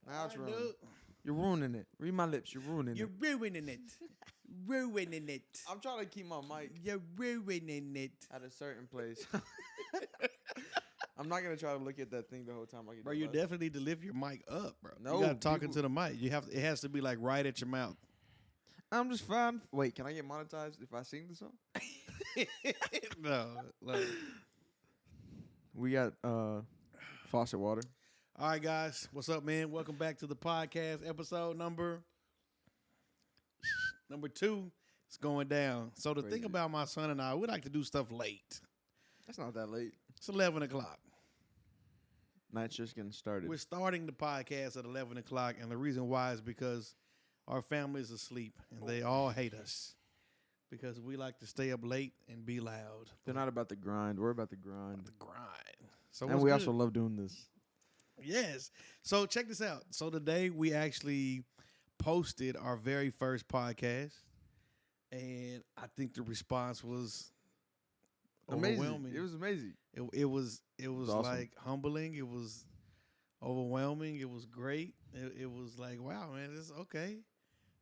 Now it's ruined. You're ruining it. Read my lips. You're ruining You're it. ruining it. Ruining it. I'm trying to keep my mic You're ruining it. at a certain place. I'm not gonna try to look at that thing the whole time. Bro, you definitely need to lift your mic up, bro. No, you got to talk people- into the mic. It has to be like right at your mouth. I'm just fine. Wait, can I get monetized if I sing the song? No. We got faucet water. All right, guys. What's up, man? Welcome back to the podcast, episode number 2. It's going down. So the thing Crazy. about my son and I, we like to do stuff late. That's not that late. It's 11 o'clock. Night's just getting started. We're starting the podcast at 11 o'clock, and the reason why is because our family is asleep, and they all hate us because we like to stay up late and be loud. They're not about the grind. We're about the grind. The grind. So And what's we good? also love doing this. Yes. So check this out. So today we actually posted our very first podcast, and I think the response was overwhelming. Amazing. It was amazing. It was awesome. like humbling. It was overwhelming. It was great. It was like, wow, man, this okay.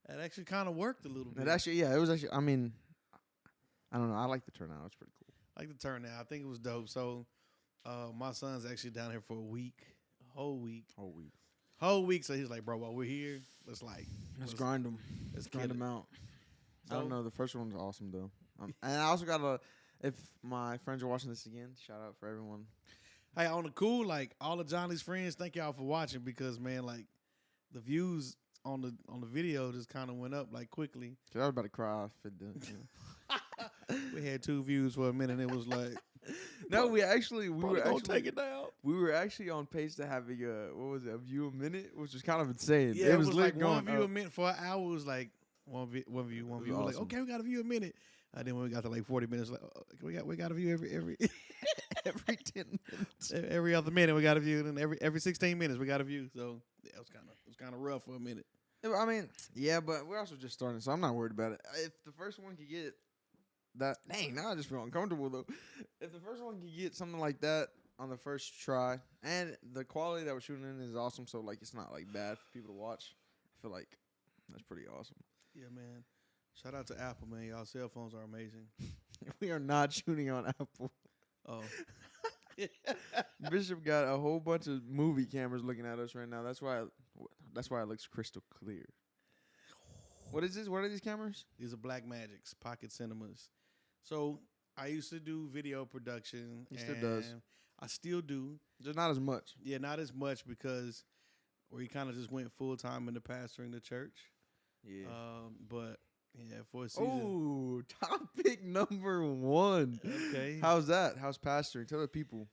That actually kind of worked a little bit. It actually, yeah, it was actually. I mean, I don't know. I like the turnout. It's pretty cool. Like the turnout. I think it was dope. So my son's actually down here for a week. A whole week. Whole week. So he's like, bro, while we're here, let's grind them. Let's Grind get them it. out. I So- don't know. The first one was awesome though. And I also got a. If my friends are watching this again, shout out for everyone. Hey, on the cool, like all of Johnny's friends, thank y'all for watching because man, like the views on the video just kind of went up like quickly. Cause I was about to cry if it didn't. We had 2 views for a minute. And it was like, No, we were gonna actually take it down. We were actually on pace to having a view a minute, which was kind of insane. Yeah, it was lit like going one view a up. minute for an hour. It was like one view. We're like, awesome. okay, we got a view a minute. And then when we got to like 40 minutes, like we got a view every every 10 minutes. every other minute we got a view, and then every 16 minutes we got a view. So yeah, it was kind of rough for a minute. I mean, yeah, but we're also just starting, so I'm not worried about it. If the first one could get that, dang, now I just feel uncomfortable though. If the first one could get something like that on the first try, and the quality that we're shooting in is awesome, so like it's not like bad for people to watch. I feel like that's pretty awesome. Yeah, man. Shout out to Apple, man. Y'all cell phones are amazing. We are not shooting on Apple. Oh, Bishop got a whole bunch of movie cameras looking at us right now. That's why it looks crystal clear. What is this? What are these cameras? these are Black Magic's Pocket Cinemas. So I used to do video production. He still does. I still do. Just not as much. Yeah, not as much because we kind of just went full time into pastoring the church. Yeah. But yeah, for a season. Oh, topic number 1. Okay. How's that? How's pastoring? Tell the people.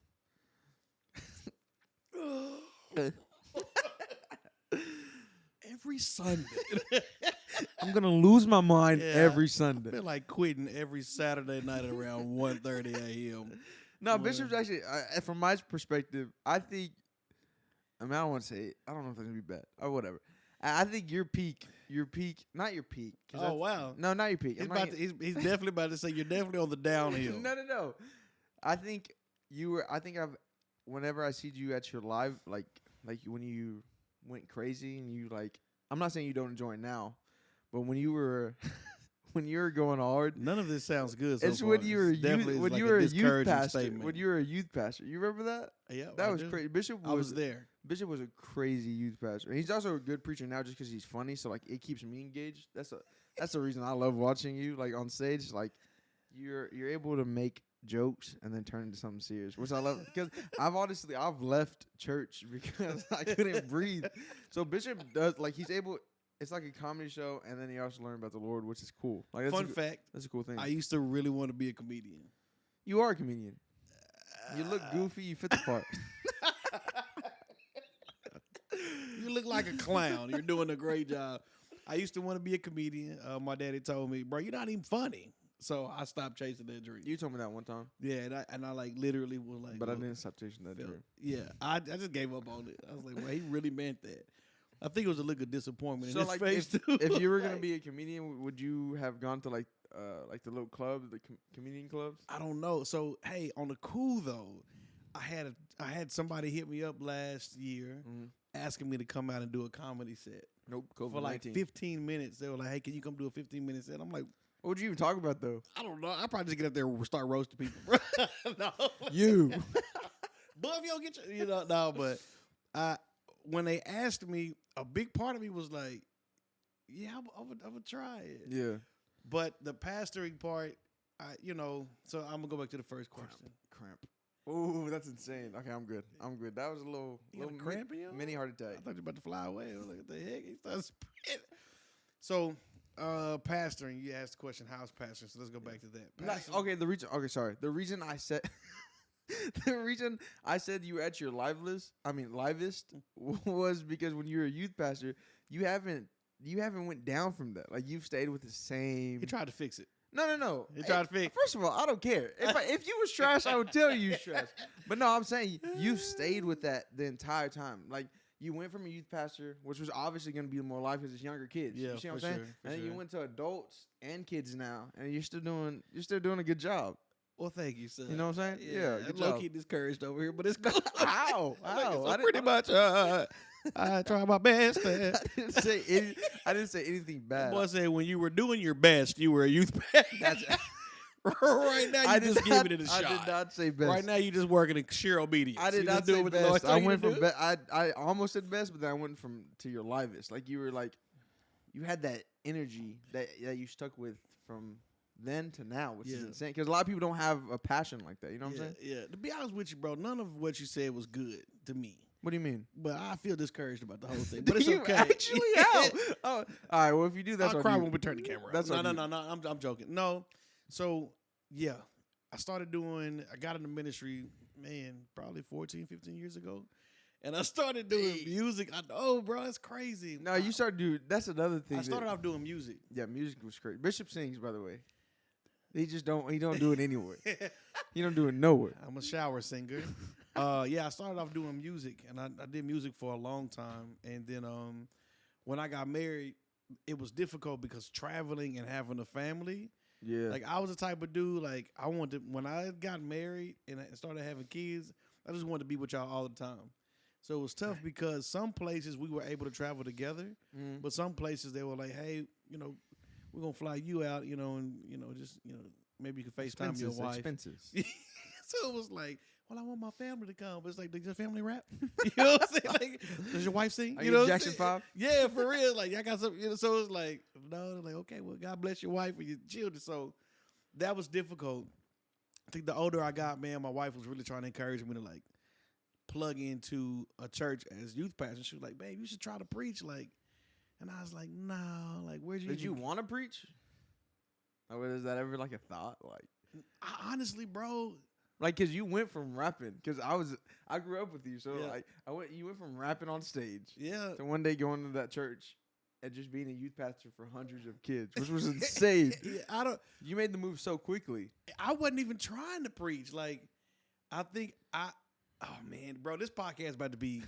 Every Sunday. I'm gonna lose my mind Yeah. every I Sunday. feel like quitting every Saturday night at around 1:30 a.m. No, Well- Bishop's actually, from my perspective, I think. I mean, I don't want to say it. I don't know if it's gonna be bad or whatever. I think your peak, not your peak. 'Cause Oh, wow. No, not your peak. He's definitely about to say you're definitely on the downhill. No. I think you were. I think whenever I see you at your live, like when you went crazy and you like. I'm not saying you don't enjoy it now, but when you were going hard. None of this sounds good. So It's far. when you were It's definitely when like you were a youth discouraging pastor. statement. When you were a youth pastor, you remember that? Yeah, That I was do. crazy. Bishop I was there. Bishop was a crazy youth pastor. And he's also a good preacher now, just because he's funny. So like, it keeps me engaged. That's the reason I love watching you like on stage. Like, you're able to make jokes and then turn into something serious, which I love. Because I've left church because I couldn't breathe. So Bishop does like he's able. It's like a comedy show, and then he also learned about the Lord, which is cool. Like Fun fact, that's a cool thing. I used to really want to be a comedian. You are a comedian. You look goofy. You fit the part. You look like a clown. You're doing a great job. I used to want to be a comedian. My daddy told me, bro, you're not even funny. So I stopped chasing that dream. You told me that one time, Yeah, and I like literally was like, but I look, didn't stop chasing that felt- dream. Yeah, I just gave up on it. I was like, well, he really meant that. I think it was a look of disappointment So in his like, face too. if you were gonna be a comedian, would you have gone to like the little clubs, the comedian clubs? I don't know. So hey, on the cool though, I had somebody hit me up last year, asking me to come out and do a comedy set. Nope. For COVID-19. like 15 minutes. They were like, hey, can you come do a 15-minute set? I'm like, What would you even talk about though? I don't know. I probably just get up there and start roasting people. Bro. No. You. But if you don't get but when they asked me, a big part of me was like, yeah, I would try it. Yeah. But the pastoring part, so I'm gonna go back to the first question. Cramp. Ooh, that's insane. Okay, I'm good. That was a little cramp in you? mini heart I attack. thought you were about to fly away. I was like, what the heck? He started spreading. So, pastoring, you asked the question, how's pastoring? So let's go back to that. Okay, the reason I said the reason I said you were at your livest was because when you were a youth pastor, you haven't went down from that. Like you've stayed with the same. He tried to fix it. No. He tried to fix. First of all, I don't care. If you was trash, I would tell you was trash. But no, I'm saying you've stayed with that the entire time. Like you went from a youth pastor, which was obviously going to be more life because it's younger kids. Yeah, you see what I'm for saying? sure, for And then you sure. went to adults and kids now, and you're still doing a good job. Well, thank you, son. You know what I'm saying? Yeah, good low job. key discouraged over here, but it's cool. How? So pretty much, I try my best. I didn't say anything bad. Boy said when you were doing your best, you were a youth pastor. Right now, you just giving it a shot. I did not say best. Right now, you just working in sheer obedience. I did You not just say what the Lord best. I told you went to from do. I almost said best, but then I went to your livest. Like you were like, you had that energy that you stuck with from then to now, which is insane. Because a lot of people don't have a passion like that. You know what I'm saying? Yeah. To be honest with you, bro, none of what you said was good to me. What do you mean? But I feel discouraged about the whole thing. But it's You okay. actually how? Oh, all right. Well, if you do, that's I'll on cry you. when we turn the camera. That's No. on you. I'm joking. No. So yeah, I got into ministry, man, probably 14, 15 years ago. And I started doing music. I know, bro, it's crazy. No, you started doing. That's another thing. I started off doing music. Yeah, music was crazy. Bishop sings, by the way. He don't do it anywhere. He don't do it nowhere. I'm a shower singer. I started off doing music, and I did music for a long time. And then when I got married, it was difficult because traveling and having a family. Yeah. Like I was the type of dude, like I wanted when I got married and I started having kids, I just wanted to be with y'all all the time. So it was tough because some places we were able to travel together, but some places they were like, hey, we're gonna fly you out, and just maybe you can FaceTime your wife. Expenses. So it was like, well, I want my family to come. But it's like, does your family rap? You know what I'm saying? Like, does your wife sing? Are You you know what I'm Jackson saying? 5? Yeah, for real. Like, I got some. So it's like, no, like, okay, well, God bless your wife and your children. So that was difficult. I think the older I got, man, my wife was really trying to encourage me to like plug into a church as youth pastor. She was like, babe, you should try to preach. Like, and I was like, no, like, where'd you? Did you want to preach? Or is that ever like a thought? Like, honestly, bro. Like, cause you went from rapping, cause I grew up with you, so Yeah. like you went from rapping on stage Yeah. to one day going to that church and just being a youth pastor for hundreds of kids, which was insane. Yeah, You made the move so quickly. I wasn't even trying to preach. Like, oh man, bro, this podcast about to be.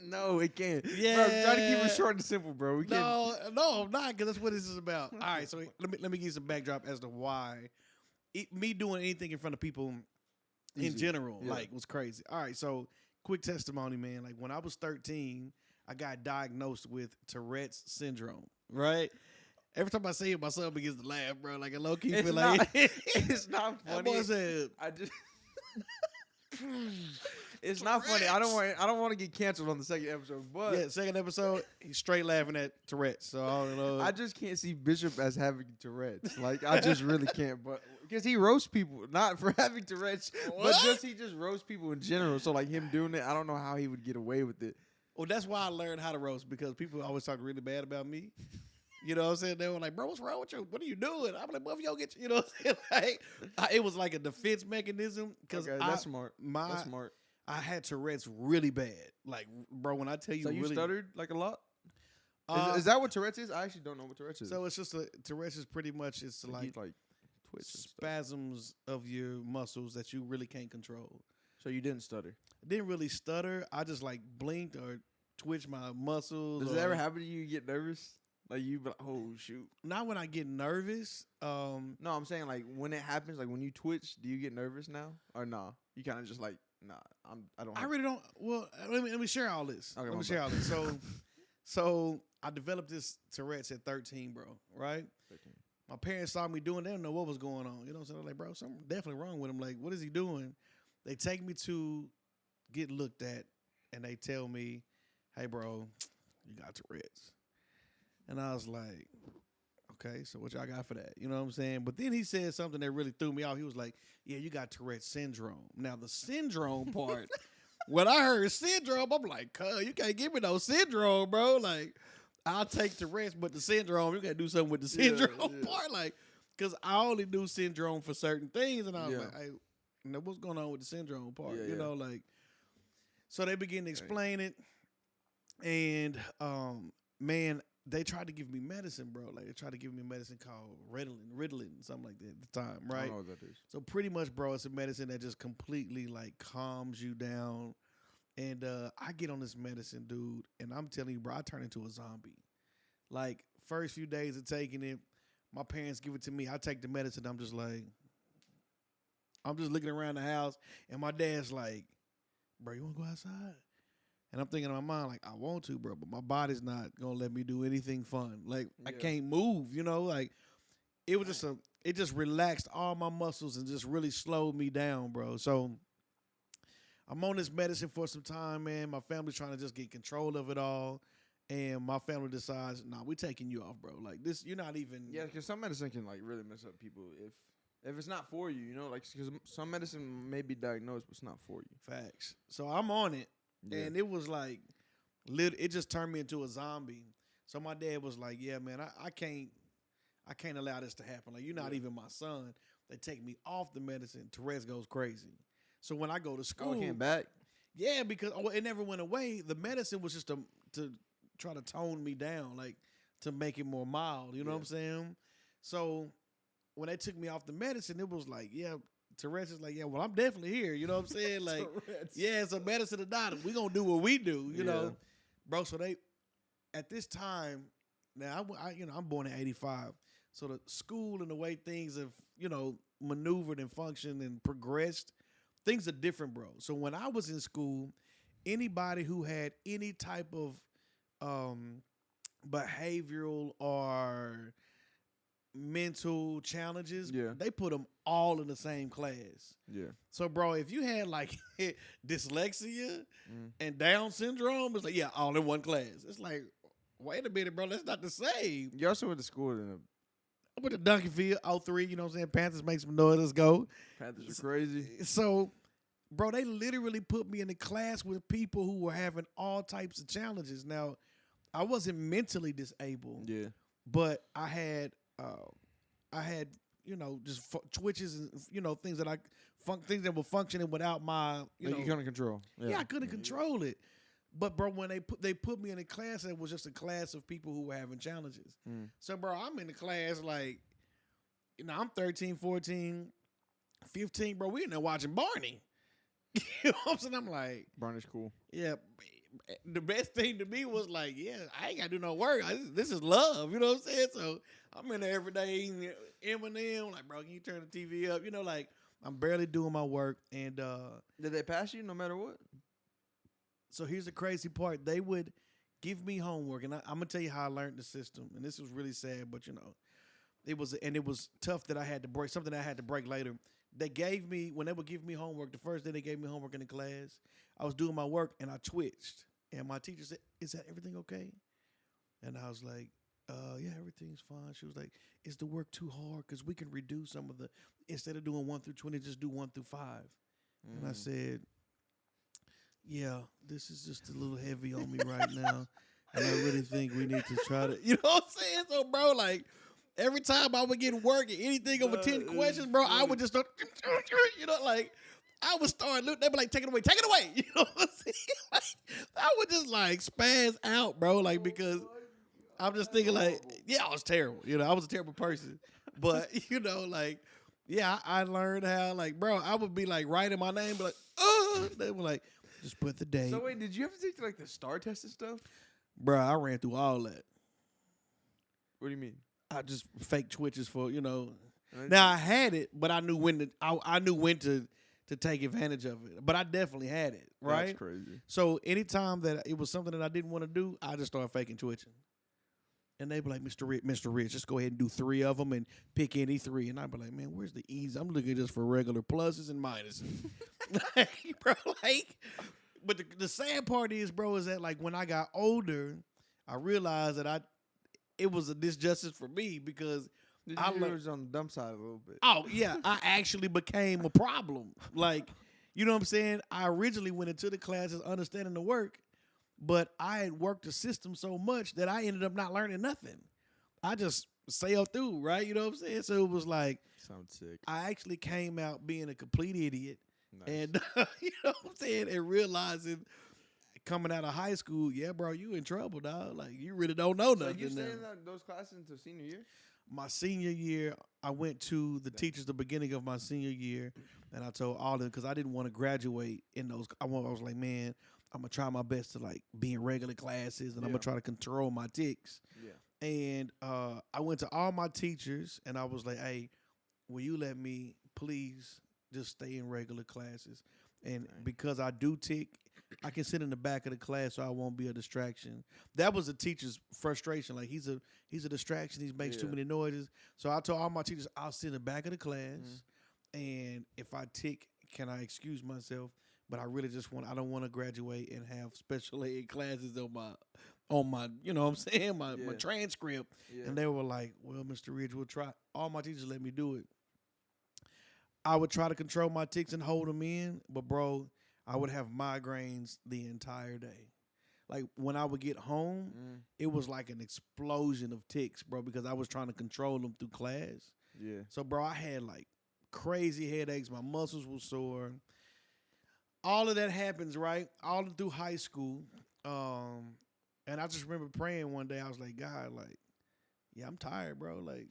No, it can't. Yeah. Bro, try to keep it short and simple, bro. We can't. No, I'm not, because that's what this is about. All right, so let me give you some backdrop as to why me doing anything in front of people in Easy. general, Yeah. like, was crazy. All right, so quick testimony, man. Like, when I was 13, I got diagnosed with Tourette's syndrome, right? Every time I say it, my son begins to laugh, bro. Like, a low key It's feel not, like it's not that funny. boy said, I just. It's not funny. I don't want to get canceled on the second episode, but yeah, second episode, he's straight laughing at Tourette's. So I don't know. I just can't see Bishop as having Tourette's. Like, I just really can't. But because he roasts people, not for having Tourette's, but he just roasts people in general. So like him doing it, I don't know how he would get away with it. Well, that's why I learned how to roast, because people always talk really bad about me. You know what I'm saying? They were like, bro, what's wrong with you? What are you doing? I'm like, well, if you don't get, you know what I'm saying? Like, it was like a defense mechanism. Because That's smart. That's smart. I had Tourette's really bad. Like, bro, when I tell you, So you really, stuttered like a lot? Is is that what Tourette's is? I actually don't know what Tourette's is. So it's just Tourette's is pretty much, it's you, like twitch and stuff. spasms of your muscles that you really can't control. So you didn't stutter. I didn't really stutter. I just like blinked or twitched my muscles. Does it ever happen to you? You get nervous? Like you be like, oh shoot. Not when I get nervous. No, I'm saying like when it happens, like when you twitch, do you get nervous now or nah? You kind of just like nah, I don't. I Have, really don't. Well, let me share all this. Okay, Let my me share bad. all this. So I developed this Tourette's at 13, bro. Right? 13. My parents saw me doing. They didn't know what was going on. You know what I'm saying? I'm like, bro, something definitely wrong with him. Like, what is he doing? They take me to get looked at, and they tell me, hey, bro, you got Tourette's. And I was like, okay, so what y'all got for that? You know what I'm saying? But then he said something that really threw me off. He was like, yeah, you got Tourette's syndrome. Now, the syndrome part, when I heard syndrome, I'm like, cuz, you can't give me no syndrome, bro. Like, I'll take Tourette's, but the syndrome, you got to do something with the syndrome part. Like, because I only do syndrome for certain things. And I was like, hey, now what's going on with the syndrome part? You know, like, so they begin to explain it. And, man, they tried to give me medicine, bro. Like, they tried to give me medicine called Ritalin, something like that at the time, right? I don't know what that is. So pretty much, bro, it's a medicine that just completely, like, calms you down. And I get on this medicine, dude, and I'm telling you, bro, I turn into a zombie. Like, first few days of taking it, my parents give it to me. I take the medicine. I'm just looking around the house, and my dad's like, bro, you want to go outside? And I'm thinking in my mind, like, I want to, bro, but my body's not going to let me do anything fun. Like, I can't move, you know? Like, it was it just relaxed all my muscles and just really slowed me down, bro. So I'm on this medicine for some time, man. My family's trying to just get control of it all. And my family decides, nah, we're taking you off, bro. Like, this, you're not even. Yeah, because some medicine can like really mess up people if it's not for you, you know, like because some medicine may be diagnosed, but it's not for you. Facts. So I'm on it, and it was like, it just turned me into a zombie. So my dad was like, yeah, man, I can't allow this to happen. Like, you're not even my son. They take me off the medicine. Tourette's goes crazy. So when I go to school, it came back. Yeah, because it never went away. The medicine was just to try to tone me down, like to make it more mild. You know what I'm saying? So when they took me off the medicine, it was like, yeah, Tourette's is like, yeah, well, I'm definitely here. You know what I'm saying? Like, yeah, it's a medicine or not. We gonna do what we do. You know, bro. So they at this time now, I'm born in '85. So the school and the way things have maneuvered and functioned and progressed. Things are different, bro. So when I was in school, anybody who had any type of behavioral or mental challenges, they put them all in the same class. Yeah. So, bro, if you had like dyslexia and Down syndrome, it's like, yeah, all in one class. It's like, wait a minute, bro, that's not the same. You also went to school I went to Duncanville, 03, you know what I'm saying? Panthers make some noise, let's go. Panthers are crazy. So, bro, they literally put me in a class with people who were having all types of challenges. Now, I wasn't mentally disabled. Yeah. But I had just twitches and things that things that were functioning without my you couldn't control. Yeah, I couldn't control it. But bro, when they put me in a class that was just a class of people who were having challenges. So bro, I'm in the class like, I'm 13, 14, 15, bro. We in there watching Barney. You know what I'm saying? I'm like, Barney's cool. Yeah. The best thing to me was like, yeah, I ain't got to do no work. This is love. You know what I'm saying? So I'm in there every day eating Eminem. Like, bro, can you turn the TV up? Like, I'm barely doing my work. And did they pass you no matter what? So here's the crazy part. They would give me homework. And I'm going to tell you how I learned the system. And this was really sad, but, it was tough that I had to break, something I had to break later. They gave me, when they would give me homework, the first day they gave me homework in the class, I was doing my work and I twitched. And my teacher said, is that everything okay? And I was like, yeah, everything's fine. She was like, is the work too hard? Because we can reduce some of instead of doing 1 through 20, just do 1 through 5. And I said, yeah, this is just a little heavy on me right now. And I really think we need to try to, you know what I'm saying? So, bro, like, every time I would get work and anything over 10 questions, bro, I would just start, like, I would start, they'd be like, take it away. You know what I'm saying? Like, I would just, like, spaz out, bro, like, because I'm just thinking, like, yeah, I was terrible. I was a terrible person. But, like, yeah, I learned how, like, bro, I would be, like, writing my name, be like, they were like, just put the date. So, wait, did you have to take, like, the STAR test and stuff? Bro, I ran through all that. What do you mean? I just fake twitches for, Now I had it, but I knew when to to take advantage of it. But I definitely had it, right? That's crazy. So anytime that it was something that I didn't want to do, I just started faking twitching. And they be like, Mr. Rich, just go ahead and do 3 of them and pick any 3. And I be like, man, where's the easy? I'm looking just for regular pluses and minuses. Like, bro, like, but the sad part is, bro, is that like when I got older, I realized that it was a disjustice for me because I was on the dumb side a little bit. oh yeah, I actually became a problem. Like, you know what I'm saying? I originally went into the classes understanding the work, but I had worked the system so much that I ended up not learning nothing. I just sailed through, right? You know what I'm saying? So it was like, Sounds sick. I actually came out being a complete idiot. Nice. And you know what I'm saying? And realizing coming out of high school, yeah, bro, you in trouble, dog. Like, you really don't know So nothing. you stayed now. in those classes until senior year? My senior year, I went to the teachers the beginning of my senior year, and I told all of them because I didn't want to graduate in those. I was like, man, I'm gonna try my best to like be in regular classes, and I'm gonna try to control my tics. Yeah. And I went to all my teachers, and I was like, hey, will you let me please just stay in regular classes? And because I do tick, I can sit in the back of the class so I won't be a distraction. That was the teacher's frustration. Like, he's a distraction. He makes too many noises. So I told all my teachers, I'll sit in the back of the class, and if I tick, can I excuse myself? But I really I don't want to graduate and have special ed classes on my, you know what I'm saying, my transcript. Yeah. And they were like, well, Mr. Ridge, we'll try. All my teachers let me do it. I would try to control my tics and hold them in, but bro, I would have migraines the entire day. Like, when I would get home, it was like an explosion of tics, bro, because I was trying to control them through class. Yeah. So, bro, I had like crazy headaches. My muscles were sore. All of that happens, right? All through high school. And I just remember praying one day. I was like, God, like, yeah, I'm tired, bro. Like,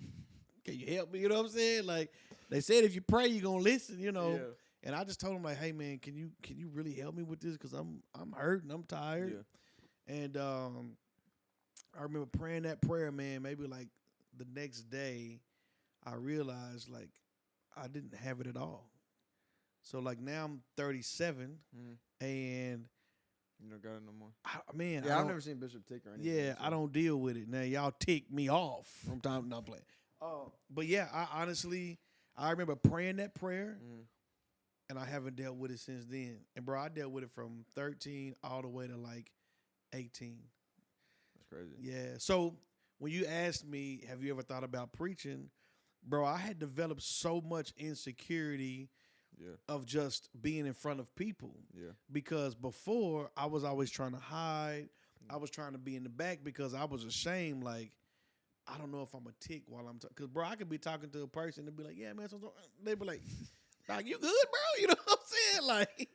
can you help me? You know what I'm saying? Like, they said if you pray, you're gonna listen, you know. Yeah. And I just told him, like, hey man, can you really help me with this? Because I'm hurting, I'm tired. Yeah. And I remember praying that prayer, man. Maybe like the next day, I realized like I didn't have it at all. So like now I'm 37, and you don't got it no more. Man, Yeah, I've never seen Bishop tick or anything. Yeah, so. I don't deal with it. Now y'all tick me off from time to time playing. But yeah, I remember praying that prayer, and I haven't dealt with it since then. And bro, I dealt with it from 13 all the way to like 18. That's crazy. Yeah. So when you asked me, have you ever thought about preaching, bro, I had developed so much insecurity of just being in front of people. Yeah. Because before, I was always trying to hide. I was trying to be in the back because I was ashamed. Like, I don't know if I'm a tick while I'm talking. Because, bro, I could be talking to a person and be like, yeah, man. They'd be like, like, you good, bro? You know what I'm saying? Like,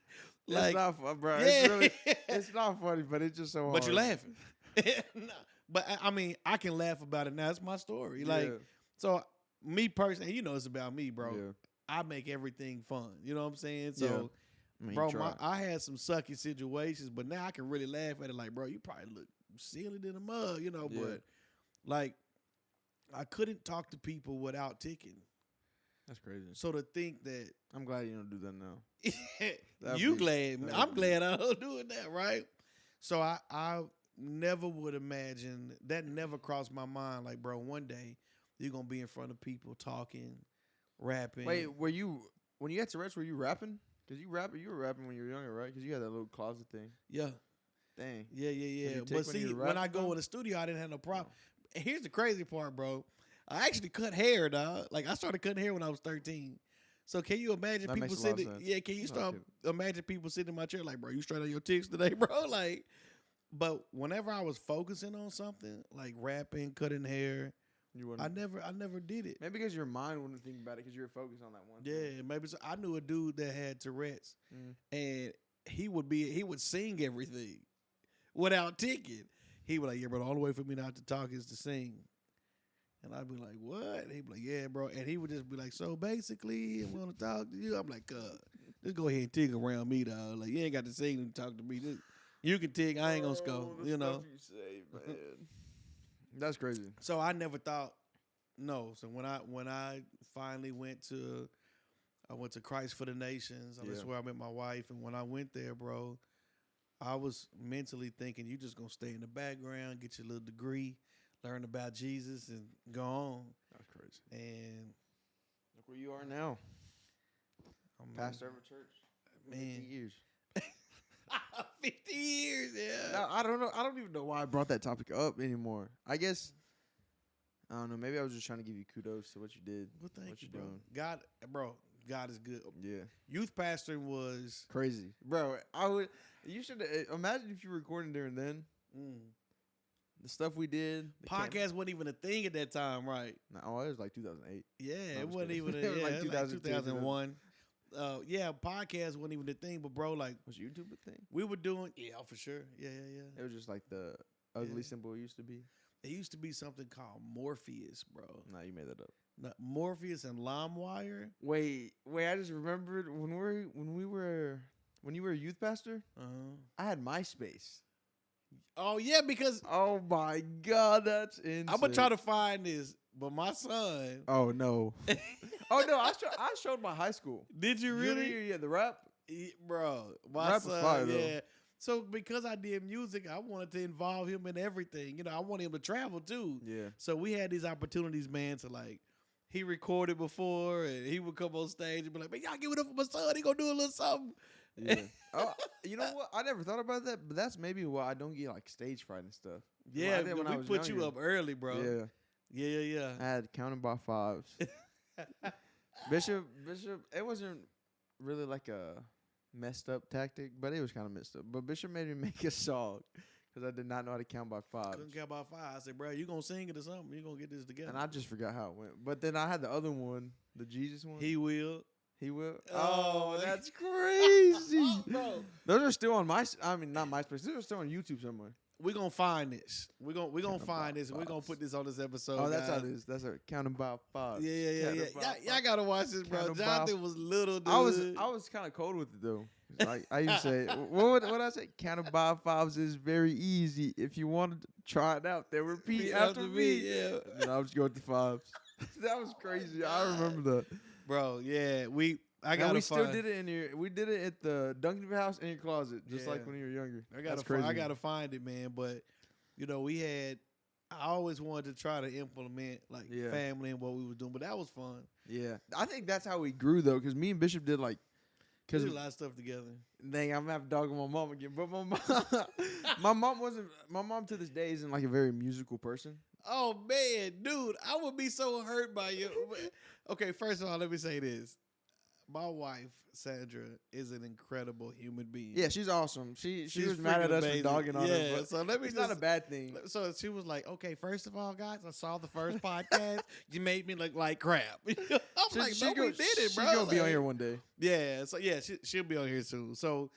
it's not fun, bro. Yeah. It's not funny, but it's just so hard. But you're laughing. No, but, I mean, I can laugh about it now. It's my story. Like, so me personally, you know it's about me, bro. Yeah. I make everything fun. You know what I'm saying? So, bro, I had some sucky situations, but now I can really laugh at it. Like, bro, you probably look silly in the mud, you know. But like, I couldn't talk to people without ticking. That's crazy. So to think that I'm glad you don't do that now. You glad? I'm glad I don't do it now, right? So I never would imagine that. Never crossed my mind. Like, bro, one day you're gonna be in front of people talking. Rapping. Wait, when you had Tourette's, were you rapping? Because you were rapping when you were younger, right? Because you had that little closet thing. Yeah. Dang. Yeah. But see, when I go in the studio, I didn't have no problem. And here's the crazy part, bro. I actually cut hair, dog. Like, I started cutting hair when I was 13. So can you imagine that people sitting? Yeah, can you imagine people sitting in my chair like, bro, you straight on your ticks today, bro? Like, but whenever I was focusing on something like rapping, cutting hair, I never did it. Maybe because your mind wouldn't think about it because you were focused on that one. Yeah, maybe so. I knew a dude that had Tourette's, and he would sing everything without ticking. He was like, "Yeah, bro, the only way for me not to talk is to sing." And I'd be like, "What?" And he'd be like, "Yeah, bro." And he would just be like, "So basically, I'm gonna talk to you." I'm like, just go ahead and tick around me, dog. Like, you ain't got to sing and talk to me. You can tick. I ain't gonna score. You know. You say, man. That's crazy. So I never thought. No. So when I finally went to I went to Christ for the Nations. That's Yeah. where I met my wife. And when I went there, bro, I was mentally thinking you just gonna stay in the background, get your little degree, learn about Jesus, and go on. That's crazy. And Look where you are now. Pastor of a church. Man. 50 years. 50 years, yeah. No, I don't know. I don't even know why I brought that topic up anymore. I guess I don't know. Maybe I was just trying to give you kudos to what you did. Well, thank what you, you're bro. doing. God is good. Yeah. Youth pastoring was Crazy. Bro, you should imagine if you were recording during then. The stuff we did. podcast wasn't even a thing at that time, right? No, it was like 2008. Yeah, No, it wasn't kidding. even. It was like 2002, 2001. Yeah, podcast wasn't even a thing. But bro, like, Was YouTube a thing? we were doing. Yeah, for sure. Yeah. It was just like the ugly Yeah. symbol it used to be. It used to be something called Morpheus, bro. Nah, you made that up. Morpheus and LimeWire. Wait, I just remembered when you were a youth pastor, I had MySpace. Oh yeah, because Oh my god, that's insane. I'm gonna try to find this, but my son. Oh no. Oh no, I showed my high school. Did you Junior really? year, yeah, the rap. Bro, my Rap was son, fire, though. yeah. So because I did music, I wanted to involve him in everything. You know, I wanted him to travel too. Yeah. So we had these opportunities, man, to like, he recorded before and he would come on stage and be like, man, y'all give it up for my son. He gonna do a little something. Yeah. Oh, you know what? I never thought about that, but that's maybe why I don't get like stage fright and stuff. Yeah, I did when I we was put you younger. up early, bro. Yeah. Yeah. I had counting by fives. Bishop, it wasn't really like a messed up tactic, but it was kind of messed up. But Bishop made me make a song because I did not know how to count by fives. Couldn't count by five. I said, bro, you gonna sing it or something? You gonna get this together? And I just forgot how it went. But then I had the other one, the Jesus one. He will. He will. Oh, Oh, that's crazy. Bro, Those are still on not MySpace. Those are still on YouTube somewhere. we gonna find this. We gonna Counting find by this. And we're gonna fives. put this on this episode. Oh, that's how guys. it is. That's a counting by fives. Yeah. Counting by Y'all fives. gotta watch this, bro. Counting by Jonathan was little, dude. I was kind of cold with it though. Like I used to say, what I say? Counting by fives is very easy. If you want to try it out, then repeat after me. Yeah, And I was going with the fives. That was crazy. I remember that. bro. Yeah, I And gotta. we still did it in your. We did it at the Duncanville house in your closet, just Yeah. like when you were younger. I That's gotta. crazy. I gotta find it, man. But you know, I always wanted to try to implement like Yeah. family and what we was doing, but that was fun. Yeah, I think that's how we grew though, because me and Bishop did like, We because did a lot of stuff together. dang, I'm gonna have to dog on my mom again. But my mom, my mom wasn't. My mom to this day isn't like a very musical person. Oh man, dude, I would be so hurt by you. Okay, first of all, let me say this: my wife Sandra is an incredible human being. Yeah, she's awesome. She She's was mad at freaking us amazing. for dogging on Yeah, her. But so let me it's not a just- bad thing. So she was like, "Okay, first of all, guys, I saw the first podcast. You made me look like crap." I'm like, "No, we did it, bro." She's gonna be on Like, here one day. Yeah, so yeah, she'll be on here soon. So,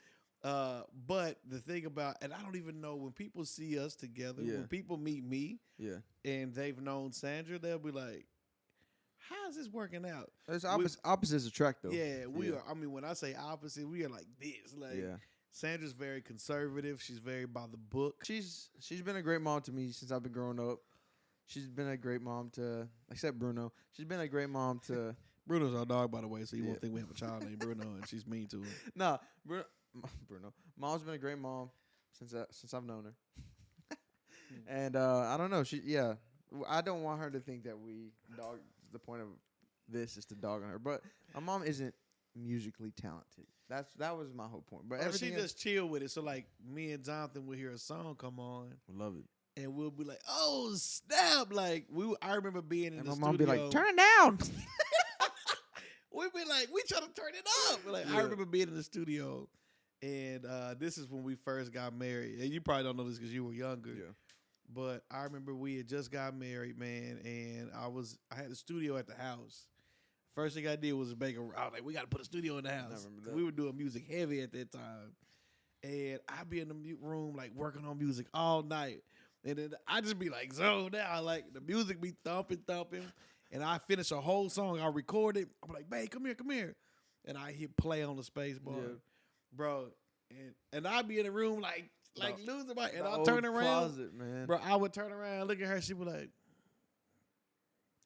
but the thing about, and I don't even know when people see us together, Yeah. when people meet me Yeah, and they've known Sandra, they'll be like, "How is this working out?" it's opposites attract though. Yeah, we are. I mean, when I say opposite, we are like this. Like Yeah, Sandra's very conservative. She's very by the book. she's been a great mom to me since I've been growing up. She's been a great mom to, except Bruno. She's been a great mom to. Bruno's our dog, by the way, so you Yeah. won't think we have a child named Bruno, and she's mean to him. Nah, Bruno. Mom's been a great mom since I've known her. And I don't know. I don't want her to think that we dog. The point of this is to dog on her, but my mom isn't musically talented. That was my whole point. But She everything just chill with it. So like me and Jonathan will hear a song come on, love it. and we'll be like, "Oh snap!" Like I remember being in And the my studio. mom be like, "Turn it down." We'd be like, "We trying to turn it up." We're like, I Yeah. remember being in the studio, and this is when we first got married. And you probably don't know this because you were younger. Yeah. But I remember we had just got married, man, and I had a studio at the house. First thing I did was make I was like, we got to put a studio in the house. remember that. We were doing music heavy at that time. And I'd be in the room, like, working on music all night. And then I just be like, zoned out. Like, the music be thumping. And I finish a whole song. I record it. I'm like, babe, come here. And I hit play on the space bar. Yeah. Bro. And I'd be in the room, like losing my, and The I'll old turn around. closet, man. Bro, I would turn around, look at her. She be like,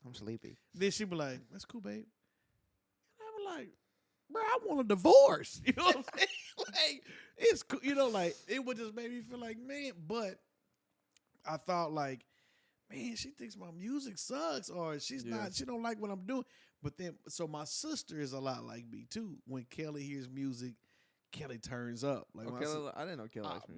I'm sleepy. then she be like, "That's cool, babe." And I be like, bro, I want a divorce. You know what I'm saying? Like, it's cool. You know, like, it would just make me feel like, man, but I thought, like, man, she thinks my music sucks or she don't like what I'm doing. But then, so my sister is a lot like me, too. When Kelly hears music, Kelly turns up. Like, I didn't know Kelly likes music.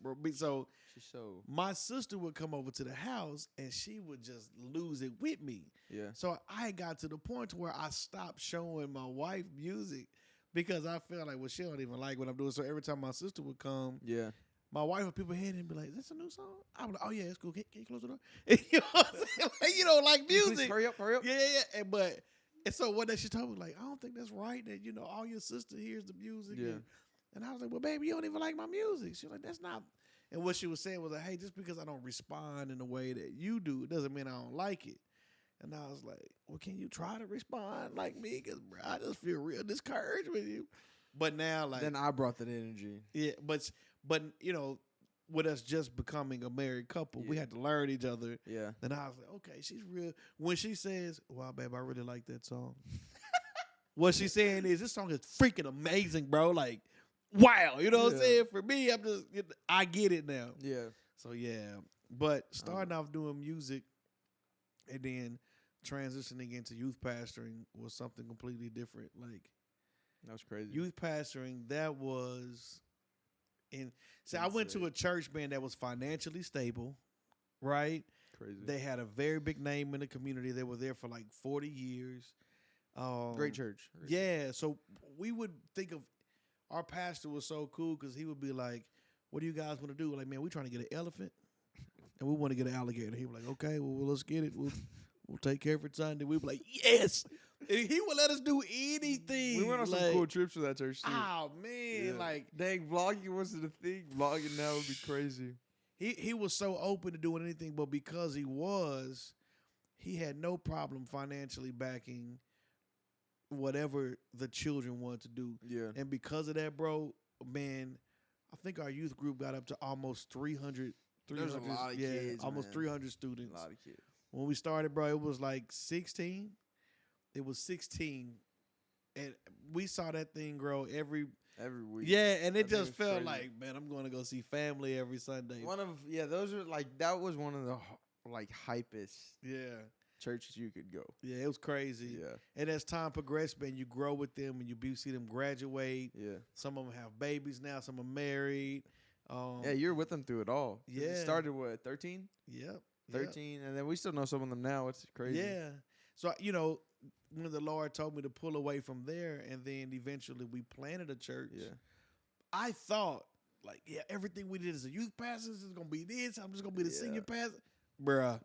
bro, bro. So She's so... my sister would come over to the house and she would just lose it with me. Yeah. So I got to the point where I stopped showing my wife music because I felt like, well, she don't even like what I'm doing. So every time my sister would come, yeah, my wife would people head and be like, "Is this a new song?" I'm like, "Oh yeah, it's cool. Can you close the door?" You know what I'm saying? Like, you don't like music. Please hurry up. Yeah. And so one day she told me, like, I don't think that's right that, all your sister hears the music. Yeah. And I was like, well, baby, you don't even like my music. She was like, that's not. And what she was saying was like, hey, just because I don't respond in the way that you do, it doesn't mean I don't like it. And I was like, well, can you try to respond like me? Because, bro, I just feel real discouraged with you. But now, like. Then I brought that energy. Yeah, but with us just becoming a married couple, we had to learn each other. Yeah. Then I was like, okay, she's real. When she says, wow, babe, I really like that song. What she's saying is, this song is freaking amazing, bro. Like, wow. You know what I'm saying? For me, I get it now. Yeah. So, yeah. But starting off doing music and then transitioning into youth pastoring was something completely different. Like, that was crazy. Youth pastoring, that was I went to a church, man, that was financially stable, right? Crazy. They had a very big name in the community. They were there for like 40 years. Great church. Yeah, so we would think of our pastor was so cool because he would be like, what do you guys want to do? Like, man, we're trying to get an elephant and we want to get an alligator. He was like, okay, well, let's get it. We'll take care of it Sunday. We'd be like, yes. And he would let us do anything. We went on some cool trips with that church too. Oh man, like dang, vlogging wasn't a thing. Vlogging now would be crazy. He was so open to doing anything, but because he had no problem financially backing whatever the children wanted to do. Yeah. And because of that, bro, man, I think our youth group got up to almost 300. There's a lot of kids, almost man. 300 students. A lot of kids. When we started, bro, it was like 16. It was 16, and we saw that thing grow every week. Yeah, and it just felt like, man, I'm going to go see family every Sunday. Those are like, that was one of the like hypest churches you could go. Yeah, it was crazy. Yeah, and as time progressed, man, you grow with them and you see them graduate. Yeah, some of them have babies now. Some are married. Yeah, you're with them through it all. Yeah, it started what 13? Yep, 13, and then we still know some of them now. It's crazy. Yeah, so when the Lord told me to pull away from there, and then eventually we planted a church. Yeah, I thought, like, everything we did as a youth pastor is gonna be this. I'm just gonna be the senior pastor, bruh.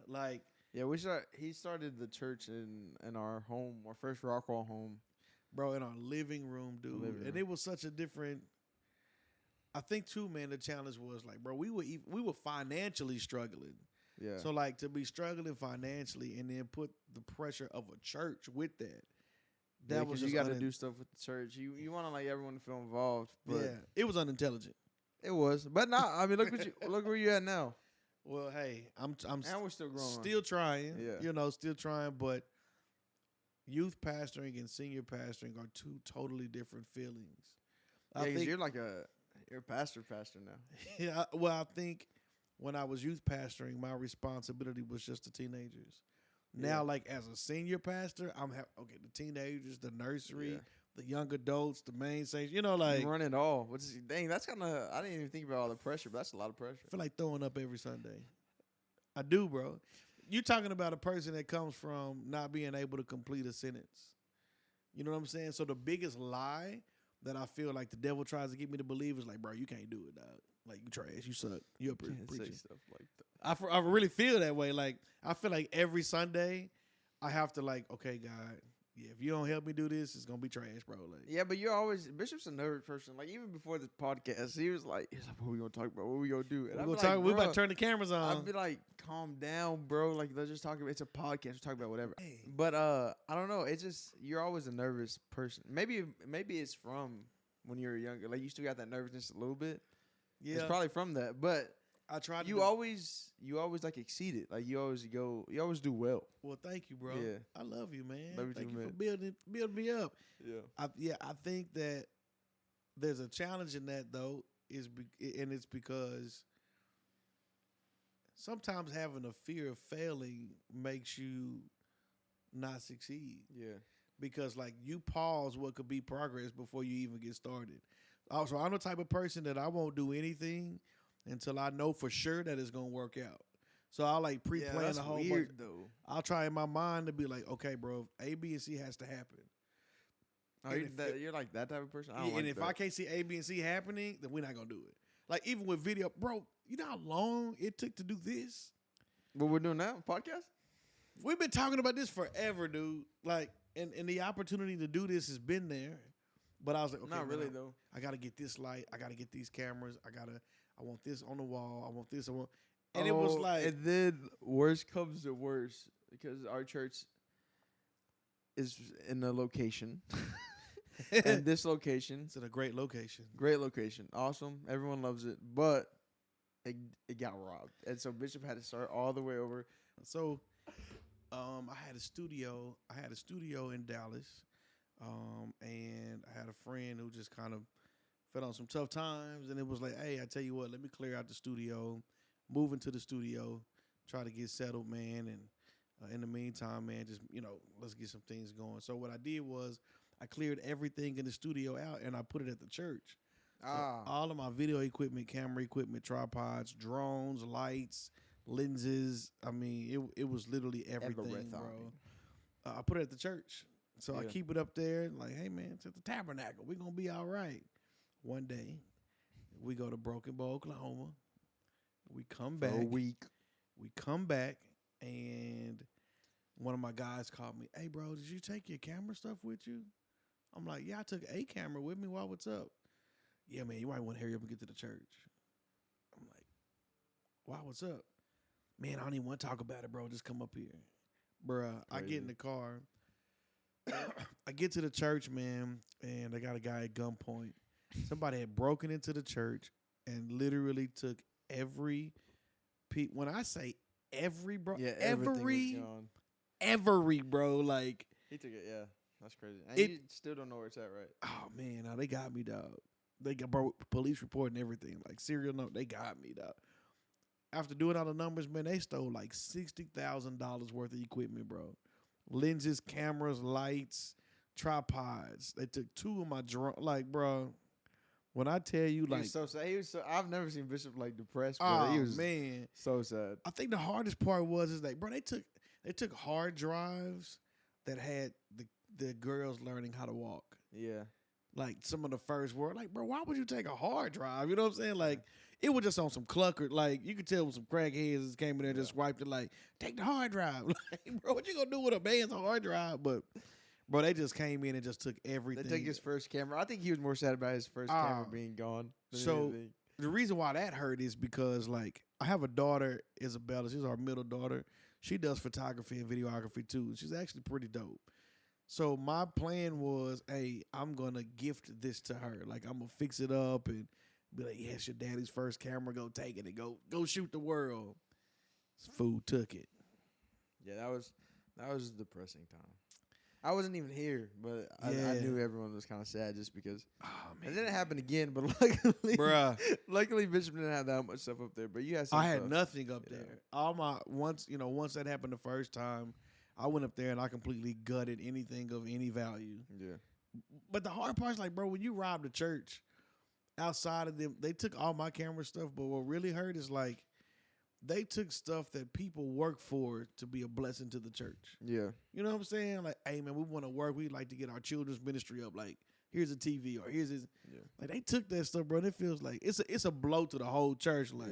Like, yeah, he started the church in our home, our first Rockwall home, bro, in our living room, dude. And it was such a different. I think too, man. The challenge was like, bro, we were financially struggling. Yeah. So like to be struggling financially and then put the pressure of a church with that. That was you got to do stuff with the church. You want to like everyone to feel involved. But it was unintelligent. It was, but not. I mean, look where you at now. Well, hey, I'm and we're still growing. Still trying. Yeah. Still trying. But youth pastoring and senior pastoring are two totally different feelings. Yeah, because you're a pastor now. Yeah. Well, I think. When I was youth pastoring, my responsibility was just the teenagers. Now, like as a senior pastor, the teenagers, the nursery, the young adults, the main saints. You run it all. Dang, that's kind of. I didn't even think about all the pressure, but that's a lot of pressure. I feel like throwing up every Sunday. I do, bro. You're talking about a person that comes from not being able to complete a sentence. You know what I'm saying? So the biggest lie that I feel like the devil tries to get me to believe is like, bro, you can't do it, dog. Like, you trash, you suck, you up here preaching. Say stuff like that. I really feel that way. Like, I feel like every Sunday I have to like, okay, God, if you don't help me do this, it's gonna be trash, bro. Like, yeah, but Bishop's a nervous person. Like, even before the podcast, he was like, what we gonna talk about? What we gonna do? And we're about to turn the cameras on. I'd be like, calm down, bro. Like, let's just talk about. It's a podcast. We're talking about whatever. Hey. But I don't know. It's just you're always a nervous person. Maybe it's from when you were younger. Like, you still got that nervousness a little bit. Yeah, it's probably from that. But I tried. You always like exceed it. Like you always do well. Well, thank you, bro. Yeah. I love you, man. Love you Thank too, you man. for building me up. Yeah. I think that there's a challenge in that though, and it's because sometimes having a fear of failing makes you not succeed. Yeah. Because like you pause what could be progress before you even get started. Also, I'm the type of person that I won't do anything until I know for sure that it's gonna work out. So I like pre-plan that's the whole weird bunch. though. I'll try in my mind to be like, okay, bro, A, B, and C has to happen. Oh, you're like that type of person. I don't And like if that. I can't see A, B, and C happening, then we're not gonna do it. Like even with video, bro, you know how long it took to do this? What we're doing now, podcast. We've been talking about this forever, dude. Like, and the opportunity to do this has been there. But I was like, okay, Not man, really though. I gotta get this light. I gotta get these cameras. I want this on the wall. I want this. And it was like, and then worst comes to worst because our church is in a location, and this location, it's in a great location. great location, awesome. Everyone loves it, but it got robbed, and so Bishop had to start all the way over. So, I had a studio. In Dallas, and I had a friend who just kind of fell on some tough times, and it was like, hey, I tell you what, let me clear out the studio, move into the studio, try to get settled, man, and in the meantime, man, just let's get some things going. So what I did was I cleared everything in the studio out, and I put it at the church. So all of my video equipment, camera equipment, tripods, drones, lights, lenses. I mean, it was literally everything, bro. I put it at the church. So I keep it up there like, hey, man, it's at the tabernacle. We're going to be all right. One day, we go to Broken Bow, Oklahoma. We come back. For a week. We come back, and one of my guys called me. Hey, bro, did you take your camera stuff with you? I'm like, yeah, I took a camera with me. Why, what's up? Yeah, man, you might want to hurry up and get to the church. I'm like, why, what's up? Man, I don't even want to talk about it, bro. Just come up here. Bruh, I get in the car. I get to the church, man, and I got a guy at gunpoint. Somebody had broken into the church and literally took every when I say every, bro, every, bro, like. He took it, yeah. That's crazy. And It- you still don't know where it's at, right? Oh, man, now they got me, dog. They got police report and everything, like serial note. They got me, dog. After doing all the numbers, man, they stole like $60,000 worth of equipment, bro. Lenses, cameras, lights, tripods. They took two of my drone. Like, bro, when I tell you, He like, was so sad. I've never seen Bishop like depressed, but oh he was man, so sad. I think the hardest part is like, bro, they took hard drives that had the girls learning how to walk. Yeah. Like some of the first word, like, bro, why would you take a hard drive? You know what I'm saying? Like, it was just on some clucker. Like, you could tell some crackheads just came in there and just swiped it. Like, take the hard drive. Like, bro, what you gonna do with a man's hard drive? But, bro, they just came in and just took everything. They took his first camera. I think he was more sad about his first camera being gone. So anything. the reason why that hurt is because, like, I have a daughter, Isabella. She's our middle daughter. She does photography and videography too. She's actually pretty dope. So my plan was, hey, I'm gonna gift this to her. Like, I'm gonna fix it up and be like, yes, your daddy's first camera. Go take it and go shoot the world. This fool took it. Yeah, that was a depressing time. I wasn't even here, but I Yeah. knew everyone was kind of sad just because. Oh man, And then it happened again, but luckily, bruh. luckily Bishop didn't have that much stuff up there. But you had some I had stuff. nothing up Yeah. there. All my once that happened the first time, I went up there and I completely gutted anything of any value. Yeah. But the hard part is like, bro, when you rob the church, outside of them, they took all my camera stuff. But what really hurt is like, they took stuff that people work for to be a blessing to the church. Yeah. You know what I'm saying? Like, hey man, we want to work. We like to get our children's ministry up. Like, here's a TV or here's this. Yeah. Like, they took that stuff, bro. And it feels like it's a blow to the whole church. Like,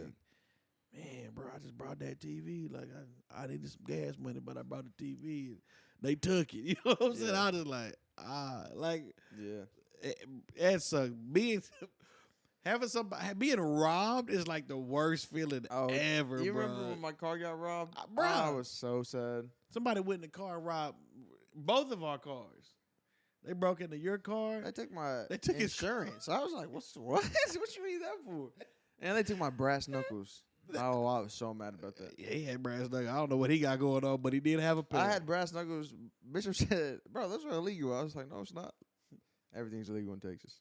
man, bro, I just brought that TV. Like, I needed some gas money, but I brought the TV. And they took it. You know what I'm saying? Yeah. I was just like, like, Yeah. it sucks. Being robbed is like the worst feeling ever, You bro. remember when my car got robbed? Bro. I was so sad. Somebody went in the car and robbed both of our cars. They broke into your car. They took my They took his insurance. I was like, what? What you need that for? And they took my brass knuckles. Oh, I was so mad about that. Yeah, he had brass knuckles. I don't know what he got going on, but he did have a pair. I had brass knuckles. Bishop said, "Bro, those are illegal." I was like, "No, it's not. Everything's illegal in Texas."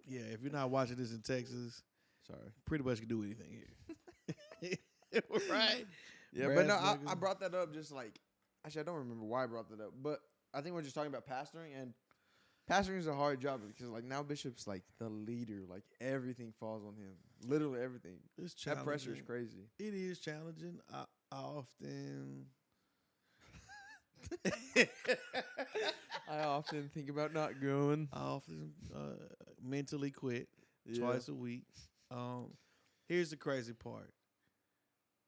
Yeah, if you're not watching this in Texas, Sorry. pretty much can do anything here. Right? Yeah, Brass but no, I knuckles. brought that up just like actually I don't remember why I brought that up, but I think we're just talking about pastoring, and pastoring is a hard job because like now Bishop's like the leader, like everything falls on him, literally everything. It's That pressure is challenging. crazy. It is challenging. I often I often think about not going. I often mentally quit Yeah. twice a week. Here's the crazy part.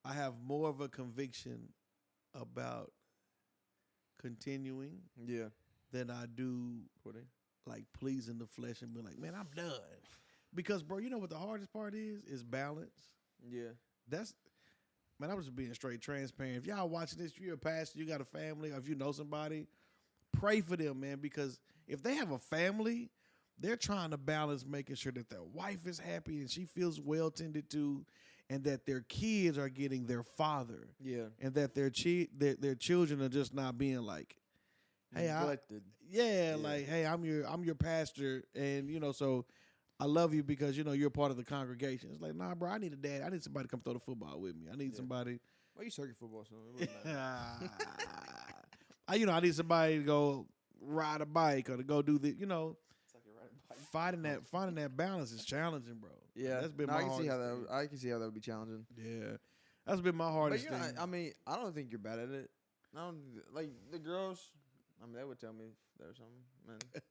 I have more of a conviction about continuing Yeah. than I do Quitting. like pleasing the flesh and being like, man, I'm done. Because bro, you know what the hardest part is balance. Yeah. That's man, I'm just being straight transparent. If y'all watching this, you're a pastor, you got a family, or if you know somebody, pray for them, man. Because if they have a family, they're trying to balance making sure that their wife is happy and she feels well tended to, and that their kids are getting their father, Yeah. and that their children are just not being like, hey, Neglected. yeah, Yeah. like, hey, I'm your pastor, and so I love you because you're part of the congregation. It's like, nah, bro, I need a dad. I need somebody to come throw the football with me. I need Yeah. somebody. Well, you circuit football, so it wouldn't matter. I need somebody to go ride a bike or to go do the, It's like you're riding a bike. finding that balance is challenging, bro. Yeah, That's been no, my I can see how hardest that. thing. I can see how that would be challenging. Yeah, that's been my But hardest you're not, thing. I mean, I don't think you're bad at it. I don't like the girls. I mean, they would tell me if there's something, man.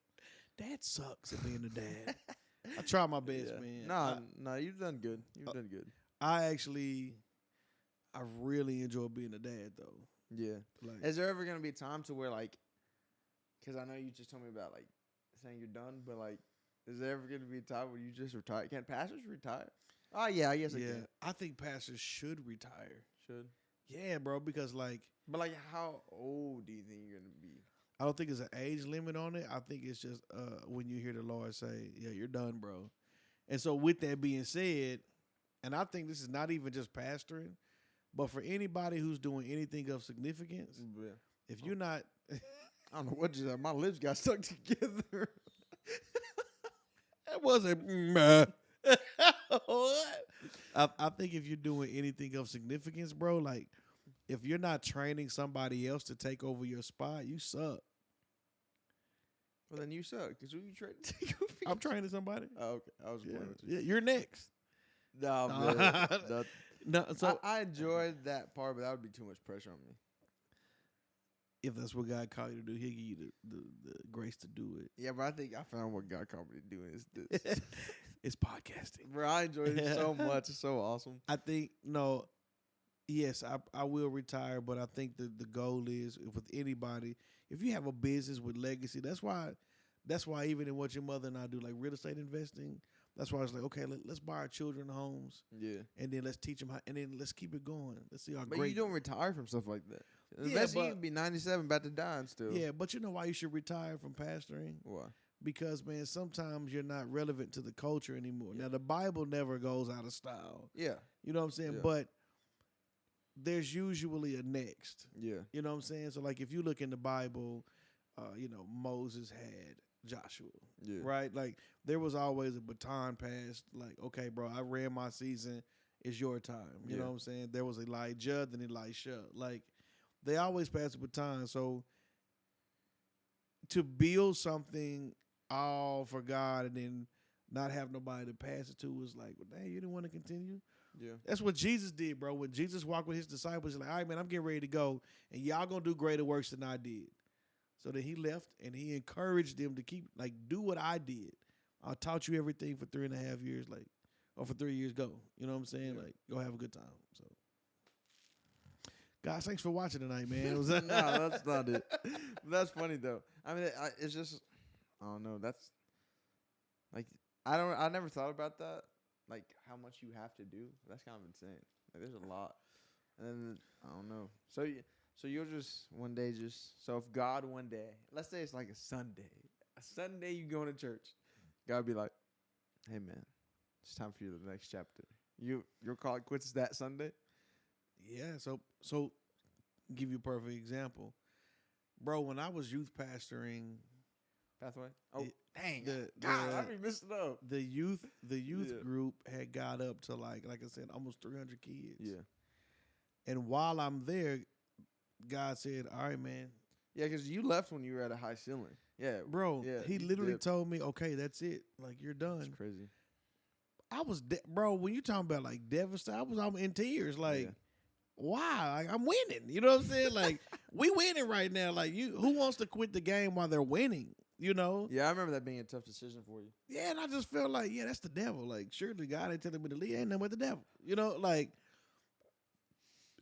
Dad sucks at being a dad. I try my best, Yeah. man. No, you've done good. You've done good. I really enjoy being a dad, though. Yeah. Like, Is there ever gonna be a time to where like, because I know you just told me about like saying you're done, but like, is there ever gonna be a time where you just retire? Can pastors retire? Oh yeah, I guess I can. I think pastors should retire. Should. Yeah, bro, because like But like, how old do you think you're gonna be? I don't think there's an age limit on it. I think it's just when you hear the Lord say, "Yeah, you're done, bro." And so, with that being said, and I think this is not even just pastoring, but for anybody who's doing anything of significance, Yeah. if you're not, I don't know what just my lips got stuck together. that wasn't. What? I think if you're doing anything of significance, bro, like if you're not training somebody else to take over your spot, you suck. Well, then you suck because who you trying to take over? I'm training somebody. Oh, okay. I was playing with you. Yeah, you're next. No, Nah. man. That- No, so I enjoyed that part, but that would be too much pressure on me. if that's what God called you to do, He'll give you the grace to do it. Yeah, but I think I found what God called me to do is this. It's podcasting. Bro, I enjoyed it so much. It's so awesome. I think yes, I will retire, but I think the goal is with anybody, if you have a business with legacy, that's why even in what your mother and I do, like real estate investing, that's why it's like, okay, let's buy our children homes, Yeah. and then let's teach them how, and then let's keep it going. Let's see how But great. you don't retire from stuff like that. The Yeah, best you but- can be 97, about to die and still. Yeah, but you know why you should retire from pastoring? Why? Because man, sometimes you're not relevant to the culture anymore. Yeah. Now the Bible never goes out of style. Yeah. You know what I'm saying? Yeah. But there's usually a next. Yeah. You know what I'm saying? So like if you look in the Bible, Moses had Joshua, Yeah. right? Like there was always a baton passed. Like, okay, bro, I ran my season. It's your time. You know Yeah. what I'm saying? There was Elijah, then Elisha. Like they always pass the baton. So to build something all for God and then not have nobody to pass it to was like, well, dang, you didn't want to continue. Yeah. That's what Jesus did, bro. When Jesus walked with his disciples, he's like, all right, man, I'm getting ready to go, and y'all gonna do greater works than I did. So then he left, and he encouraged them to keep, like, do what I did. I taught you everything for 3.5 years, like, or for 3 years, go. You know what I'm saying? Yeah. Like, go have a good time. So, guys, thanks for watching tonight, man. It was No, that's not it. That's funny though. I mean, it's just, I don't know. That's like, I never thought about that. Like how much you have to do. That's kind of insane. Like there's a lot, and then I don't know. So you'll just one day so if God one day, let's say it's like a Sunday you going to church, God be like, hey man, it's time for you the next chapter. Your call quits that Sunday. Yeah. So give you a perfect example, bro. When I was youth pastoring, Pathway. Oh, it- dang! the God, I the be missing up. the youth Yeah. group had got up to like I said, almost 300 kids. Yeah. And while I'm there, God said, "All right, man, Yeah, because you left when you were at a high ceiling. Yeah, bro." Yeah, He you literally dipped. told me, "Okay, that's it. Like you're done." That's crazy. I was, bro. When you talking about like devastated, I'm in tears. Like, Yeah. why? Like, I'm winning. You know what I'm saying? Like, we winning right now. Like, who wants to quit the game while they're winning? You know? Yeah, I remember that being a tough decision for you. Yeah, and I just felt like, yeah, that's the devil. Like, surely God ain't telling me to leave. Ain't nothing but the devil. You know, like.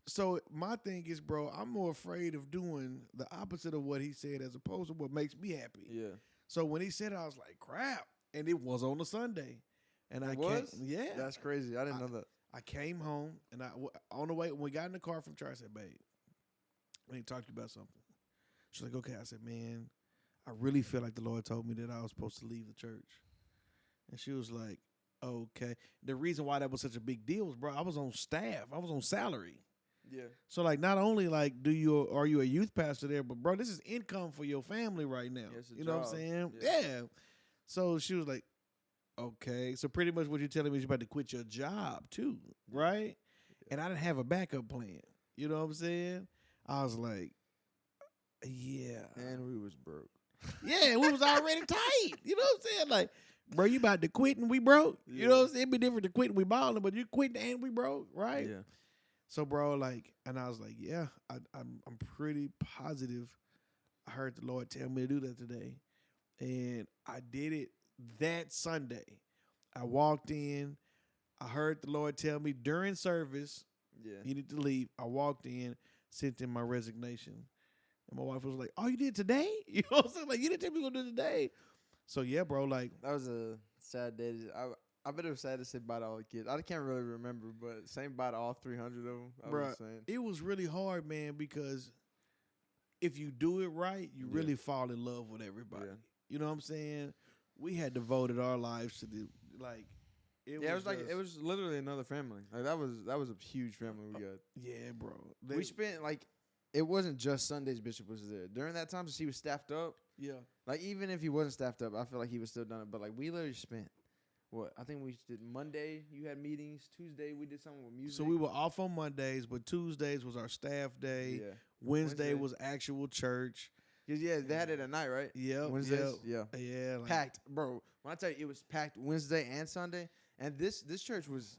So my thing is, bro, I'm more afraid of doing the opposite of what he said as opposed to what makes me happy. Yeah. So when he said it, I was like, crap. And it was on a Sunday. And It I was? came, yeah. That's crazy. I didn't know that. I came home and on the way when we got in the car from church, I said, babe, I need to talk to you about something. She's like, okay. I said, man, I really feel like the Lord told me that I was supposed to leave the church. And she was like, okay. The reason why that was such a big deal was, bro, I was on staff. I was on salary. Yeah. So like not only like are you a youth pastor there, but bro, this is income for your family right now. Yeah, it's a you know what I'm job. saying? Yeah. Yeah. So she was like, okay. So pretty much what you're telling me is you're about to quit your job too, right? Yeah. And I didn't have a backup plan. You know what I'm saying? I was like, yeah. And we was broke. Yeah, we was already tight. You know what I'm saying? Like, bro, you about to quit and we broke. You know what I'm saying? It'd be different to quit and we balling, but you quit and we broke, right? Yeah. So, bro, like, and I was like, yeah, I'm pretty positive. I heard the Lord tell me to do that today, and I did it that Sunday. I walked in. I heard the Lord tell me during service, Yeah. you need to leave. I walked in, sent in my resignation, and my wife was like, "Oh, you did today?" You know what I'm saying? Like, you didn't tell me you were gonna do it today. So yeah, bro, like, That was a sad day. I bet it was sad to say bye to all the kids. I can't really remember, but saying bye to all 300 of them. I Bruh, was saying. it was really hard, man, because if you do it right, you Yeah. really fall in love with everybody. Yeah. You know what I'm saying? We had devoted our lives to the like. It was like it was literally another family. Like that was a huge family we got. Yeah, bro. We spent like it wasn't just Sundays Bishop was there. During that time since he was staffed up, yeah. like even if he wasn't staffed up, I feel like he was still done it. But like we literally spent what? I think we did Monday you had meetings. Tuesday we did something with music. So we were off on Mondays, but Tuesdays was our staff day. Yeah. Wednesday was actual church. 'Cause, yeah, they had it at night, right? Yep. Wednesdays? Yep. Yeah. Like, Packed, bro. When I tell you it was packed Wednesday and Sunday, and this church was.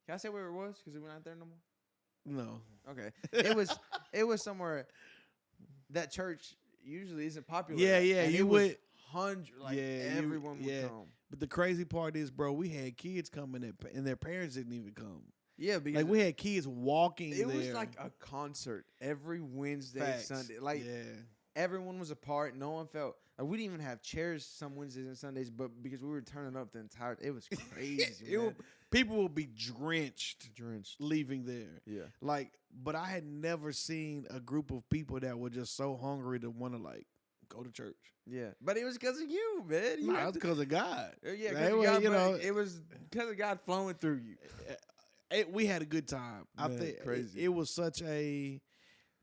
Can I say where it was? Because we're not there no more. no. Okay, it was somewhere. That church usually isn't popular. Yeah, yeah. and You it was would. like everyone would yeah. come. But the crazy part is, bro, we had kids coming and their parents didn't even come. Yeah, because Like we had kids walking it there. was like a concert every Wednesday, Facts. Sunday. Like yeah. everyone was apart. No one felt like we didn't even have chairs some Wednesdays and Sundays, but because we were turning up the entire, it was crazy. It would, people would be drenched drenched. leaving there. Yeah, Like, but I had never seen a group of people that were just so hungry to want to like go to church. yeah, but it was because of you, man. You Nah, had it's to- because of God. yeah, That because way, God, you know, it was because of God flowing through you. We had a good time. I Man, think crazy. it was such a.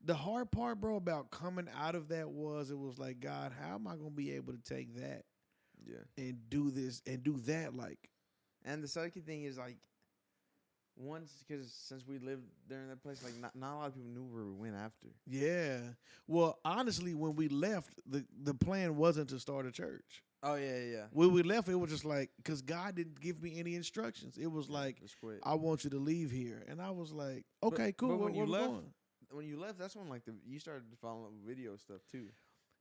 The hard part, bro, about coming out of that was it was like, God, how am I gonna be able to take that Yeah, and do this and do that? Like, and the second thing is like, once because since we lived there in that place, like not a lot of people knew where we went after. yeah. Well, honestly, when we left, the plan wasn't to start a church. Oh yeah, yeah. When we left, it was just like, because God didn't give me any instructions. It was like, Just quit. I want you to leave here. And I was like, okay, cool. but where when you we left- going? When you left, that's when like you started to follow up with video stuff too.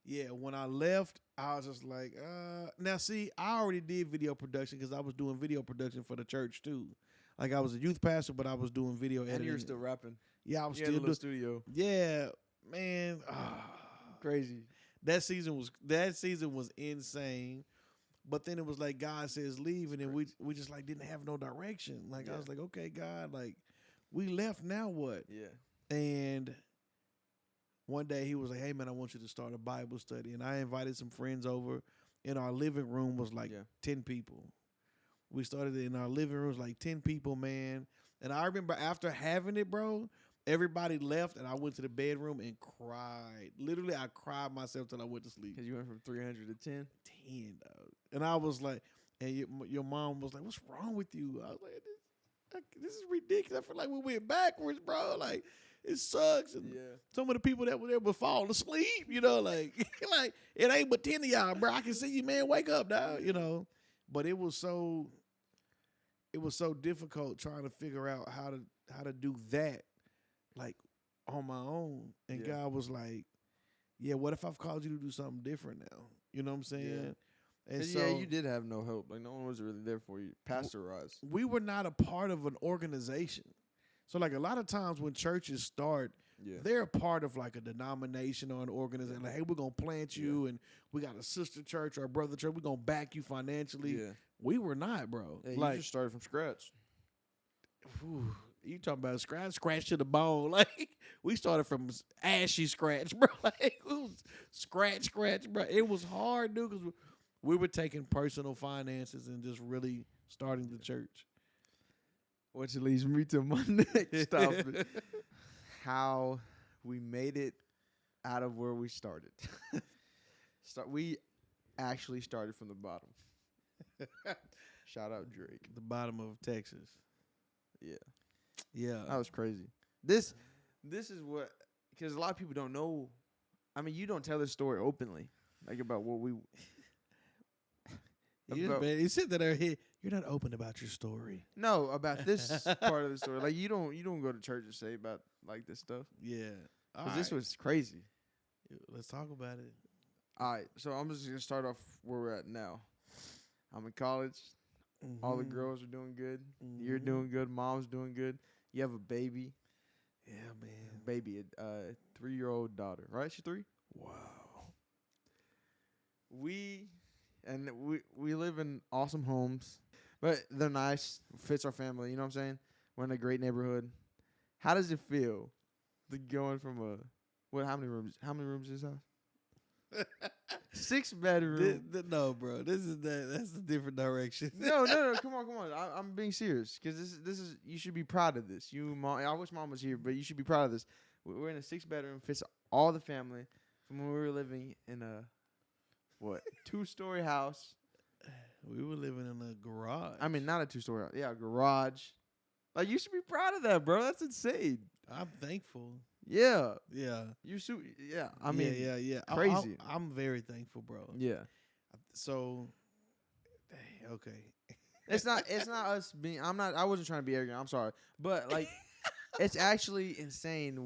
Yeah, when I left, I was just like, now see, I already did video production because I was doing video production for the church too. Like I was a youth pastor, but I was doing video editing. And you were still rapping. Yeah, I was You had a still little doing. studio. Yeah, man. Crazy. That season was insane. But then it was like God says leave, and then we just like didn't have no direction. Like I Yeah. was like, okay, God, like we left, now what? Yeah. And one day he was like, hey man, I want you to start a Bible study. And I invited some friends over. In our living room was like Yeah. 10 people. We started it in our living rooms, like 10 people, man. And I remember after having it, bro, everybody left, and I went to the bedroom and cried. Literally, I cried myself till I went to sleep. Because you went from 300 to 10? 10, dog. And I was like, and your mom was like, "What's wrong with you?" I was like, "This is ridiculous. I feel like we went backwards, bro. Like, it sucks." And some of the people that were there were falling asleep, you know, like, like it ain't but 10 of y'all, bro. I can see you, man. Wake up, dog, you know. But it was so difficult trying to figure out how to do that, like, on my own. And God was like, "Yeah, what if I've called you to do something different now?" You know what I'm saying? Yeah. And So you did have no help. Like, no one was really there for you. Pastor-wise. We were not a part of an organization. So, like, a lot of times when churches start, they're a part of, like, a denomination or an organization. Like, hey, we're going to plant you, and we got a sister church or a brother church. We're going to back you financially. Yeah. We were not, bro. Yeah, like, you just started from scratch. Whew, you talking about scratch to the bone. Like, we started from ashy scratch, bro. Like, it was scratch, bro. It was hard, dude, because we were taking personal finances and just really starting the church. Which leads me to my next topic. How we made it out of where we started. We actually started from the bottom. Shout out Drake. The bottom of Texas. Yeah. Yeah. That was crazy. This is what, because a lot of people don't know. I mean, you don't tell this story openly, like about what we. You sit there here. You're not open about your story. No, about this part of the story. Like, you don't go to church and say about like this stuff. Yeah. Because this was crazy. Let's talk about it. All right. So I'm just gonna start off where we're at now. I'm in college. Mm-hmm. All the girls are doing good. Mm-hmm. You're doing good. Mom's doing good. You have a baby. Yeah, man. Baby, a 3-year-old daughter. Right? She's 3? Wow. We live in awesome homes, but they're nice. Fits our family. You know what I'm saying? We're in a great neighborhood. How does it feel going from how many rooms? How many rooms is this house? 6 bedroom. No, bro. That's a different direction. No. Come on. I'm being serious because this is you should be proud of this. I wish mom was here, but you should be proud of this. We're in a 6 bedroom, fits all the family from when we were living in a 2-story house. We were living in a garage. I mean, not a 2-story house. Yeah, a garage. Like, you should be proud of that, bro. That's insane. I'm thankful. Yeah. Yeah. Yeah. I mean, yeah. Crazy. I'm very thankful, bro. Yeah. So, okay. It's not us being. I wasn't trying to be arrogant. I'm sorry, but like, it's actually insane.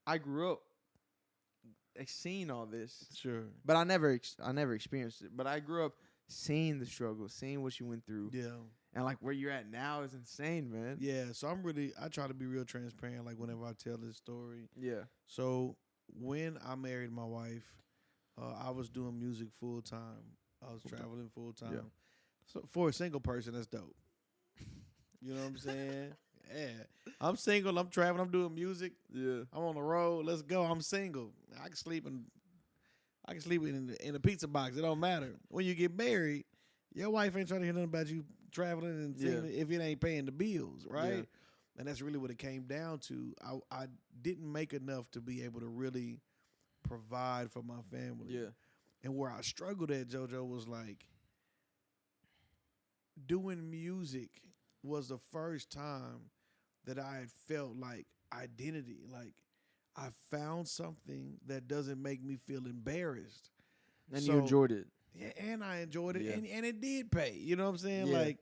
I grew up seeing all this. Sure. But I never experienced it. But I grew up seeing the struggle, seeing what you went through. Yeah. And like where you're at now is insane, man. Yeah. So I try to be real transparent, like whenever I tell this story. Yeah. So when I married my wife, I was doing music full time. I was traveling full time. Yeah. So for a single person, that's dope. You know what I'm saying? Yeah. I'm single. I'm traveling. I'm doing music. Yeah. I'm on the road. Let's go. I'm single. I can sleep in a pizza box. It don't matter. When you get married, your wife ain't trying to hear nothing about you traveling and singing if it ain't paying the bills, right? Yeah. And that's really what it came down to. I didn't make enough to be able to really provide for my family. Yeah. And where I struggled at, JoJo, was like doing music was the first time that I had felt like identity. Like, I found something that doesn't make me feel embarrassed. And you enjoyed it. Yeah, and I enjoyed it. Yeah. And it did pay. You know what I'm saying? Yeah. Like,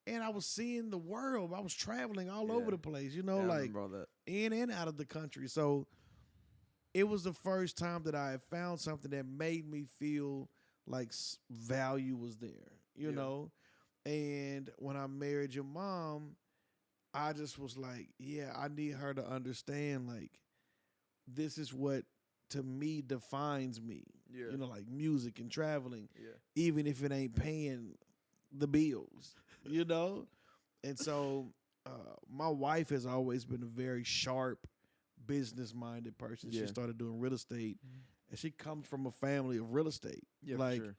and I was seeing the world. I was traveling all over the place, like in and out of the country. So it was the first time that I had found something that made me feel like value was there, you know? And when I married your mom, I just was like, yeah, I need her to understand, like, this is what, to me, defines me. Yeah. You know, like music and traveling. Yeah. Even if it ain't paying the bills, you know? And so my wife has always been a very sharp, business-minded person. Yeah. She started doing real estate, and she comes from a family of real estate. Yeah, like, for sure.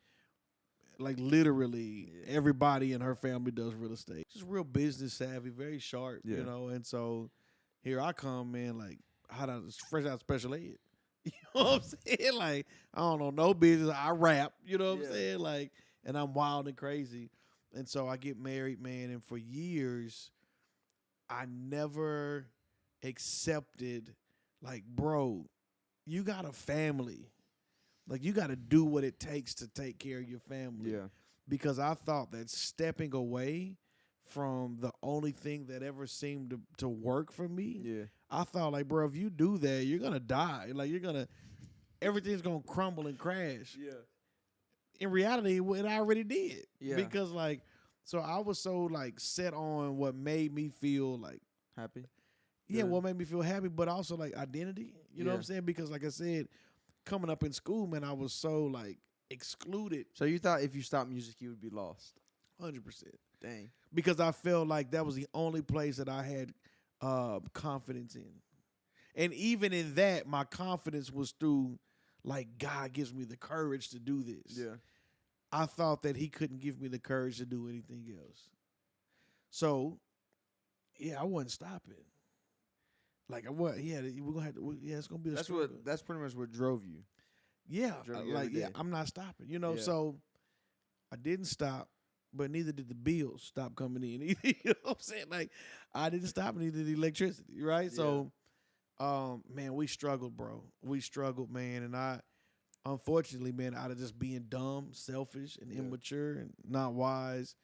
Like literally, Yeah. everybody in her family does real estate. Just real business savvy, very sharp, Yeah. you know. And so here I come, man, like fresh out of special ed. You know what I'm saying? Like I don't know no business. I rap, you know what I'm Yeah. saying? Like, and I'm wild and crazy. And so I get married, man, and for years I never accepted, like, bro, you got a family. Like, you got to do what it takes to take care of your family. Yeah. Because I thought that stepping away from the only thing that ever seemed to work for me, Yeah. I thought, like, bro, if you do that, you're going to die. Like, everything's going to crumble and crash. Yeah. In reality, it already did. Yeah. Because, like, so I was so, like, set on what made me feel like, Happy. yeah, Good. what made me feel happy, but also, like, identity. You know what I'm Yeah. saying? Because, like I said, coming up in school, man, I was so, like, excluded So you thought if you stopped music, you would be lost? 100%. Dang. Because I felt like that was the only place that I had confidence in. And even in that, my confidence was through, like, God gives me the courage to do this. Yeah. I thought that he couldn't give me the courage to do anything else. So, yeah, I wasn't stopping. Like, we're gonna have to. Yeah, it's gonna be a struggle. That's pretty much what drove you. Yeah, drove you like, every yeah, day. I'm not stopping. You know, Yeah. so I didn't stop, but neither did the bills stop coming in either. You know what I'm saying? Like, I didn't stop, neither did the electricity, right? Yeah. So, man, we struggled, bro. We struggled, man, and I, unfortunately, man, out of just being dumb, selfish, and Yeah. immature and not wise,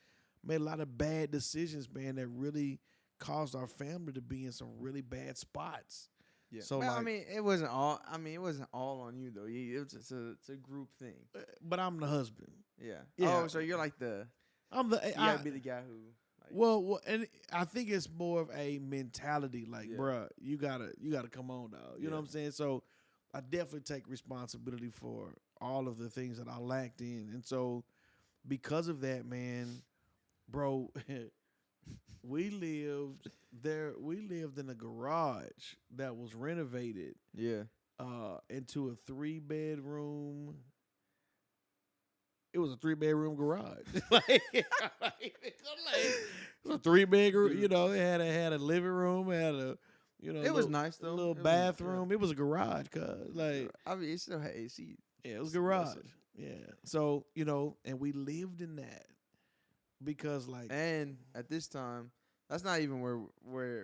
made a lot of bad decisions, man, that really caused our family to be in some really bad spots. Yeah. So, Well, I like- mean, it wasn't all. I mean, it wasn't all on you though. It's a group thing. But I'm the husband. Yeah. Yeah. Oh, so you're like the. I'm the. You gotta be the guy who. Like, Well, and I think it's more of a mentality, like, Yeah. bruh, you gotta come on, dog. You know what I'm saying? So I definitely take responsibility for all of the things that I lacked in, and so because of that, man, bro, we lived there. We lived in a garage that was renovated yeah. into a 3-bedroom. It was a 3-bedroom garage. It was a 3-bedroom. You know, it had a living room, it had a, you know, It was nice though. little It was- bathroom. It was a garage, cuz like, I mean, it still had AC. yeah, it was a It's garage. impressive. Yeah. So, you know, and we lived in that because, like, And at this time, that's not even where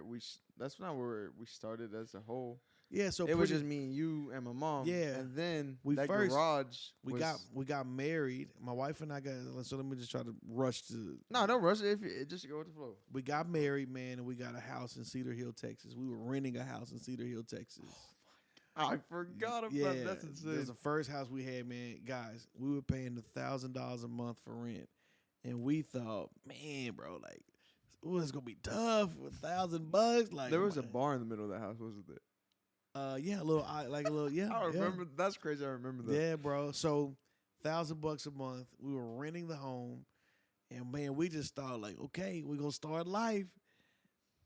we. That's not where we started as a whole. yeah. So It was pretty- just me and you and my mom. Yeah. And then We that first- garage. we was, got married. My wife and I got. So let me just try to rush to. No, don't rush it. Just go with the flow. We got married, man, and we got a house in Cedar Hill, Texas. We were renting a house in Cedar Hill, Texas. I forgot about Yeah, That's It was insane. the first house we had, man. Guys, we were paying $1,000 a month for rent, and we thought, man, bro, like, ooh, it's gonna be tough with $1,000. Like, There was a man. bar in the middle of the house, wasn't there? Yeah, a little, like a little, yeah. I yeah. remember. That's crazy. I remember that. Yeah, bro. So $1,000 a month. We were renting the home, and man, we just thought like, okay, we're gonna start life,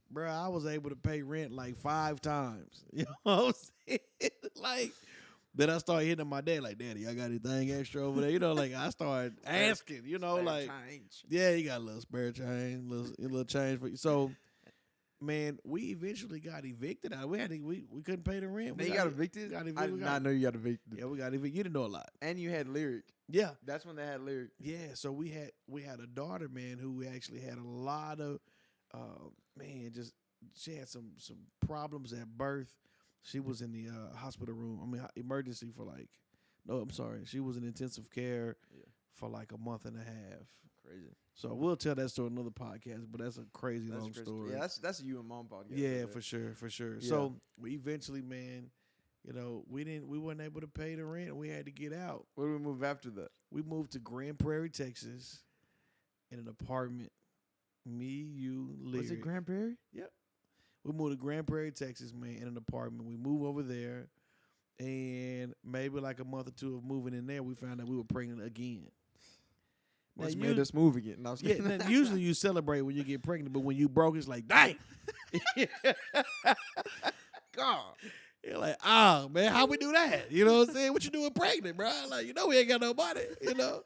bro. I was able to pay rent like 5 times. You know what I'm saying? Like, then I started hitting my dad like, Daddy, I got anything extra over there? You know, like I started asking. You know, Spare like, change. yeah, you got a little spare change, little change for you. So. Man, we eventually got evicted out. We couldn't pay the rent. Then you got evicted. got I evicted. did not know you got evicted. Yeah, we got evicted. You didn't know a lot. And you had lyric. Yeah. That's when they had lyric. Yeah, so we had a daughter, man, who actually had a lot of man, just she had some problems at birth. She was in the hospital room. I mean, emergency for like no, I'm sorry. She was in intensive care for like a month and a half. Crazy. So we'll tell that story in another podcast, but that's a crazy That's long crazy. story. Yeah, that's a you and mom podcast. Yeah, right for there. sure. Yeah. So we eventually, man, you know, we weren't able to pay the rent. We had to get out. Where did we move after that? We moved to Grand Prairie, Texas, in an apartment. Me, you, Lyric. Was it Grand Prairie? Yep. We moved to Grand Prairie, Texas, man, in an apartment. We moved over there, and maybe like a month or two of moving in there, we found out we were pregnant again. Now, What's you- made us move again? No, I was Yeah, kidding. now, usually you celebrate when you get pregnant, but when you broke, it's like, dang. God. You're like, oh, man, how we do that? You know what I'm saying? What you doing pregnant, bro? Like, you know we ain't got no money, you know?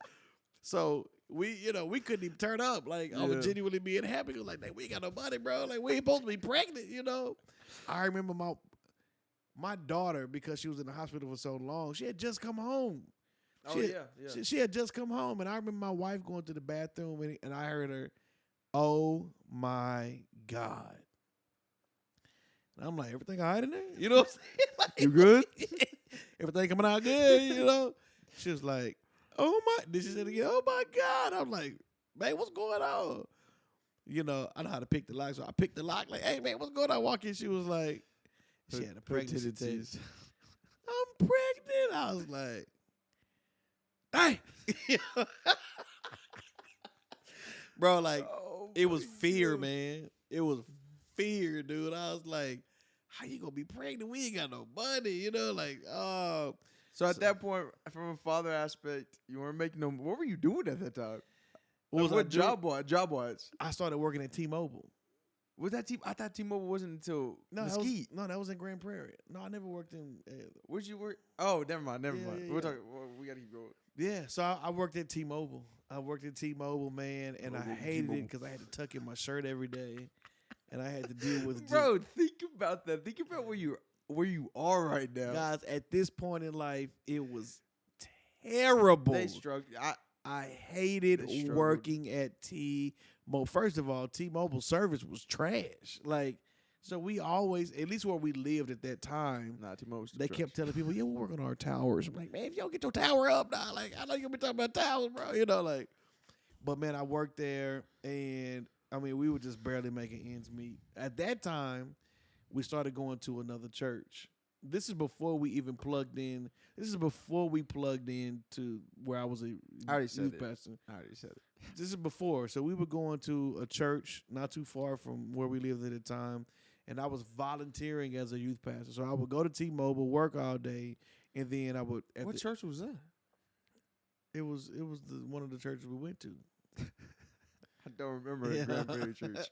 So we couldn't even turn up. Like I was Yeah. genuinely being happy. Like, we ain't got no money, bro. Like we ain't supposed to be pregnant. I remember my daughter, because she was in the hospital for so long, she had just come home. Oh She had- yeah. She had just come home, and I remember my wife going to the bathroom, and I heard her, "Oh my God!" And I'm like, "Everything all right in there?" You know what I'm saying? Like, You good? everything coming out good? She was like, "Oh my!" Then she said again, "Oh my God!" I'm like, "Man, what's going on?" I know how to pick the lock, so I picked the lock. Like, "Hey man, what's going on?" I walk in, she was like, she had a pregnancy test. I'm pregnant. I was like, "Hey." Bro, like, Oh it was my fear, God. man. It was fear, dude. I was like, how you gonna be pregnant? We ain't got no money, like, oh. So at that point, from a father aspect, you weren't making no. What were you doing at that time? What was I What doing? job was? I started working at T-Mobile. Was that T? I thought T-Mobile wasn't until Mesquite. That was in Grand Prairie. No, I never worked in. Where'd you work? Oh, never mind. Yeah, We're yeah. talking. We gotta keep going. Yeah, so I worked at T-Mobile. I worked at T-Mobile, man, and I hated it because I had to tuck in my shirt every day, and I had to deal with Bro, think about that. Think about where you are right now. guys. At this point in life, it was terrible. They struggled. I hated They struggled. working at T-Mobile. First of all, T-Mobile service was trash. Like, so we always, at least where we lived at that time, Nah, T-Mobile's they kept telling people, "Yeah, we're working on our towers." I'm like, "Man, if y'all get your tower up now, like, I know you'll be talking about towers, bro." Like, but man, I worked there, and I mean, we were just barely making ends meet. At that time, we started going to another church. This is before we even plugged in. This is before we plugged in to where I was a I already said youth it. pastor. I already said it. This is before. So we were going to a church not too far from where we lived at the time, and I was volunteering as a youth pastor. So I would go to T-Mobile, work all day, and then I would. What church was that? It was one of the churches we went to. I don't remember a Grand Prairie church.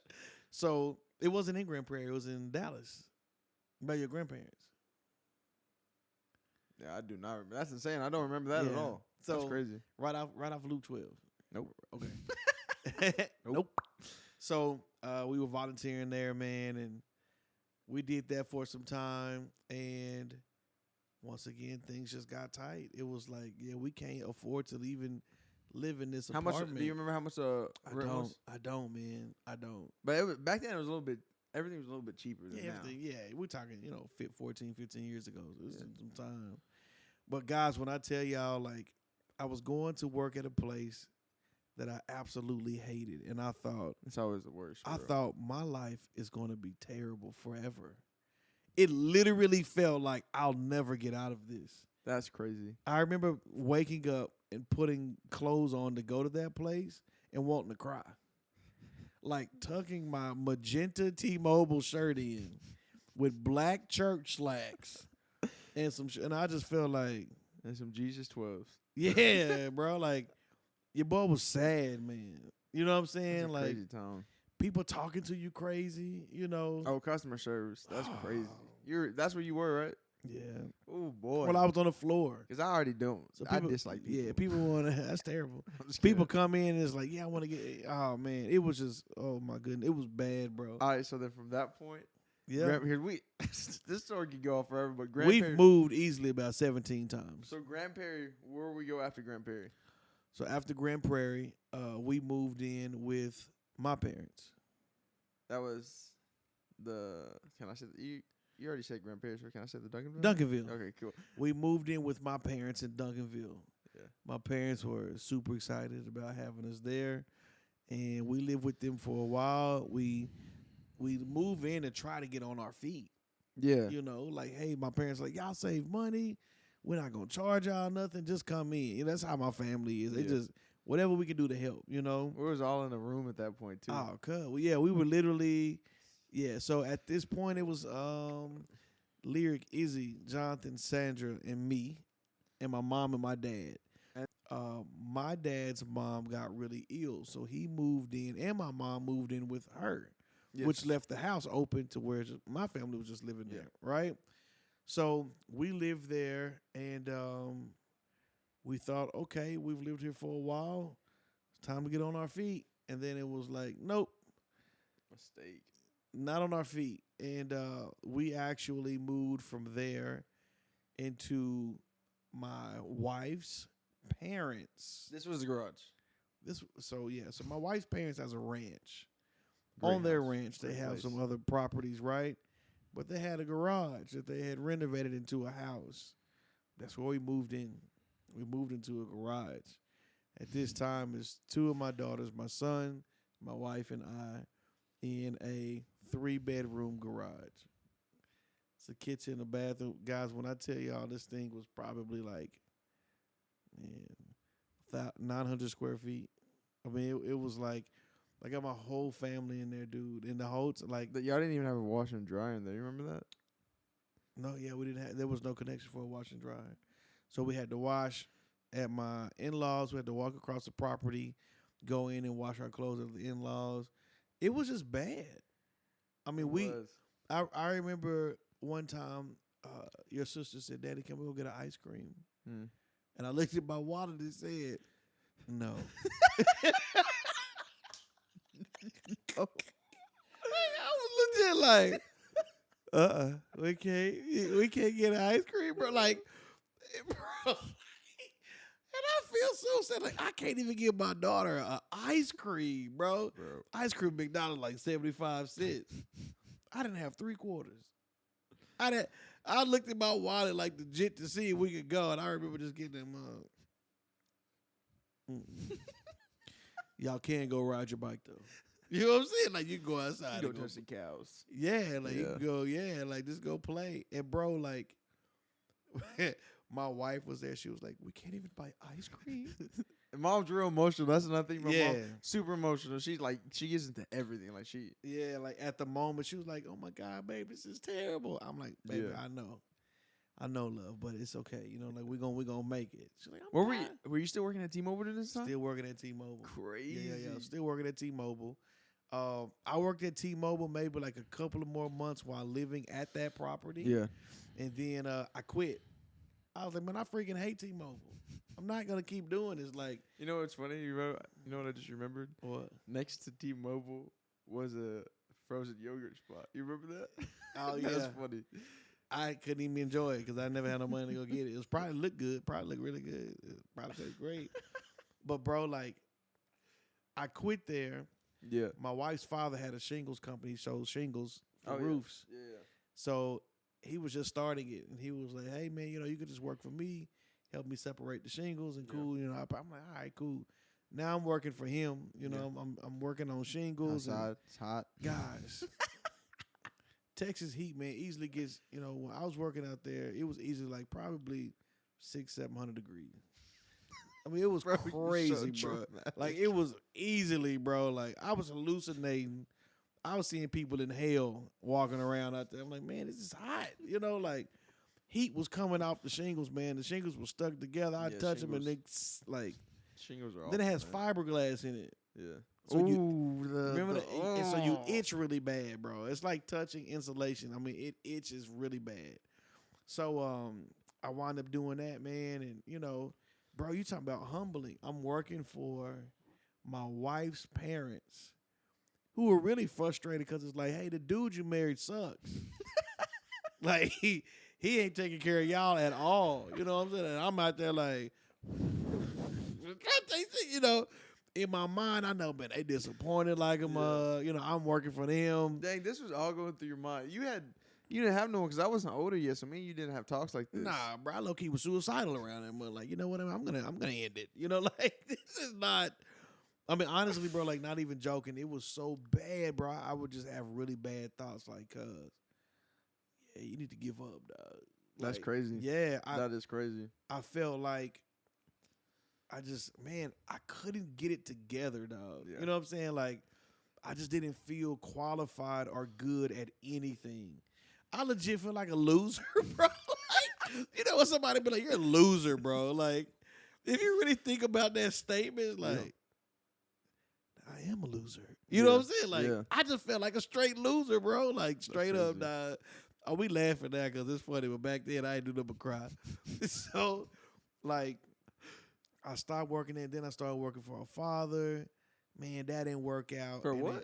So it wasn't in Grand Prairie. It was in Dallas by your grandparents. Yeah, I do not remember. That's insane. I don't remember that at Yeah. all. So That's crazy. right off Luke 12. Nope. Okay. Nope. So we were volunteering there, man, and we did that for some time, and once again things just got tight. It was like, yeah, we can't afford to even live in this How much? apartment. Do you remember how much rent was? I don't, man. I don't. But back then it was a little bit. Everything was a little bit cheaper than Yeah, now. everything, yeah, we're talking, 14, 15 years ago. It was some time. But guys, when I tell y'all, like, I was going to work at a place that I absolutely hated, and I thought, It's always the worst. I bro. thought my life is going to be terrible forever. It literally felt like I'll never get out of this. That's crazy. I remember waking up and putting clothes on to go to that place and wanting to cry. Like tucking my magenta T-Mobile shirt in with black church slacks and and I just felt like, And some Jesus 12s. yeah, bro, like your boy was sad, man. You know what I'm saying? That's a Like crazy time. people talking to you crazy, Oh, customer service. That's crazy. That's where you were, right? Yeah. Oh boy. Well, I was on the floor. Because I already don't. So I people, dislike people. Yeah, people want to. That's terrible. I'm just People kidding. come in and it's like, yeah, I want to get. Oh man, it was just. Oh my goodness, it was bad, bro. All right. So then from that point, Yeah, here this story could go on forever. But we've moved easily about 17 times. So Grand Prairie, where we go after Grand Prairie? So after Grand Prairie, we moved in with my parents. That was the. Can I say you already said Grand Prairie? So can I say the Duncanville? Duncanville. Okay, cool. We moved in with my parents in Duncanville. Yeah. My parents were super excited about having us there, and we lived with them for a while. We move in and try to get on our feet. Yeah. Like, hey, my parents like, y'all save money. We're not gonna charge y'all nothing. Just come in. That's how my family is. They just whatever we can do to help. We was all in a room at that point too. Oh, cool. Well, yeah, we were literally, yeah. So at this point, it was Lyric, Izzy, Jonathan, Sandra, and me, and my mom and my dad. My dad's mom got really ill, so he moved in, and my mom moved in with her, which left the house open to where my family was just living there, right? So we lived there, and we thought, okay, we've lived here for a while. time to get on our feet. And then it was like, nope, Mistake. not on our feet. And we actually moved from there into my wife's parents. This was the garage. So my wife's parents has a ranch. Great On their house. ranch, they Great have place. some other properties, right? But they had a garage that they had renovated into a house. That's where we moved in. We moved into a garage. At this time, it's two of my daughters, my son, my wife, and I, in a 3-bedroom garage. It's a kitchen, a bathroom. Guys, when I tell y'all this thing was probably like, 900 square feet. I mean, it was like, I got my whole family in there, dude. And the whole, Y'all didn't even have a washer and dryer in there. You remember that? no, yeah, we didn't have, there was no connection for a wash and dryer. So we had to wash at my in-laws. We had to walk across the property, go in and wash our clothes at the in-laws. It was just bad. I mean, I remember one time your sister said, Daddy, can we go get an ice cream? Hmm. And I looked at my wallet and said, no. Oh. I was legit like, we can't get an ice cream, bro. Like, bro, and I feel so sad. Like, I can't even give my daughter an ice cream, bro. Ice cream McDonald's like 75 cents. I didn't have 3 quarters. I looked at my wallet like legit to see if we could go, and I remember just getting them Y'all can go ride your bike though. You know what I'm saying? Like, you can go outside. You go touch the cows. Yeah, like you can go, like just go play. And bro, like my wife was there. She was like, we can't even buy ice cream. And Mom's real emotional. That's another thing. My mom, Yeah. super emotional. She's like, she gets into everything. Like Yeah, like at the moment she was like, oh my God, babe, this is terrible. I'm like, baby, Yeah. I know, love, but it's okay. You know, like we're gonna make it. She's like, were you still working at T-Mobile at this time? Still working at T-Mobile. Crazy. Yeah. Still working at T-Mobile. I worked at T-Mobile maybe like a couple of more months while living at that property. Yeah. And then I quit. I was like, man, I freaking hate T-Mobile. I'm not gonna keep doing this. Like, You know what's funny? You know what I just remembered? what? Next to T-Mobile was a frozen yogurt spot. You remember that? Oh yeah. That's funny. I couldn't even enjoy it because I never had no money to go get it. It was probably look good, probably look really good, it probably tastes great. But bro, like, I quit there. Yeah. My wife's father had a shingles company, he sold shingles for Oh, yeah. roofs. Yeah. So he was just starting it, and he was like, "Hey man, you know, you could just work for me, help me separate the shingles, and cool." You know, I'm like, "All right, cool." Now I'm working for him. You know, I'm working on shingles. Outside, it's hot. Guys, Texas heat, man, easily gets, you know, when I was working out there, it was easily like probably 600-700 degrees. I mean, it was Bro, you're crazy, so bro. dramatic. Like, it was easily, bro. Like, I was hallucinating. I was seeing people in hell walking around out there. I'm like, man, this is hot. You know, like, heat was coming off the shingles, man. The shingles were stuck together. I Yeah, touch them and they, shingles. like, Shingles are then it awful, has man. fiberglass in it. Yeah. So Remember Remember that? And so you itch really bad, bro. It's like touching insulation. I mean, it itches really bad. So I wound up doing that, man. And, you know, bro, you talking about humbling. I'm working for my wife's parents who were really frustrated because it's like, hey, the dude you married sucks. Like, he ain't taking care of y'all at all. You know what I'm saying? And I'm out there like, you know, in my mind, I know, man, they disappointed like a mug. You know, I'm working for them. Dang, this was all going through your mind. You didn't have no one because I wasn't older yet, so me and you didn't have talks like this. Nah, bro, I low key was suicidal around that mug. Like, you know what? I'm gonna end it. You know, like, this is not. I mean, honestly, bro, like, not even joking. It was so bad, bro. I would just have really bad thoughts, like, yeah, you need to give up, dog. That's Like, crazy. Yeah, That is crazy. I felt like I couldn't get it together, dog. Yeah. You know what I'm saying? Like, I just didn't feel qualified or good at anything. I legit feel like a loser, bro. Like, you know when somebody be like, you're a loser, bro. Like, if you really think about that statement, like, I am a loser. You know what I'm saying? Like, I just felt like a straight loser, bro. Like, straight up, dog. Oh, we laughing now because it's funny, but back then I ain't do nothing but cry. So, like, I stopped working there. Then I started working for her father. Man, that didn't work out. For And what? then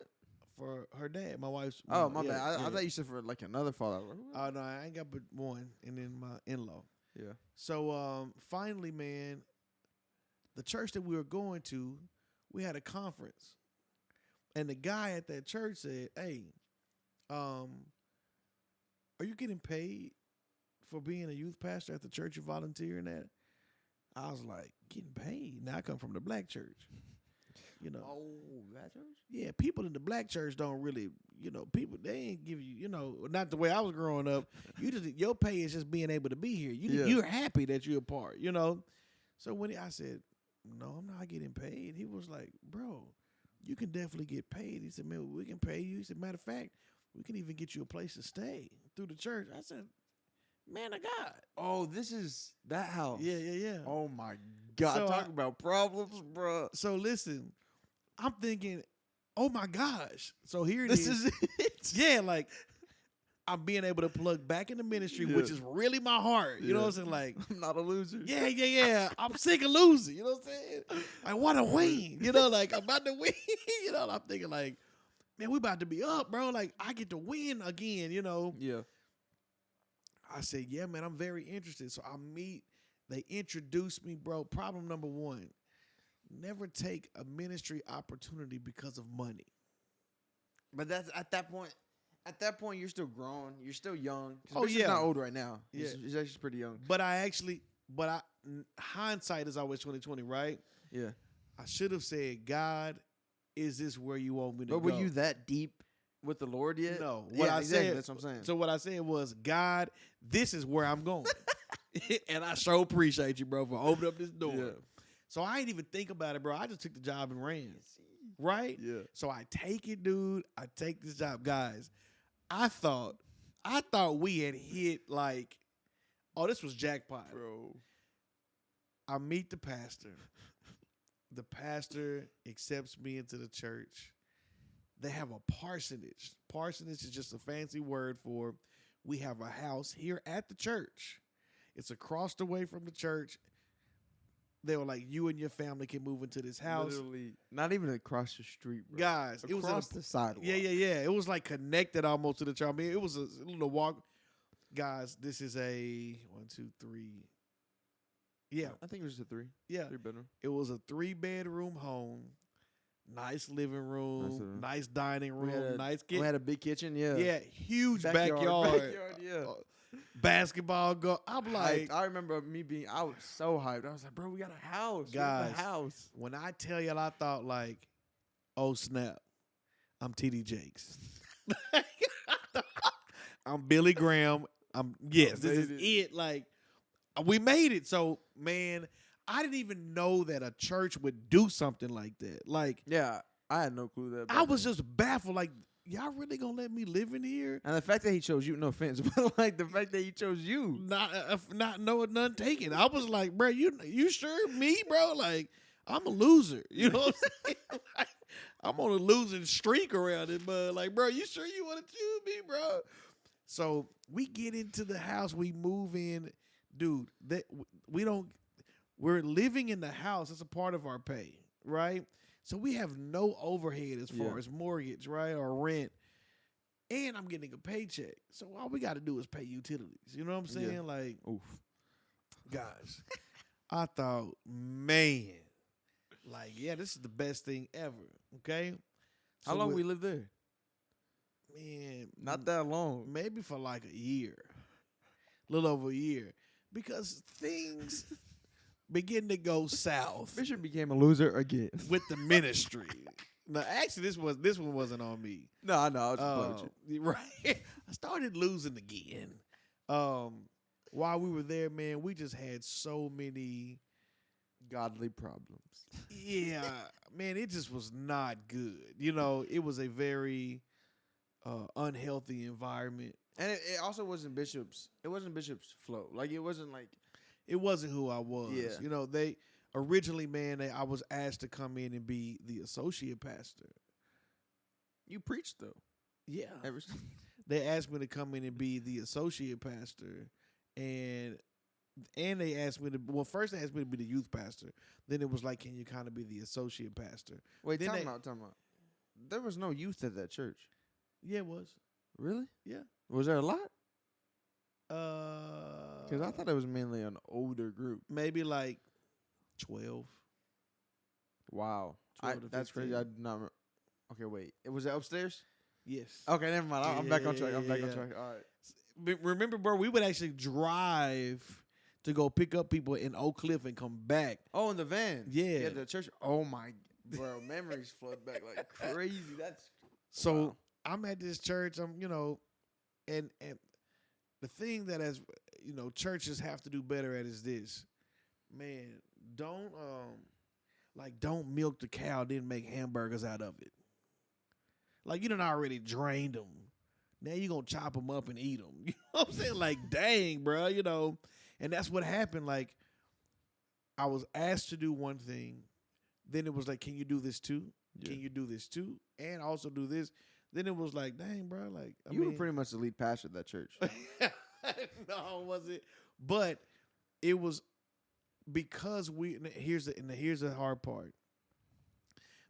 for her dad, my wife's. Oh, my yeah, bad. I yeah. thought you said for like another father. Oh no, I ain't got but one, and then my in-law. Yeah. So finally, man, the church that we were going to, we had a conference, and the guy at that church said, "Hey, are you getting paid for being a youth pastor at the church you're volunteering at?" I was like, "Getting paid?" Now I come from the black church, you know. Oh, that church? Yeah, people in the black church don't really, people they ain't give you, not the way I was growing up. You just your pay is just being able to be here. You're happy that you're a part. So when I said, "No, I'm not getting paid," he was like, "Bro, you can definitely get paid." He said, "Man, we can pay you." He said, "Matter of fact, we can even get you a place to stay through the church." I said, "Man of God." Oh, this is that house. Yeah. Oh my God. So Talk about problems, bro. So listen, I'm thinking, oh my gosh. So here it This is it. Yeah, like I'm being able to plug back in the ministry, Yeah. which is really my heart. You know Yeah. what I'm saying? Like, I'm not a loser. yeah. I'm sick of losing. You know what I'm saying? I want to win. Like I'm about to win. I'm thinking like, man, we about to be up, bro. Like I get to win again. Yeah. I said, yeah, man, I'm very interested. So they introduced me, bro. Problem number one, never take a ministry opportunity because of money. But that's at that point. At that point, you're still grown. You're still young. Oh, He's yeah. not old right now. Yeah. He's actually pretty young. But hindsight is always 2020, right? Yeah. I should have said, God, is this where you want me to But go? were you that deep with the Lord yet? No. Exactly. That's what I'm saying. So what I said was, God, this is where I'm going. And I sure appreciate you, bro, for opening up this door. Yeah. So I ain't even think about it, bro. I just took the job and ran. Right? Yeah. So I take it, dude. I take this job. Guys, I thought we had hit like, oh, this was jackpot. Bro. I meet the pastor. The pastor accepts me into the church. They have a parsonage. Parsonage is just a fancy word for we have a house here at the church. It's across the way from the church. They were like, you and your family can move into this house. Literally, not even across the street, bro. Guys, it was across the sidewalk. Yeah. It was like connected almost to the church. I mean, it was a little walk. Guys, this is a 1, 2, 3. Yeah. I think it was just a 3. Yeah. 3 bedroom. It was a 3-bedroom home. Nice living room. Nice dining room. Nice kitchen. We had a big kitchen, yeah. Yeah, huge backyard. Yeah. Basketball go. I'm like, I remember I was so hyped. I was like, bro, we got a house. Guys, We got a house. when I tell y'all, I thought like, oh snap, I'm TD Jakes. I'm Billy Graham. This is it. Like, we made it. So, man, I didn't even know that a church would do something like that. Like, Yeah, I had no clue that. I was just baffled. Like, y'all really gonna let me live in here? And the fact that he chose you, no offense, but like the fact that he chose you. Not knowing none taken. I was like, bro, you sure me, bro? Like, I'm a loser. You know what I'm saying? Like, I'm on a losing streak around it, but like, bro, you sure you want to choose me, bro? So we get into the house, we move in, dude. We're living in the house. It's a part of our pay, right? So we have no overhead as far as mortgage, right, or rent. And I'm getting a paycheck. So all we got to do is pay utilities. You know what I'm saying? Yeah. Like, Oof. guys, I thought, man, like, yeah, this is the best thing ever. Okay? How long we lived there? Man. Not that long. Maybe for like a year. A little over a year. Because things begin to go south. Fisher became a loser again. With the ministry. No, actually, this one wasn't on me. No, I know. I was just playing with you. Right. I started losing again. While we were there, man, we just had so many Godly problems. Yeah, man, it just was not good. You know, it was a very unhealthy environment. And it also wasn't Bishop's. It wasn't Bishop's flow. Like, it wasn't like. It wasn't who I was. Yeah. You know, they originally, man, I was asked to come in and be the associate pastor. You preached, though. Yeah. Ever They asked me to come in and be the associate pastor. And And they asked me to. Well, first they asked me to be the youth pastor. Then it was like, can you kind of be the associate pastor? Wait, Then time they- out, time out. There was no youth at that church. Yeah, it was. Really? Yeah. Was there a lot? Because Because I thought it was mainly an older group. maybe like 12. Wow. 12 to That's crazy. 15. I did not remember. Okay, wait. Was it upstairs? Yes. Okay, never mind. I'm back on track. I'm back on Yeah. track. All right. Remember, bro, we would actually drive to go pick up people in Oak Cliff and come back. Oh, in the van. Yeah. The church. Oh, my. Bro, memories flood back like crazy. That's. So Wow. I'm at this church. And the thing that as churches have to do better at is this, man. Don't milk the cow, then make hamburgers out of it. Like, you done already drained them. Now you gonna chop them up and eat them. You know what I'm saying? Like, dang, bro. And that's what happened. Like, I was asked to do one thing, then it was like, can you do this too? Yeah. Can you do this too? And also do this. Then it was like, dang, bro. Like, You were pretty much the lead pastor of that church. no, was it? But it was because here's the hard part.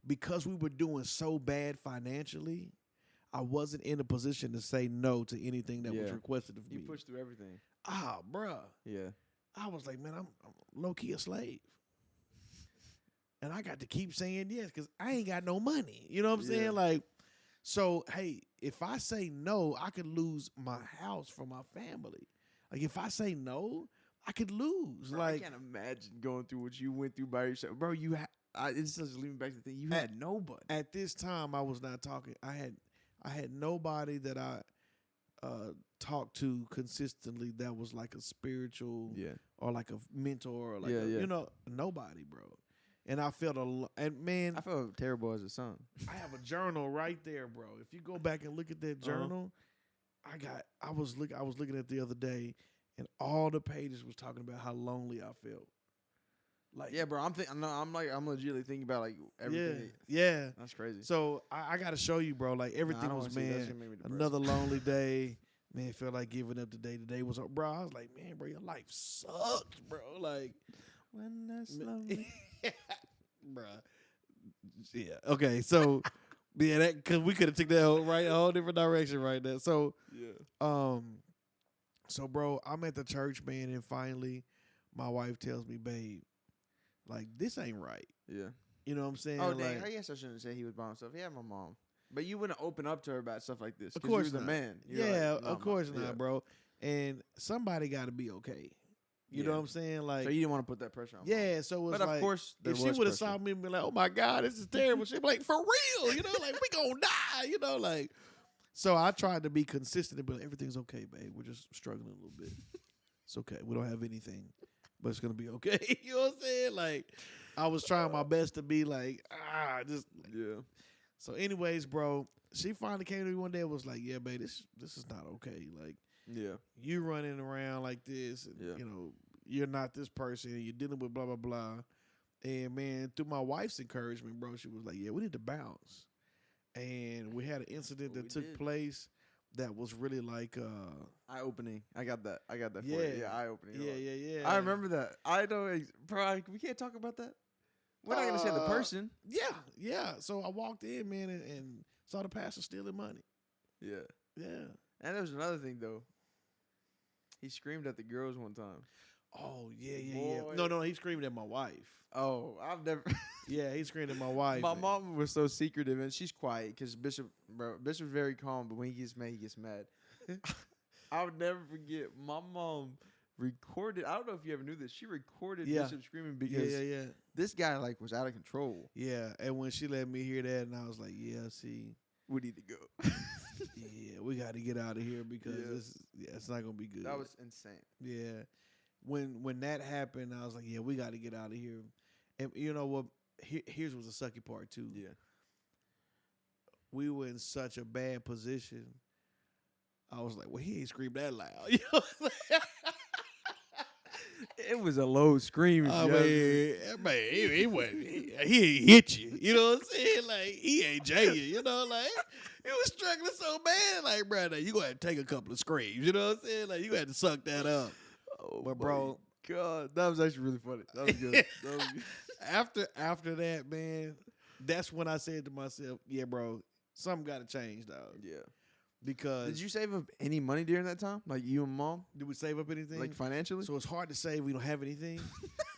Because we were doing so bad financially, I wasn't in a position to say no to anything that was Yeah. requested of me. You pushed through everything. Bruh. Yeah. I was like, man, I'm low key a slave. And I got to keep saying yes because I ain't got no money. You know what I'm Yeah. saying? Like, so, hey, if I say no, I could lose my house for my family. Like, if I say no, I could lose. Bro, I like, can't imagine going through what you went through by yourself. Bro, it's just leaving back to the thing. You had nobody. at this time, I was not talking. I had nobody that I talked to consistently that was like a spiritual Yeah. or like a mentor or like Yeah. nobody, bro. And I felt and man, I felt terrible as a son. I have a journal right there, bro. If you go back and look at that journal, I was looking at the other day, and all the pages was talking about how lonely I felt. Like, Yeah, bro. I'm legitimately thinking about like everything. yeah. That's crazy. So I got to show you, bro. Like, everything don't was, wanna see that. That's man, gonna make me depressed. another lonely day. Man, felt like giving up today. Today was, bro. I was like, man, bro, your life sucks, bro. Like, When that's lonely. bruh. Yeah. Okay. So, yeah, that because we could have took that a whole different direction right there. So, Yeah. so bro, I'm at the church, man, and finally, my wife tells me, babe, like, this ain't right. Yeah. You know what I'm saying? Oh, dang. Like, I guess I shouldn't say he was by himself. He had my mom. But you wouldn't open up to her about stuff like this. of 'cause course you're the not. man. You're Yeah, like, "No, of course Mom." not, Yeah. bro. And somebody got to be okay. You know Yeah. what I'm saying? Like, So you didn't want to put that pressure on. Mom. yeah. So it was But like, of course, there if she was would have pressure. saw me and been like, "Oh my God, this is terrible," she'd be like, "For real," you know, like, we gonna die, you know, like. So I tried to be consistent and be like, "Everything's okay, babe. We're just struggling a little bit. It's okay. We don't have anything, but it's gonna be okay." You know what I'm saying? Like, I was trying my best to be like, just. Yeah. So, anyways, bro, she finally came to me one day and was like, "Yeah, babe, this is not okay. Like, Yeah. you running around like this, and Yeah. you're not this person, and you're dealing with blah blah blah." And man, through my wife's encouragement, bro, she was like, "Yeah, we need to bounce." And we had an incident We that took did. place that was really like, Eye opening. I got that. For you. Yeah. Yeah. Eye opening. yeah. I remember that. I don't. Bro, we can't talk about that. We're not gonna say the person. Yeah. So I walked in, man, and saw the pastor stealing money. Yeah. Yeah. And there was another thing though. He screamed at the girls one time. Oh yeah. Boy. No, he screamed at my wife. Oh, I've never. Yeah, he screamed at my wife. My man. mom was so secretive, and she's quiet because Bishop's very calm, but when he gets mad, he gets mad. I would never forget. My mom recorded. I don't know if you ever knew this. She recorded Yeah. Bishop screaming because Yeah. this guy like was out of control. Yeah, and when she let me hear that, and I was like, "Yeah, see, We need to go. yeah, we got to get out of here because it's not gonna be good." That was insane. yeah. When that happened, I was like, "Yeah, we got to get out of here." And you know what? Here's what's the sucky part too. Yeah. We were in such a bad position. I was like, "Well, he ain't screamed that loud." You know what I'm saying? It was a low scream. I mean, man, he wasn't. He ain't hit you. You know what I'm saying? Like, he ain't jay you. You know, like, he was struggling so bad. Like, brother, you gonna have to take a couple of screams. You know what I'm saying? Like, you had to suck that up. oh, But bro, God, that was actually really funny. That was good. That was good. After that, man, that's when I said to myself, yeah, bro, something got to change, dog. Yeah. Because Did you save up any money during that time? Like you and mom? did we save up anything? Like financially? So it's hard to save. We don't have anything.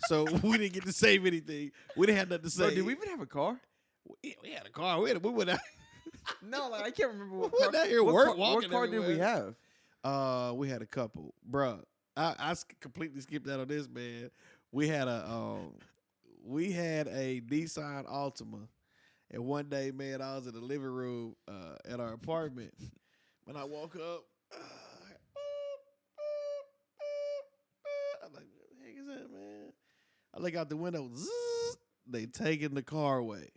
So we didn't get to save anything. We didn't have nothing to save. Bro, did we even have a ar? We had a car. We went out. No, like I can't remember what We went out here what walking car did we everywhere. have? We had a couple, bruh. I completely skipped out on this, man. We had a Nissan Altima, and one day, man, I was in the living room at our apartment. When I woke up, I'm like, what the heck is that, man? I look out the window, zzz, they taking the car away.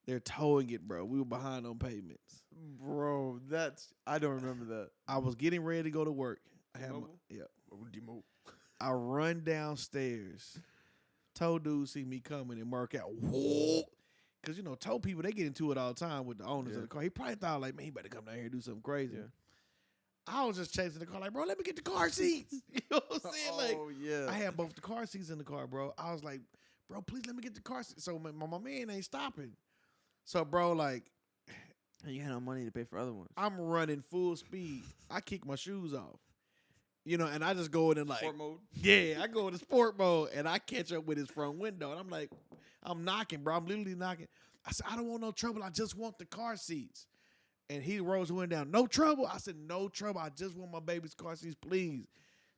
They're towing it, bro. We were behind on payments. Bro, I don't remember that. I was getting ready to go to work. I had I run downstairs. Tow dude see me coming and mark out. Whoa. Because, tow people, they get into it all the time with the owners of the car. He probably thought, like, man, he better come down here and do something crazy. Yeah. I was just chasing the car, like, bro, let me get the car seats. You know what I'm saying? Like, yeah. I had both the car seats in the car, bro. I was like, bro, please let me get the car seats. So my man ain't stopping. So, bro, like, And you had no money to pay for other ones. I'm running full speed. I kick my shoes off. And I just go in and like, Sport mode? yeah, I go into sport mode and I catch up with his front window. And I'm like, I'm knocking, bro. I'm literally knocking. I said, I don't want no trouble. I just want the car seats. And he rolls the window down. No trouble. I said, no trouble. I just want my baby's car seats, please.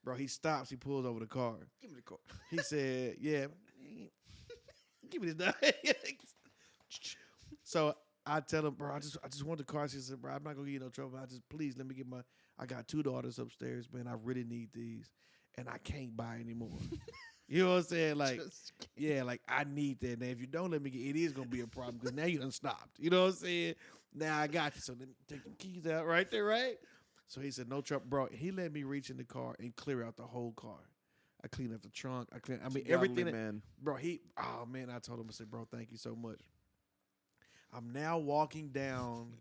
Bro, he stops. He pulls over the car. Give me the car. He said, yeah, give me this. So I tell him, bro, I just want the car seats. I said, bro, I'm not going to give you no trouble. Please let me get I got 2 daughters upstairs, man. I really need these. And I can't buy anymore. You know what I'm saying? Like, yeah, like I need that. Now, if you don't let me get it is going to be a problem because now you done stopped. You know what I'm saying? Now I got you. So let me take the keys out right there, right? So he said, no trouble, bro. He let me reach in the car and clear out the whole car. I cleaned up the trunk. Everything. Man. Bro, I told him, I said, bro, thank you so much. I'm now walking down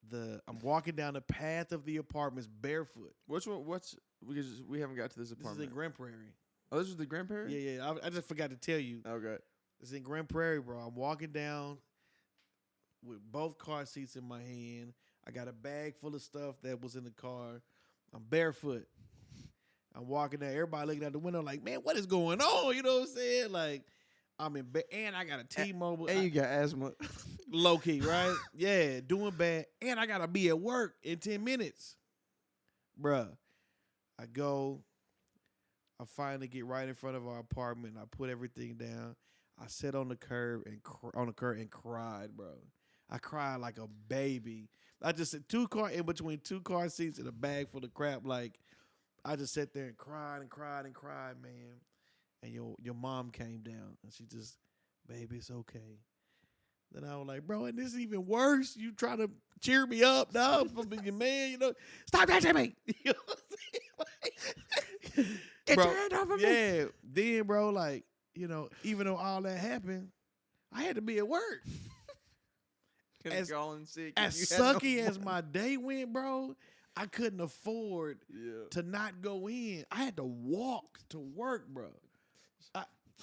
the path of the apartments barefoot. Which one? Because we haven't got to this apartment. This is in Grand Prairie. Oh, this was the Grand Prairie? Yeah. I just forgot to tell you. Okay. It's in Grand Prairie, bro. I'm walking down with both car seats in my hand. I got a bag full of stuff that was in the car. I'm barefoot. I'm walking down. Everybody looking out the window like, man, what is going on? You know what I'm saying? Like, I'm in bed, and I got a T-Mobile. And you got asthma. Low key, right? Yeah, doing bad. And I got to be at work in 10 minutes. Bruh, I finally get right in front of our apartment. I put everything down. I sat on the curb and cried, bro. I cried like a baby. I just said in between 2 car seats and a bag full of crap. Like, I just sat there and cried, man. And your mom came down and she just, baby, it's okay. Then I was like, bro, and this is even worse. You trying to cheer me up, dog, from being your man, Stop touching me. You know what I'm saying? Get bro, your hand off of me. Yeah. Then, bro, like, even though all that happened, I had to be at work. As sucky as my day went, bro, I couldn't afford to not go in. I had to walk to work, bro.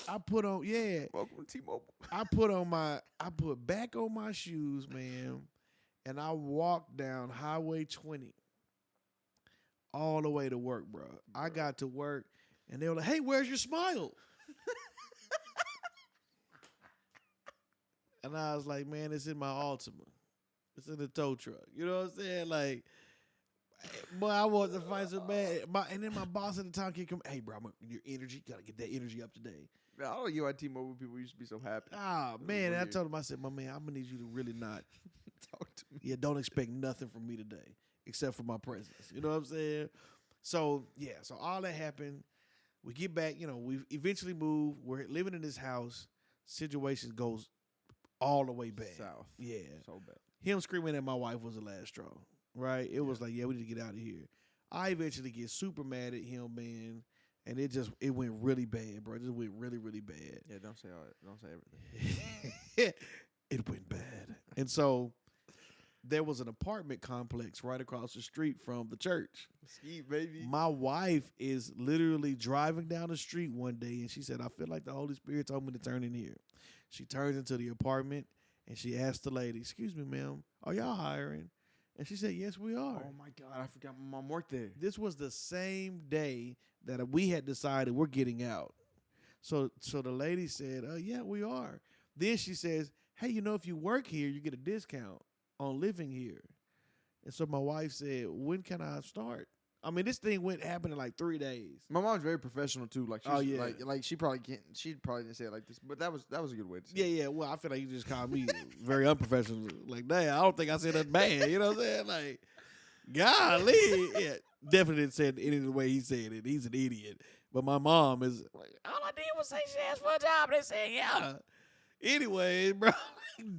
I put on, Welcome to T-Mobile. I put back on my shoes, man, and I walked down Highway 20 all the way to work, bro. I got to work, and they were like, hey, where's your smile? And I was like, man, it's in my Altima. It's in the tow truck. You know what I'm saying? Like, boy, I wanted to fight so bad. And then my boss at the time came, hey, bro, your energy, got to get that energy up today. Man, I don't know you at T-Mobile people used to be so happy. Ah, man, I told him, I said, my man, I'm going to need you to really not talk to me. Yeah, don't expect nothing from me today except for my presence. You know what I'm saying? So, yeah, so all that happened. We get back, we eventually move. We're living in this house. Situation goes all the way bad. South. Yeah. So bad. Him screaming at my wife was the last straw, right? It was like, yeah, we need to get out of here. I eventually get super mad at him, man, and it went really bad, bro. It just went really, really bad. Yeah, don't say everything. It went bad. And so there was an apartment complex right across the street from the church. Ski, baby. My wife is literally driving down the street one day, and she said, "I feel like the Holy Spirit told me to turn in here." She turns into the apartment, and she asked the lady, "Excuse me, ma'am, are y'all hiring?" And she said, "Yes, we are." Oh my God, I forgot my mom worked there. This was the same day that we had decided we're getting out. So the lady said, "Yeah, we are." Then she says, "Hey, if you work here, you get a discount on living here." And so my wife said, "When can I start?" I mean, this thing happened in like 3 days. My mom's very professional too. Like, she's, Oh, yeah. like she probably can't. She probably didn't say it like this, but that was a good way to say. Yeah, yeah. Well, I feel like you just called me very unprofessional. Like, damn, I don't think I said that bad. You know what I'm saying? Like, golly. Yeah, definitely didn't say it any of the way he said it. He's an idiot. But my mom is like, all I did was say she asked for a job. They said, yeah. Anyway, bro.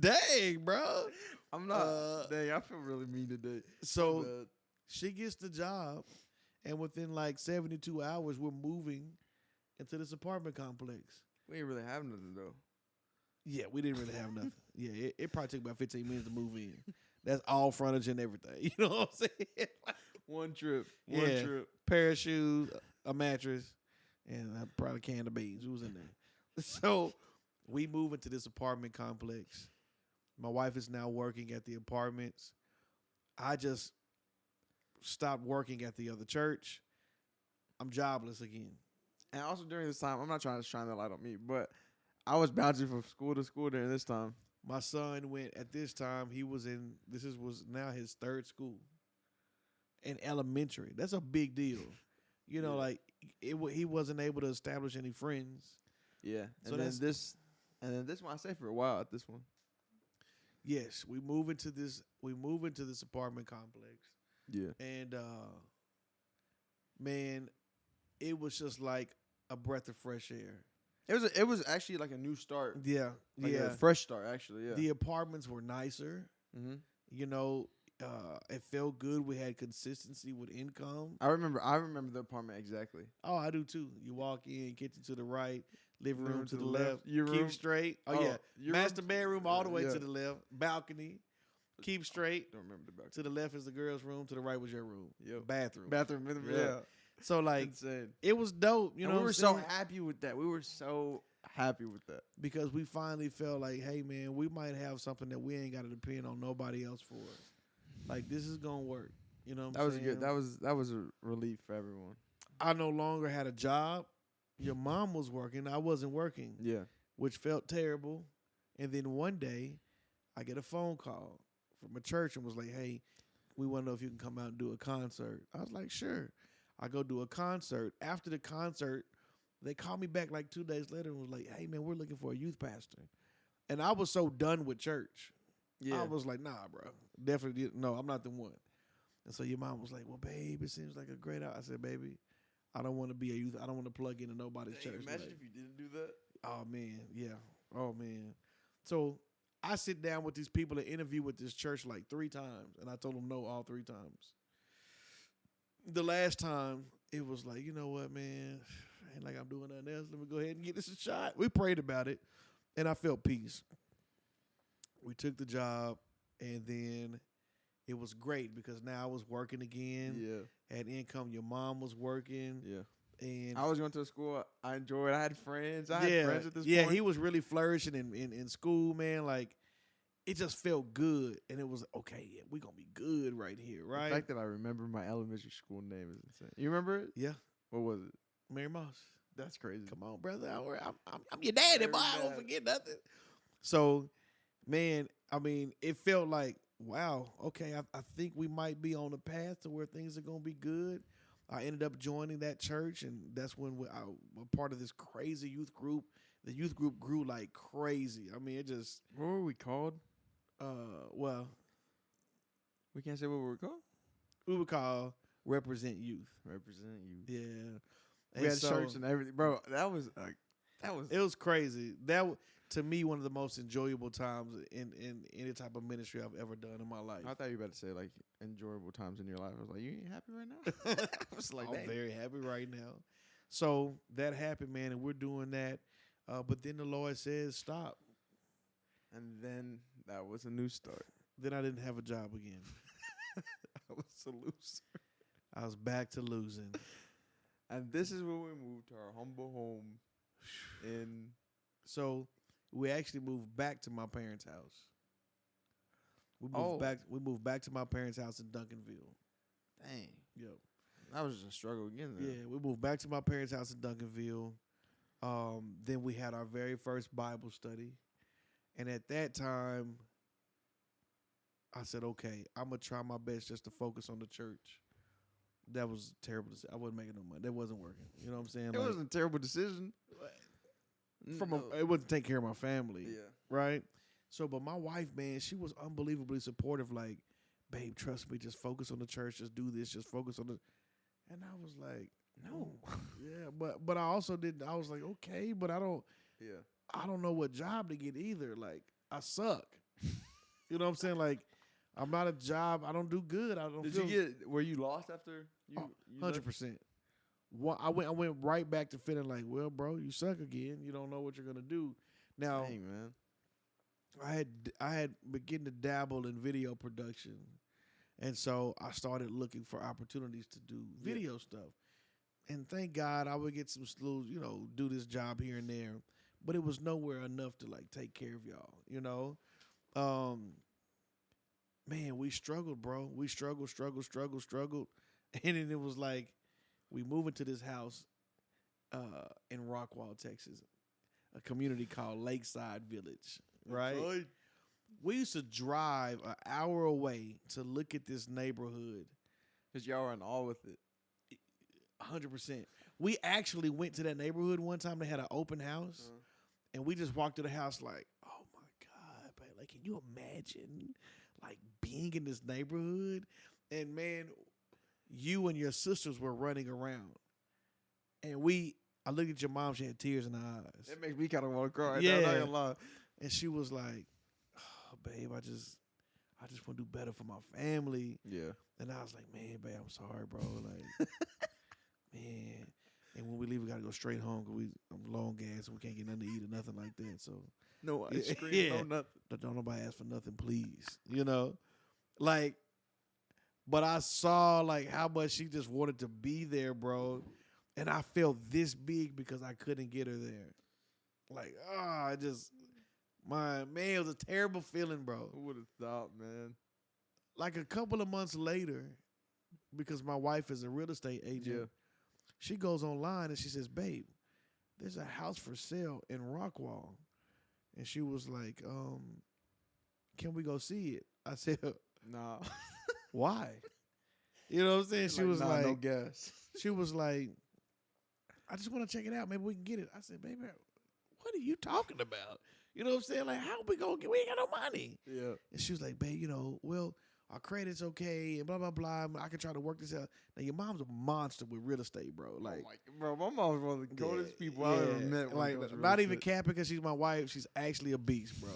Dang, bro. I'm not. Dang, I feel really mean today. So she gets the job, and within like 72 hours, we're moving into this apartment complex. We ain't really have nothing though. Yeah, we didn't really have nothing. Yeah, it probably took about 15 minutes to move in. That's all frontage and everything. You know what I'm saying? One trip. Pair of shoes, a mattress, and probably a can of beans. Who was in there? So we move into this apartment complex. My wife is now working at the apartments. I just stopped working at the other church. I'm jobless again. And also during this time, I'm not trying to shine the light on me, but I was bouncing from school to school during this time. My son went at this time. He was in. Was now his third school. In elementary, that's a big deal. Like he wasn't able to establish any friends. Yeah. So and then this one I stayed for a while at this one. Yes, we move into this apartment complex. Yeah. And man, it was just like a breath of fresh air. It was actually like a new start. Yeah. Like a fresh start, actually. Yeah. The apartments were nicer. Mm-hmm. It felt good. We had consistency with income. I remember the apartment exactly. Oh, I do too. You walk in, kitchen to the right, living room to the left. left. Your Keep room? straight. Oh, Oh, yeah. your Master room? bedroom all the way Yeah. to the left. Balcony. Keep straight. Don't remember the back. To the left is the girl's room. To the right was your room. Yep. Bathroom. Bathroom. Yeah. So like Insane. it was dope. We were so happy with that. We were so happy with that. Because we finally felt like, hey man, we might have something that we ain't got to depend on nobody else for. Like this is gonna work. You know what I'm saying? That was a relief for everyone. I no longer had a job. Your mom was working. I wasn't working. Yeah. Which felt terrible. And then one day, I get a phone call from a church and was like, hey, we want to know if you can come out and do a concert. I was like, sure. I go do a concert. After the concert, they called me back like 2 days later and was like, hey, man, we're looking for a youth pastor. And I was so done with church. Yeah. I was like, nah, bro. Definitely, no, I'm not the one. And so your mom was like, well, babe, it seems like a great out. I said, baby, I don't want to be a youth. I don't want to plug into nobody's church. Imagine like, if you didn't do that. oh, man, yeah. Oh, man. So I sit down with these people and interview with this church like 3 times, and I told them no all 3 times. The last time, it was like, you know what, man? Ain't like I'm doing nothing else. Let me go ahead and get this a shot. We prayed about it, and I felt peace. We took the job, and then it was great because now I was working again. Yeah. Had income. Your mom was working. Yeah. And I was going to a school I enjoyed. I had friends. I had friends at this point. Yeah, he was really flourishing in school, man. Like, it just felt good. And it was, okay, yeah, we're going to be good right here, right? The fact that I remember my elementary school name is insane. You remember it? Yeah. What was it? Mary Moss. That's crazy. Come on, brother. I'm your daddy, boy. I won't forget nothing. So, man, I mean, it felt like, wow, okay, I think we might be on the path to where things are going to be good. I ended up joining that church, and that's when I was part of this crazy youth group. The youth group grew like crazy. I mean, it just... What were we called? Well... We can't say what we were called? We would call Represent Youth. Represent Youth. Yeah. We had shirts and everything. Bro, that was... It was crazy. That to me, one of the most enjoyable times in any type of ministry I've ever done in my life. I thought you were about to say, like, enjoyable times in your life. I was like, you ain't happy right now? I was like, I'm very happy right now. So that happened, man, and we're doing that. But then the Lord says, stop. And then that was a new start. Then I didn't have a job again. I was a loser. I was back to losing. And this is when we moved to our humble home in. So we actually moved back to my parents' house. We moved Oh. back. We moved back to my parents' house in Duncanville. Dang. Yo. That was just a struggle again. Then. Yeah, we moved back to my parents' house in Duncanville. Then we had our very first Bible study. And at that time, I said, okay, I'm going to try my best just to focus on the church. That was terrible. I wasn't making no money. That wasn't working. You know what I'm saying? It wasn't a terrible decision. It wasn't take care of my family. Yeah. Right? So, but my wife, man, she was unbelievably supportive. Like, babe, trust me, just focus on the church. Just do this. Just focus on the. And I was like, no. Yeah, but I also didn't. I was like, okay, but I don't know what job to get either. Like, I suck. You know what I'm saying? Like, I'm not a job. I don't do good. I don't. Were you lost after you? 100%. I went right back to feeling like, well, bro, you suck again. You don't know what you're gonna do. Now, Dang, man. I had begun to dabble in video production, and so I started looking for opportunities to do video stuff. And thank God I would get some little, do this job here and there, but it was nowhere enough to like take care of y'all. Man, we struggled, bro. We struggled, and then it was like we moved into this house in Rockwall, Texas, a community called Lakeside Village. Right? We used to drive an hour away to look at this neighborhood. Because y'all were in awe with it. 100%. We actually went to that neighborhood one time. They had an open house. And we just walked to the house like, oh, my God. Babe, like, can you imagine, like, being in this neighborhood? And, man, you and your sisters were running around. And I looked at your mom. She had tears in her eyes. It makes me kind of want to cry. Yeah. I'm not gonna lie. And she was like, oh, babe, I just want to do better for my family. Yeah. And I was like, man, babe, I'm sorry, bro. Like, man. And when we leave, we got to go straight home because I'm low on gas and we can't get nothing to eat or nothing like that. So no ice cream, no nothing. Don't nobody ask for nothing, please. Like, but I saw like how much she just wanted to be there, bro. And I felt this big because I couldn't get her there. Like, it was a terrible feeling, bro. Who would have thought, man? Like a couple of months later, because my wife is a real estate agent, she goes online and she says, babe, there's a house for sale in Rockwall. And she was like, can we go see it? I said, nah. Why? You know what I'm saying? She was nah, like, no gas. She was like, I just want to check it out. Maybe we can get it. I said, baby, what are you talking about? You know what I'm saying? Like, how we gonna get? We ain't got no money. Yeah. And she was like, babe, well, our credit's okay, and blah, blah, blah. I can try to work this out. Now, your mom's a monster with real estate, bro. Like, bro, my mom's one of the coldest people I've ever met. Like, not even capping because she's my wife. She's actually a beast, bro.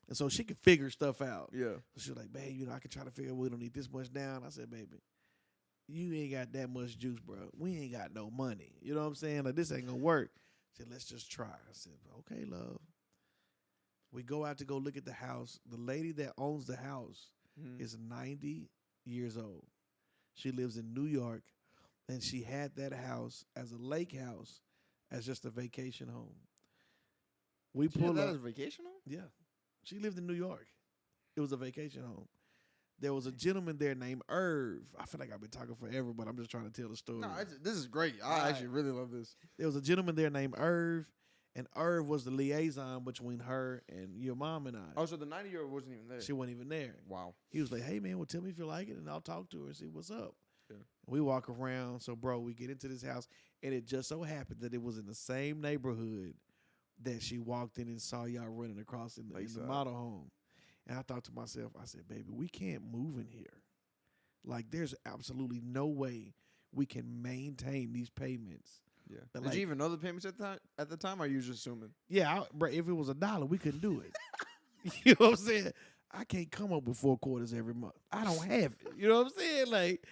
And so she can figure stuff out. Yeah. So she was like, babe, I can try to figure out we don't need this much down. I said, baby, you ain't got that much juice, bro. We ain't got no money. You know what I'm saying? Like, this ain't gonna work. She said, let's just try. I said, okay, love. We go out to go look at the house. The lady that owns the house is 90 years old. She lives in New York, and she had that house as a lake house, as just a vacation home. We pulled that up. as a vacation home? Yeah. She lived in New York. It was a vacation home. There was a gentleman there named Irv. I feel like I've been talking forever, but I'm just trying to tell the story. No, this is great. I actually really love this. There was a gentleman there named Irv, and Irv was the liaison between her and your mom and I. Oh, so the 90-year-old wasn't even there. She wasn't even there. Wow. He was like, hey, man, well, tell me if you like it, and I'll talk to her and see what's up. Yeah. We walk around. So, bro, we get into this house, and it just so happened that it was in the same neighborhood that she walked in and saw y'all running across in the model home. And I thought to myself, I said, baby, we can't move in here. Like, there's absolutely no way we can maintain these payments. Yeah. But Did you even know the payments at the time, or are you just assuming? Yeah, bro, if it was $1, we couldn't do it. You know what I'm saying? I can't come up with 4 quarters every month. I don't have it. You know what I'm saying? Like,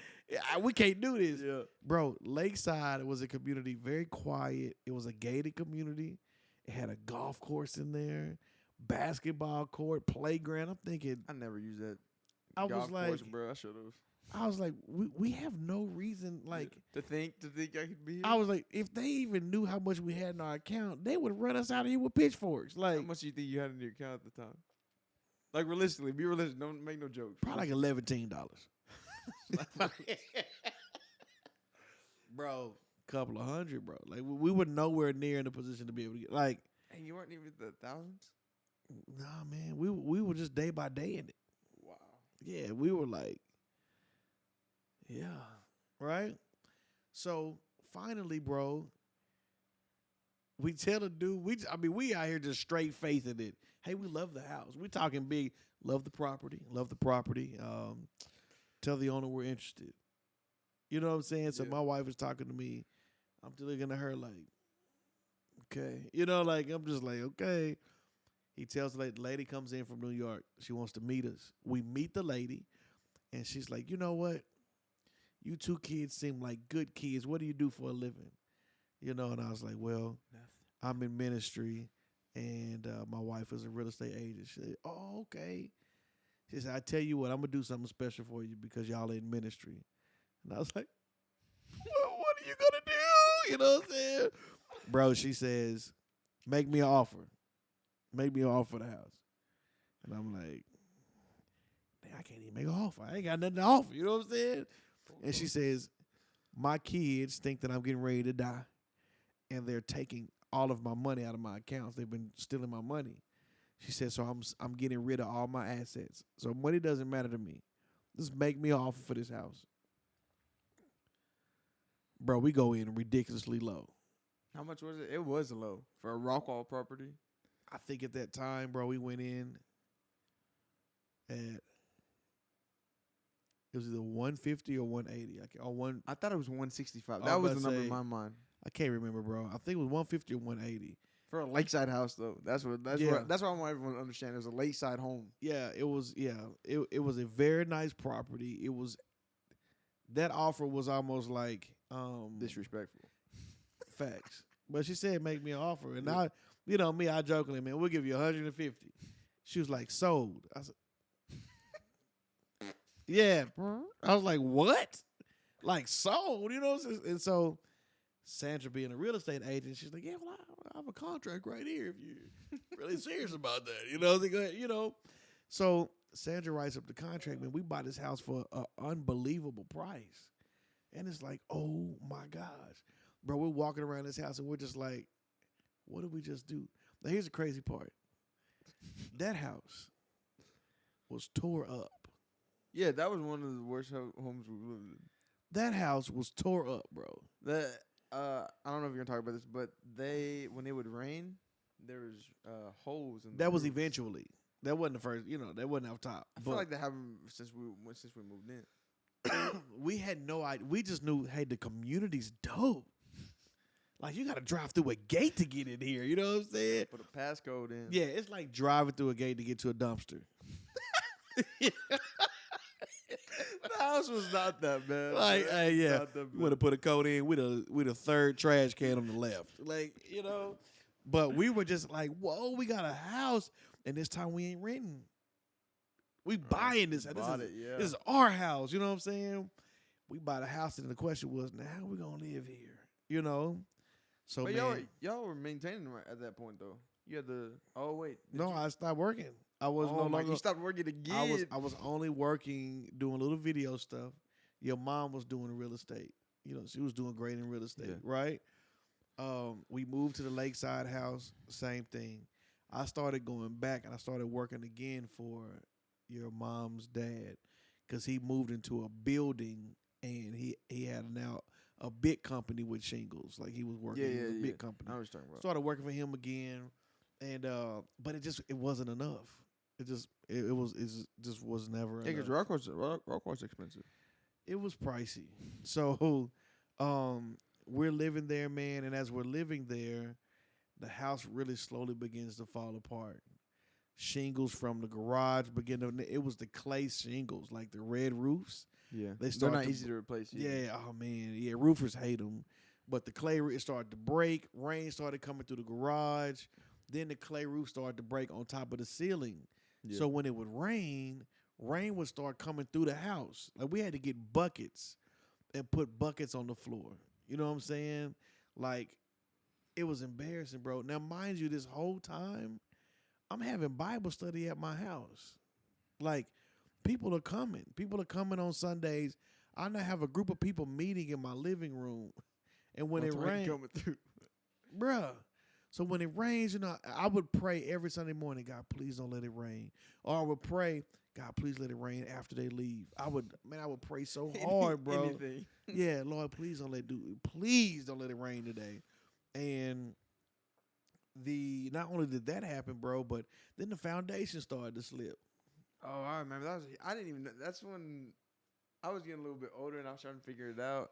we can't do this. Yeah. Bro, Lakeside was a community, very quiet. It was a gated community. It had a golf course in there, basketball court, playground. I'm thinking, I never used that I golf was like, course, bro. I should have. we have no reason. Like, To think I could be here. I was like, if they even knew how much we had in our account, they would run us out of here with pitchforks. How Like, much do you think you had in your account at the time? Like realistically, be realistic. Don't make no jokes. probably like $11. Bro, couple of hundred, bro. Like, we were nowhere near in a position to be able to get. Like, And you weren't even the thousands. nah, man, we were just day by day in it. Wow. Yeah, we were like, yeah, right. So finally, bro, we tell the dude, we out here just straight faithing it. Hey, we love the house. We talking big, love the property. Tell the owner we're interested. You know what I'm saying? So Yeah. my wife is talking to me. I'm just looking at her like, okay. You know, like, I'm just like, okay. He tells the lady comes in from New York. She wants to meet us. We meet the lady, and she's like, you know what? You two kids seem like good kids. What do you do for a living? You know, and I was like, well, Nothing. I'm in ministry, and my wife is a real estate agent. She said, oh, okay. She said, I tell you what, I'm going to do something special for you because y'all in ministry. And I was like, well, what are you going to do? You know what I'm saying? Bro, she says, make me an offer. Make me an offer for the house. And I'm like, I can't even make an offer. I ain't got nothing to offer. You know what I'm saying? And she says, my kids think that I'm getting ready to die, and they're taking all of my money out of my accounts. They've been stealing my money. She said, so I'm getting rid of all my assets. So money doesn't matter to me. Just make me an offer for this house. Bro, we go in ridiculously low. How much was it? It was low for a Rockwall property. I think at that time, bro, we went in at, it was either 150 or 180. I thought it was 165. I That was was about the to number in say- my mind. I can't remember, bro. I think it was 150 or 180. For a lakeside house, though, that's why I want everyone to understand. It was a lakeside home. Yeah, it was. Yeah, it was a very nice property. It was. That offer was almost like Disrespectful. facts. But she said, "Make me an offer," and Yeah. I, you know me, I jokingly, man, we'll give you 150. She was like, "Sold." I said, "Yeah." I was like, "What?" Like sold, you know? And so Sandra, being a real estate agent, she's like, "Yeah, well, I have a contract right here if you're really serious about that." You know, go ahead, you know. So Sandra writes up the contract, man. We bought this house for an unbelievable price, and it's like, oh my gosh, bro. We're walking around this house and we're just like, what did we just do? Now here's the crazy part. That house was tore up. Yeah, that was one of the worst homes we lived in. That house was tore up, bro. I don't know if you're gonna talk about this, but when it would rain, there was holes in. That the was roof. eventually. That wasn't the first. You know, that wasn't up top. I feel like that happened since we moved in. We had no idea. We just knew, hey, the community's dope. Like, you got to drive through a gate to get in here. You know what I'm saying? Put a passcode in. Yeah, it's like driving through a gate to get to a dumpster. The house was not that bad. Like, man. yeah, Not that we would have put a code in with a third trash can on the left. Like, you know. But we were just like, whoa, we got a house, and this time we ain't renting. We buying this. Bought it, yeah. This is our house. You know what I'm saying? We bought a house, and the question was, now how we gonna live here? You know. So But man, y'all were maintaining right at that point though. You had the no, I stopped working. I was no longer. You stopped working again. I was only working doing a little video stuff. Your mom was doing real estate. You know, she was doing great in real estate, Yeah. right? We moved to the lakeside house. Same thing. I started going back and I started working again for your mom's dad because he moved into a building and he had now a big company with shingles. Like, he was working with a big company. I was talking about. Started working for him again, and but it wasn't enough. It just was never Yeah, because enough. Rockwall's expensive. It was pricey. So we're living there, man, and as we're living there, the house really slowly begins to fall apart. Shingles from the garage it was the clay shingles, like the red roofs. Yeah, They're they're not to- easy to replace. Yeah, oh man, yeah, roofers hate them. But the clay it started to break. Rain started coming through the garage. Then the clay roof started to break on top of the ceiling. Yeah. So when it would rain would start coming through the house. Like we had to get buckets and put buckets on the floor. You know what I'm saying? Like it was embarrassing, bro. Now, mind you, this whole time I'm having Bible study at my house. Like people are coming. People are coming on Sundays. I now have a group of people meeting in my living room. And when it rains, coming through. bruh. So when it rains, I would pray every Sunday morning, God, please don't let it rain. Or I would pray, God, please let it rain after they leave. I would pray so hard, bro. Anything. Yeah, Lord, please don't let it rain today. And not only did that happen, bro, but then the foundation started to slip. Oh, I remember. I didn't even know. That's when I was getting a little bit older and I was trying to figure it out.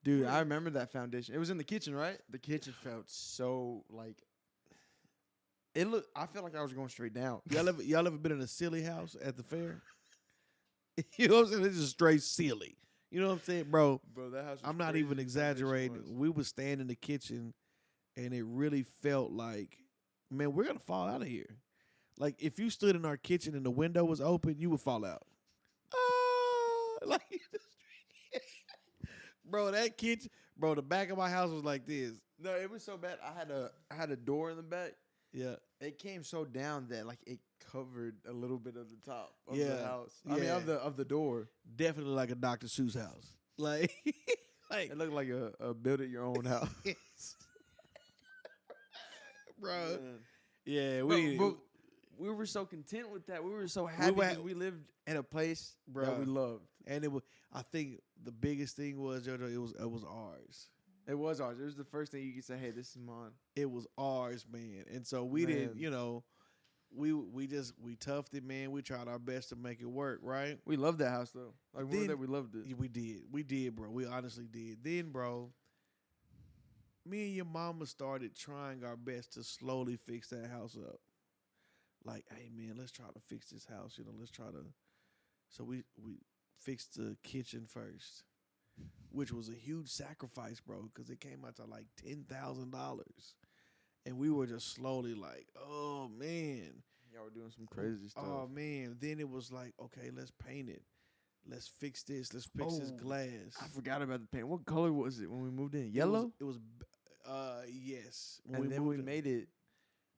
Dude, I remember that foundation. It was in the kitchen, right? The kitchen felt so like I felt like I was going straight down. Y'all ever been in a silly house at the fair? You know what I'm saying? It's just straight silly. You know what I'm saying, bro? Bro, that house was I'm not crazy. even The exaggerating. foundation was. We would stand in the kitchen, and it really felt like, man, we're gonna fall out of here. Like if you stood in our kitchen and the window was open, you would fall out. Like, bro, that kitchen, bro, the back of my house was like this. No, it was so bad. I had a door in the back. Yeah, It came so down that like it covered a little bit of the top of Yeah, the house. I mean yeah. of the door. definitely like a Dr. Seuss house. Like, like, It looked like a build it your own house. bro. Man. Yeah, But we were so content with that. We were so happy were- because we lived in a place that Bruh. we loved. and it was. I think the biggest thing was, JoJo, it was ours. It was ours. It was the first thing you could say, "Hey, this is mine." It was ours, man. And so we didn't, Man. we toughed it, man. We tried our best to make it work, right? We loved that house though. Like when we were Then- there, we loved it. Yeah, we did, bro. We honestly did. Then, bro, me and your mama started trying our best to slowly fix that house up. Like, hey, man, let's try to fix this house. Let's try to. So we fixed the kitchen first, which was a huge sacrifice, bro, because it came out to like $10,000, and we were just slowly like, oh man, Y'all were doing some crazy stuff. oh man. Then it was like, okay, let's paint it. Let's fix this. Let's fix this Oh, glass. I forgot about the paint. What color was it when we moved in? Yellow. It was yes. When And then we moved in, made it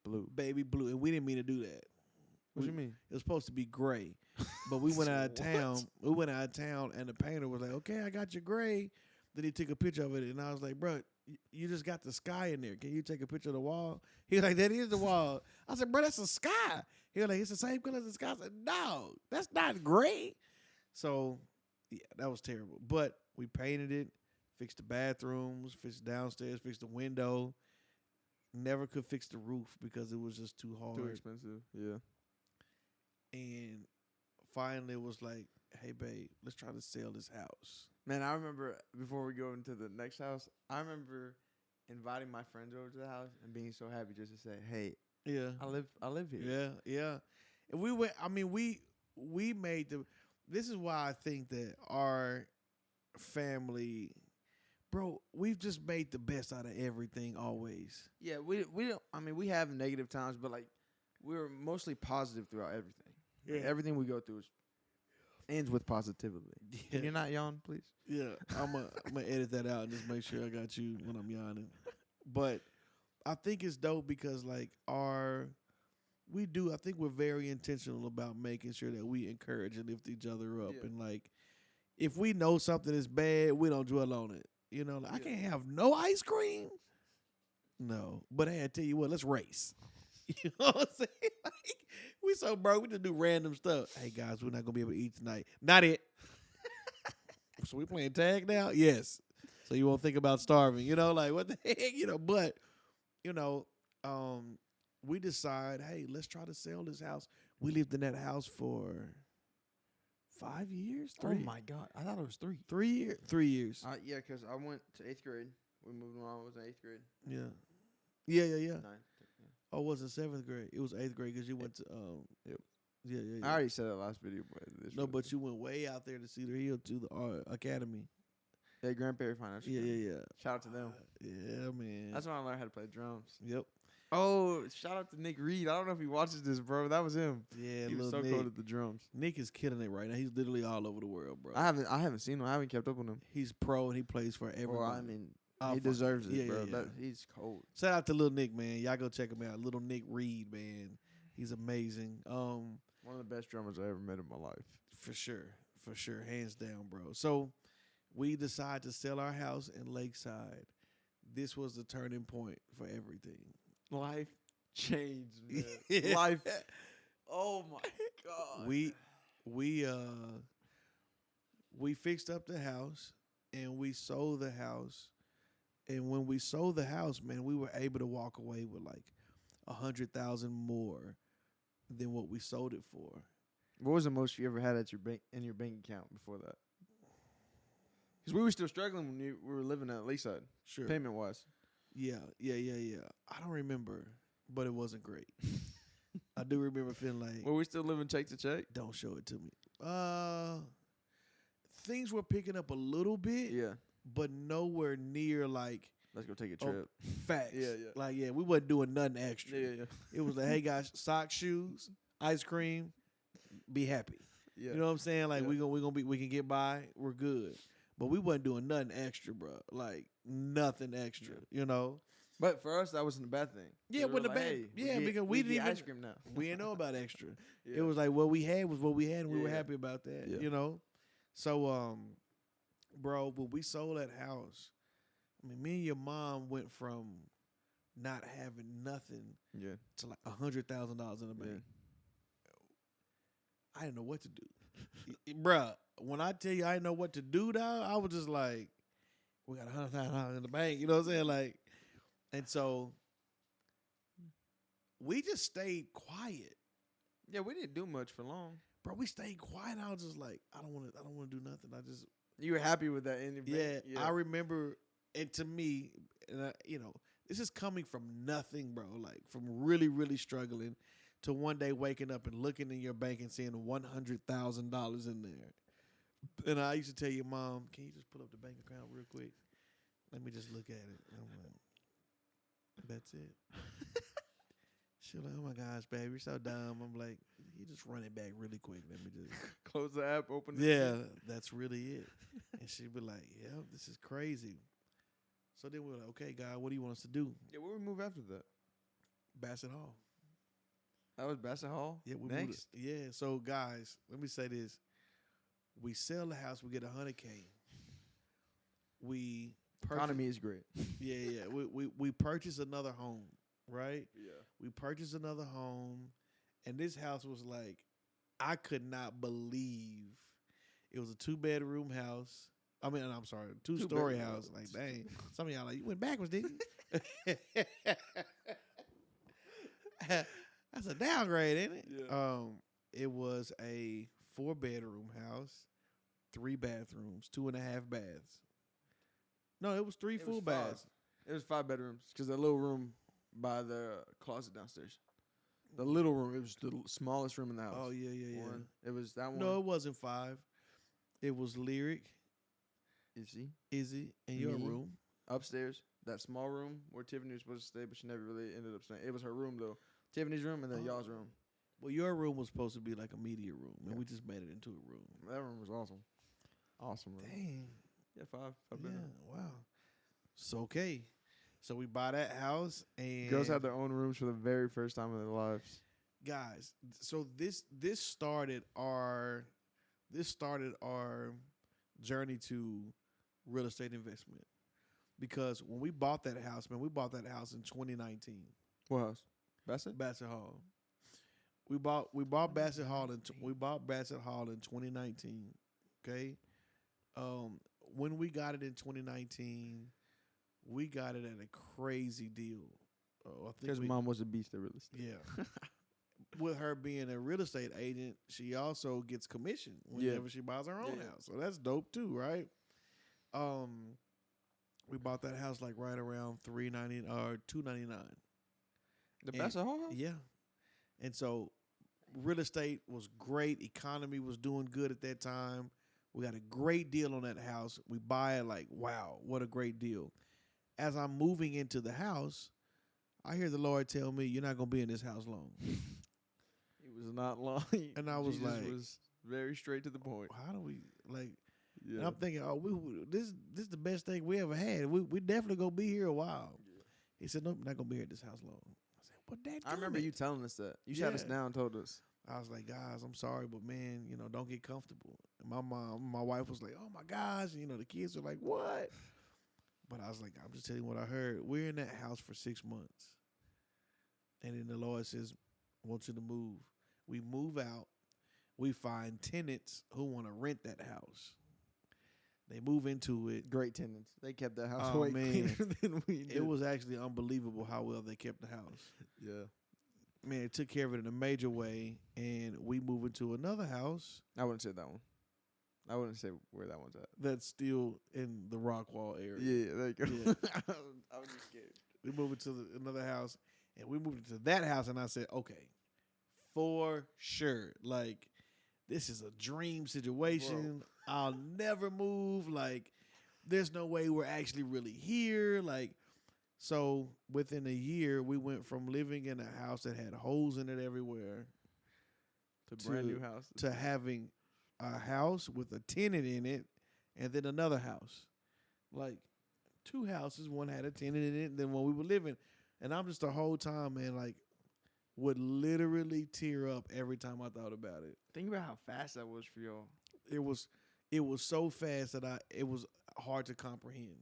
blue. baby blue, and we didn't mean to do that. What We- you mean? It was supposed to be gray, but we went out of What? town. We went out of town, and the painter was like, "Okay, I got your gray." Then he took a picture of it, and I was like, "Bro, you just got the sky in there. Can you take a picture of the wall?" He was like, "That is the wall." I said, "Bro, that's a sky." He was like, "It's the same color as the sky." I said, "No, that's not gray." So yeah, that was terrible. But we painted it, fixed the bathrooms, fixed downstairs, fixed the window. Never could fix the roof because it was just too hard. Too expensive. Yeah. And finally, it was like, "Hey, babe, let's try to sell this house." Man, I remember before we go into the next house, I remember inviting my friends over to the house and being so happy just to say, "Hey, Yeah, I live here." yeah, yeah. And we went. I mean, we made the. This is why I think that our family, bro, we've just made the best out of everything always. Yeah, we don't. I mean, we have negative times, but like we're mostly positive throughout everything. Yeah. Everything we go through ends with positivity. Can you not yawn, please? Yeah, I'm gonna edit that out and just make sure I got you when I'm yawning. But I think it's dope because like I think we're very intentional about making sure that we encourage and lift each other up. Yeah. And like if we know something is bad, we don't dwell on it. Like, I Yeah. can't have no ice cream. No. But hey, I tell you what, let's race. You know what I'm saying? Like, we so broke, we just do random stuff. Hey guys, we're not gonna be able to eat tonight. Not it. So we playing tag now? Yes. So you won't think about starving. Like what the heck? But we decide, hey, let's try to sell this house. We lived in that house for 5 years. Oh my God, I thought it was 3. 3 years. 3 years. Yeah, because I went to 8th grade. We moved when I was in 8th grade. Yeah. Yeah. 9th. Oh, it wasn't 7th grade. It was 8th grade because you went to Yep. Yeah. I already said that last video, but this No, really- but you went way out there to Cedar Hill to the art academy. Grandparent Financial. Yeah. Shout out to them. Yeah, man. That's when I learned how to play drums. Yep. Oh, shout out to Nick Reed. I don't know if he watches this, bro. That was him. Yeah, He was little so Nick. cold at the drums. Nick is killing it right now. He's literally all over the world, bro. I haven't seen him. I haven't kept up with him. He's pro and he plays for everybody. Well, I mean, I'll he find- deserves it, yeah, bro. yeah, yeah. He's cold. Shout out to Little Nick, man. Y'all go check him out. Little Nick Reed, man. He's amazing. One of the best drummers I ever met in my life. For sure, hands down, bro. So we decided to sell our house in Lakeside. This was the turning point for everything. Life changed, man. Life. Oh my god. We fixed up the house and we sold the house. And when we sold the house, man, we were able to walk away with like 100,000 more than what we sold it for. What was the most you ever had at your bank account before that? Because we were still struggling when we were living at Lakeside, Sure. payment wise. Yeah. I don't remember, but it wasn't great. I do remember feeling like, Were we still living check to check? don't show it to me. Things were picking up a little bit, Yeah. but nowhere near like Let's go take a Oh, trip. facts. Yeah, yeah. Like, yeah, we wasn't doing nothing extra. Yeah. It was like, hey guys, socks, shoes, ice cream, be happy. Yeah. You know what I'm saying? Like Yeah. we can get by, we're good. But we wasn't doing nothing extra, bro. Like nothing extra. You know? But for us, that wasn't a bad thing. Yeah, We were wasn't a bad- hey, yeah, because we we didn't get even- ice cream now. We didn't know about extra. Yeah. It was like what we had was what we had, and we were Yeah. happy about that. Yeah. You know? So bro, when we sold that house, I mean, me and your mom went from not having nothing Yeah. to like $100,000 in the bank. Yeah. I didn't know what to do. Bruh, when I tell you I didn't know what to do, dog, I was just like, we got $100,000 in the bank. You know what I'm saying? Like, and so we just stayed quiet. Yeah, we didn't do much for long. Bro, we stayed quiet. I was just like, I don't want to do nothing. I just, You were happy with that in your bank? I remember, and to me, and this is coming from nothing, bro. Like from really, really struggling to one day waking up and looking in your bank and seeing $100,000 in there. And I used to tell your mom, can you just pull up the bank account real quick? Let me just look at it. And I'm like, that's it. She was like, oh my gosh, babe, you're so dumb. I'm like, you just run it back really quick. Let me just Close the app, open it. yeah, that's really it. And she'd be like, yeah, this is crazy. So then we were like, okay, God, what do you want us to do? Yeah, where we move after that? Bassett Hall. That was Bassett Hall? Yeah, we moved Next? it. Yeah, so guys, let me say this. We sell the house, we get $100K. We purchase, Economy is great. yeah. We purchase another home, right? Yeah. We purchased another home, and this house was like, I could not believe it was a 2-bedroom house. I mean, I'm sorry, 2-story Two-bedroom house. house. Like, dang, some of y'all like, you went backwards, didn't you? That's a downgrade, ain't it? Yeah. It was a 4-bedroom house, 3 bathrooms, 2.5 baths. No, it was 3 It was full 5. baths. It was 5 bedrooms because that little room by the closet downstairs. The little room, it was the smallest room in the house. Oh yeah. One. It was that one. No, it wasn't 5. It was Lyric, Izzy, and your Me. room. upstairs, that small room where Tiffany was supposed to stay, but she never really ended up staying. It was her room though. Tiffany's room and then y'all's room. Well, your room was supposed to be like a media room, and Yeah. we just made it into a room. That room was awesome. Awesome room. Dang. Yeah, 5 Yeah. bedrooms. Wow. So okay. So we buy that house, and Girls had their own rooms for the very first time in their lives. guys. So this started our journey to real estate investment, because when we bought that house, man, we bought that house in 2019. What house? Bassett? Bassett Hall. We bought Bassett Hall in 2019. Okay. When we got it in 2019, we got it at a crazy deal. I think Because mom was a beast at real estate. yeah. With her being a real estate agent, she also gets commission whenever she buys her own Yeah. house. So that's dope too, right? We bought that house like right around $390 or $299. The And- Bassett Hall house? Yeah. And so real estate was great. Economy was doing good at that time. We got a great deal on that house. We buy it like, wow, what a great deal. As I'm moving into the house, I hear the Lord tell me you're not gonna be in this house long. He was not lying. And I was Jesus like, was very straight to the point. how do we like? Yeah. And I'm thinking, oh, this is the best thing we ever had. We definitely gonna be here a while. Yeah. He said, nope, not gonna be here at this house long. I said, well, Dad, I remember you telling us that. You sat us down and told us. I was like, guys, I'm sorry, but man, don't get comfortable. And my wife was like, oh my gosh, and, the kids were like, what? But I was like, I'm just telling you what I heard. We're in that house for 6 months, and then the Lord says, I want you to move. We move out. We find tenants who want to rent that house. They move into it. Great tenants. They kept that house Oh, way man. cleaner than we did. It was actually unbelievable how well they kept the house. Yeah. Man, it took care of it in a major way, and we move into another house I wouldn't say that one. I wouldn't say where that one's at. that's still in the Rockwall area. Yeah, there you go. Yeah. I was just scared. We moved into another house, and we moved into that house, and I said, okay, for sure. Like, this is a dream situation. I'll never move. Like, there's no way we're actually really here. Like, so within a year, we went from living in a house that had holes in it everywhere To brand new house. to having a house with a tenant in it, and then another house. Like, 2 houses, one had a tenant in it, and then one we were living. And I'm just the whole time, man, like, would literally tear up every time I thought about it. Think about how fast that was for y'all. It was so fast that it was hard to comprehend.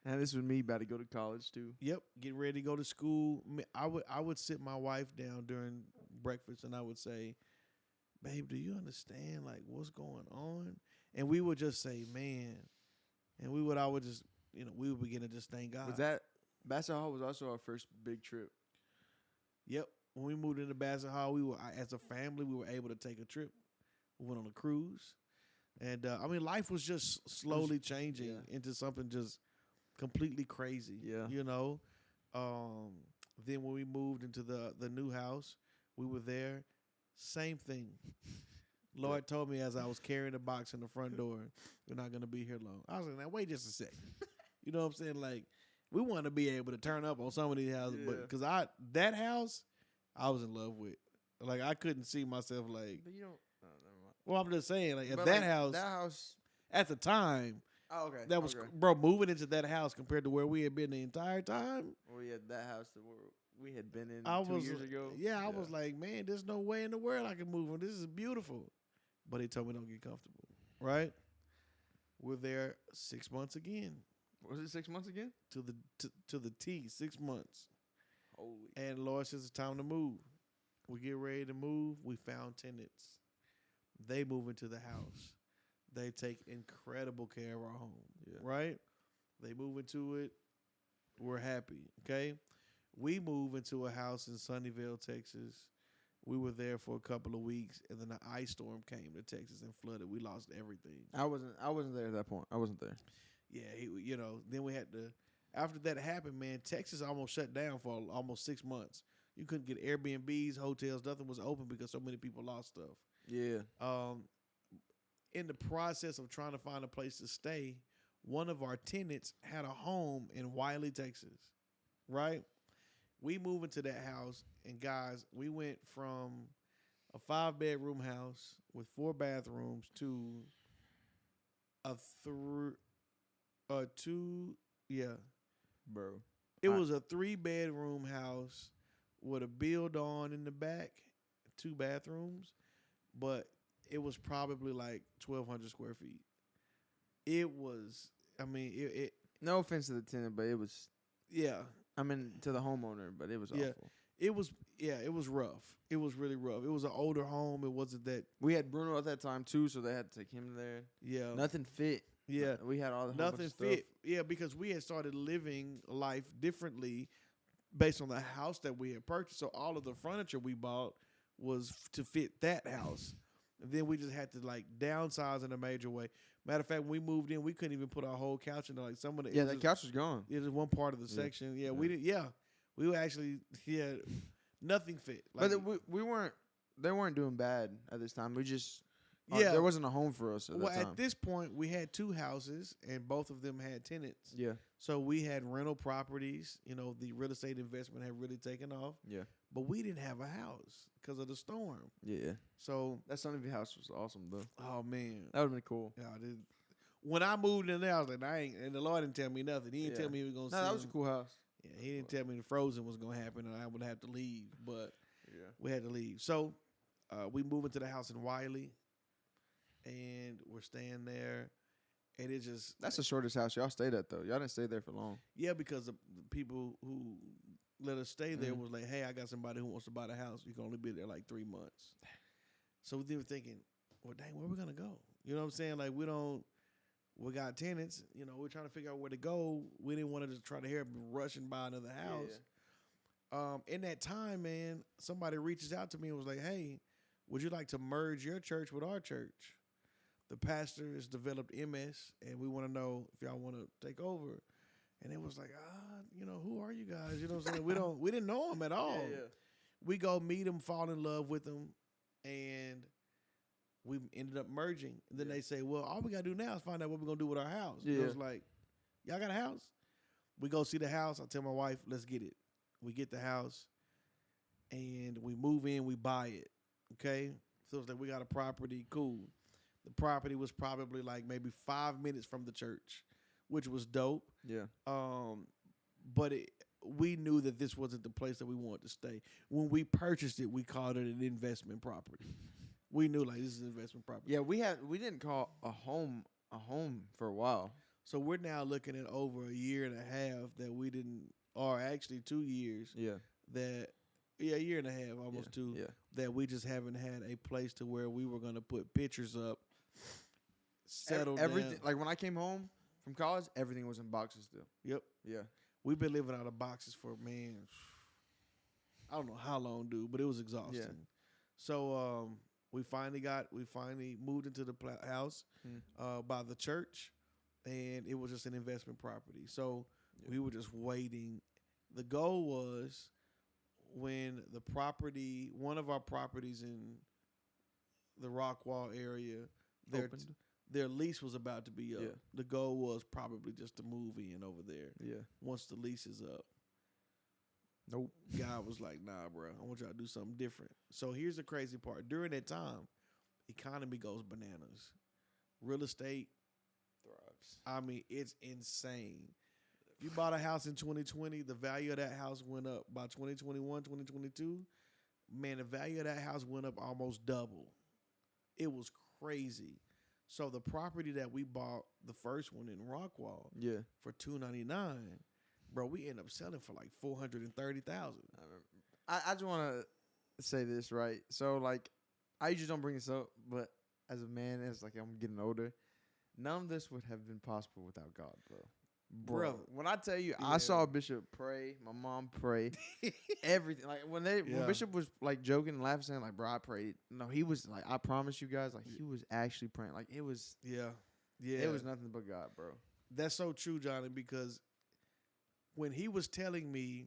And this was me about to go to college too. Yep, get ready to go to school. I would sit my wife down during breakfast, and I would say, babe, do you understand like what's going on? And we would just say, man, and we would always just we would begin to just thank God. Was that Bassett Hall was also our first big trip. Yep. When we moved into Bassett Hall, as a family, we were able to take a trip. We went on a cruise, and life was just slowly changing into something just completely crazy. Yeah. Then when we moved into the new house, we were there. Same thing. Lord told me as I was carrying the box in the front door, we're not gonna be here long. I was like, now wait just a second. You know what I'm saying? Like, we want to be able to turn up on some of these houses, but because that house, I was in love with. Like, I couldn't see myself like. But you don't. Oh, never mind. Well, I'm just saying, like, But, that house at the time, Oh, okay. that was okay. bro moving into that house compared to where we had been the entire time. Well, yeah, that house that we had been in I 2 was years ago. Yeah, I was like, man, there's no way in the world I can move. This is beautiful. But he told me don't get comfortable. Right? We're there 6 months again. Was it 6 months again? To the T, 6 months. Holy. And Lord says it's time to move. We get ready to move. We found tenants. They move into the house. They take incredible care of our home. Yeah. Right? They move into it. We're happy. Okay? We move into a house in Sunnyvale, Texas. We were there for a couple of weeks, and then an ice storm came to Texas and flooded. We lost everything. I wasn't there at that point. I wasn't there. Yeah, then we had to. After that happened, man, Texas almost shut down for almost 6 months. You couldn't get Airbnbs, hotels, nothing was open because so many people lost stuff. Yeah. In the process of trying to find a place to stay, one of our tenants had a home in Wiley, Texas. Right? We moved into that house, and guys, we went from a 5-bedroom house with 4 bathrooms to a 2, Bro. It was a 3-bedroom house with a build-on in the back, 2 bathrooms, but it was probably like 1,200 square feet. It was, it No offense to the tenant, but it was. yeah. I mean, to the homeowner, but it was awful. It was rough. It was really rough. It was an older home. It wasn't that. We had Bruno at that time too, so they had to take him there. Yeah. Nothing fit. Yeah. We had all the Nothing fit. Yeah, because we had started living life differently based on the house that we had purchased. So all of the furniture we bought was to fit that house. And then we just had to like downsize in a major way. Matter of fact, when we moved in, we couldn't even put our whole couch into like some of the. Yeah, that couch was gone. Yeah, just one part of the section. Yeah, we did. Yeah, we were actually. Yeah, nothing fit. Like, But we weren't. They weren't doing bad at this time. We just Yeah. There wasn't a home for us at Well, that time. at this point, we had 2 houses, and both of them had tenants. Yeah. So we had rental properties. You know, the real estate investment had really taken off. Yeah. But we didn't have a house because of the storm. Yeah. So, That Sunnyview house was awesome though. oh man, That would have been cool. yeah, when I moved in there, I was like, I ain't, and the Lord didn't tell me nothing. He didn't Yeah. tell me he was gonna. No, that was a cool house. Yeah, he didn't tell me the frozen was gonna happen and I would have to leave, but Yeah. we had to leave. So, we moved into the house in Wiley, and we're staying there, and it just That's the shortest house y'all stayed at though. Y'all didn't stay there for long. yeah, because the people who let us stay there Mhm. was like, hey, I got somebody who wants to buy the house. You can only be there like 3 months. So we were thinking, well, dang, where we gonna go? You know what I'm saying? Like we got tenants. You know, we're trying to figure out where to go. We didn't want to just try to hear them rushing by another house. In that time, man, somebody reaches out to me and was like, hey, would you like to merge your church with our church? The pastor has developed MS, and we want to know if y'all want to take over. And it was like, you know, who are you guys? You know what I'm saying? We didn't know him at all. Yeah. We go meet him, fall in love with him, and we ended up merging. And then they say, well, all we got to do now is find out what we're going to do with our house. And I Yeah. was like, y'all got a house? We go see the house. I tell my wife, let's get it. We get the house, and we move in, we buy it, okay? So it's like we got a property, cool. The property was probably like maybe 5 minutes from the church, which was dope. Yeah. But we knew that this wasn't the place that we wanted to stay. When we purchased it, we called it an investment property. We knew like this is an investment property. Yeah, we didn't call a home for a while. So we're now looking at over a year and a half that we didn't, or actually 2 years Yeah. that, yeah, a year and a half, almost two, Yeah. that we just haven't had a place to where we were going to put pictures up, settle Everything down. like when I came home from college, everything was in boxes still. Yep. Yeah. We've been living out of boxes for, man, I don't know how long, dude, but it was exhausting. Yeah. So we finally moved into the house by the church, and it was just an investment property. So we were just waiting. The goal was when one of our properties in the Rockwall area, their lease was about to be up. Yeah. The goal was probably just to move in over there. Yeah. Once the lease is up. Nope. God was like, nah, bro, I want y'all to do something different. So here's the crazy part. During that time, economy goes bananas. Real estate Thrives. I mean, it's insane. If you bought a house in 2020, the value of that house went up. By 2021, 2022, man, the value of that house went up almost double. It was crazy. So the property that we bought, the first one in Rockwall, Yeah. for $299, bro, we ended up selling for like $430,000. I just want to say this, right? So, like, I usually don't bring this up, but as a man, as like I'm getting older, none of this would have been possible without God, bro. Bro, when I tell you, I saw Bishop pray, my mom pray, everything. Like when Bishop was like joking and laughing, saying like, "Bro, I prayed." No, he was like, I promise you guys, like he was actually praying. Like it was, it was nothing but God, bro. That's so true, Johnny. Because when he was telling me,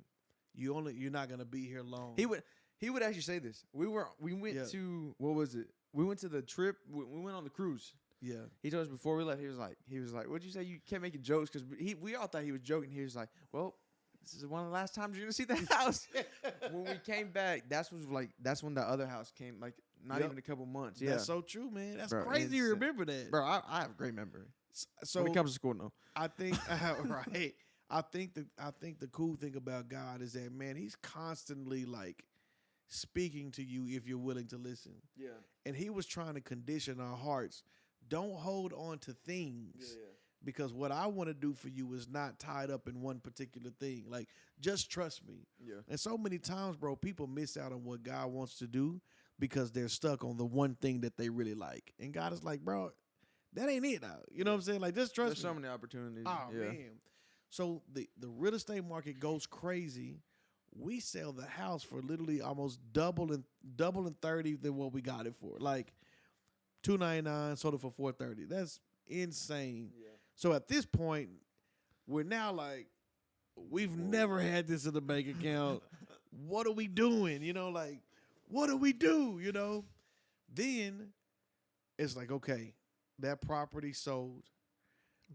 you're not gonna be here long. He would actually say this. We went to what was it? We went to the trip. We went on the cruise. Yeah. He told us before we left, he was like, what'd you say? You kept making jokes because we all thought he was joking. He was like, well, this is one of the last times you're gonna see the house. When we came back, that's when the other house came, like not even a couple months. Yeah. That's so true, man. That's Bro, crazy you remember that. Bro, I have a great memory. So when it comes to school, no. I think right. I think the cool thing about God is that, man, he's constantly like speaking to you if you're willing to listen. Yeah. And he was trying to condition our hearts. Don't hold on to things because what I want to do for you is not tied up in one particular thing. Like, just trust me. Yeah. And so many times, bro, people miss out on what God wants to do because they're stuck on the one thing that they really like. And God is like, bro, that ain't it now. You know what I'm saying? Like, just trust me. There's so many opportunities. Oh, man. So the real estate market goes crazy. We sell the house for literally almost double and 30 than what we got it for. Like, $299, sold it for $430. That's insane. Yeah. So at this point, we're now like, we've never had this in the bank account. What are we doing? You know, like, what do we do? You know? Then it's like, okay, that property sold,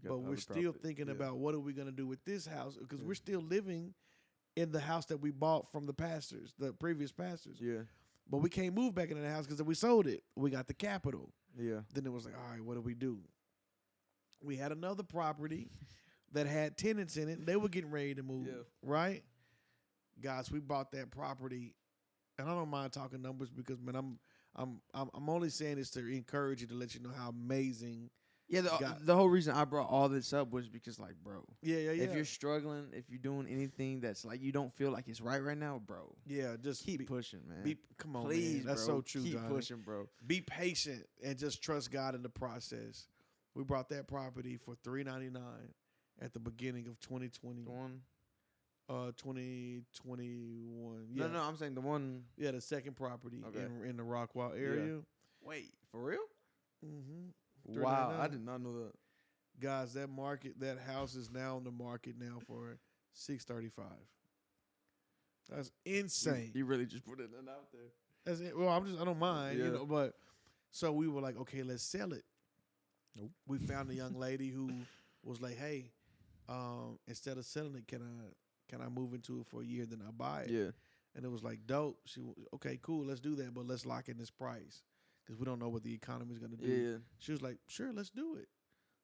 Got but the we're other still property. thinking Yeah. about what are we going to do with this house, because Yeah. we're still living in the house that we bought from the pastors, the previous pastors. Yeah. But we can't move back into the house because if we sold it, we got the capital. Yeah. Then it was like, all right, what do we do? We had another property that had tenants in it. They were getting ready to move, Yeah. right? Guys, we bought that property, and I don't mind talking numbers because, man, I'm only saying this to encourage you, to let you know how amazing. Yeah, God- the whole reason I brought all this up was because, like, bro, Yeah. if you're struggling, if you're doing anything that's like you don't feel like it's right now, bro, just keep pushing, man. come on, Please, man. That's bro, so true, keep Johnny. pushing, bro. Be patient and just trust God in the process. We bought that property for $399 at the beginning of 2020. The one? 2021. Yeah. No, I'm saying the one. Yeah, the second property Okay. in the Rockwall area. Wait, for real? Mm-hmm. Wow, I 399. did not know that. Guys, that house is now on the market now for $635. That's insane. You really just put it out there. That's it. Well, I don't mind, Yeah. but so we were like, okay, let's sell it. Nope. We found a young lady who was like, hey, instead of selling it, can I move into it for a year, then I'll buy it? Yeah. And it was like, dope. Okay, cool, let's do that, but let's lock in this price because we don't know what the economy is going to do. Yeah. She was like, sure, let's do it.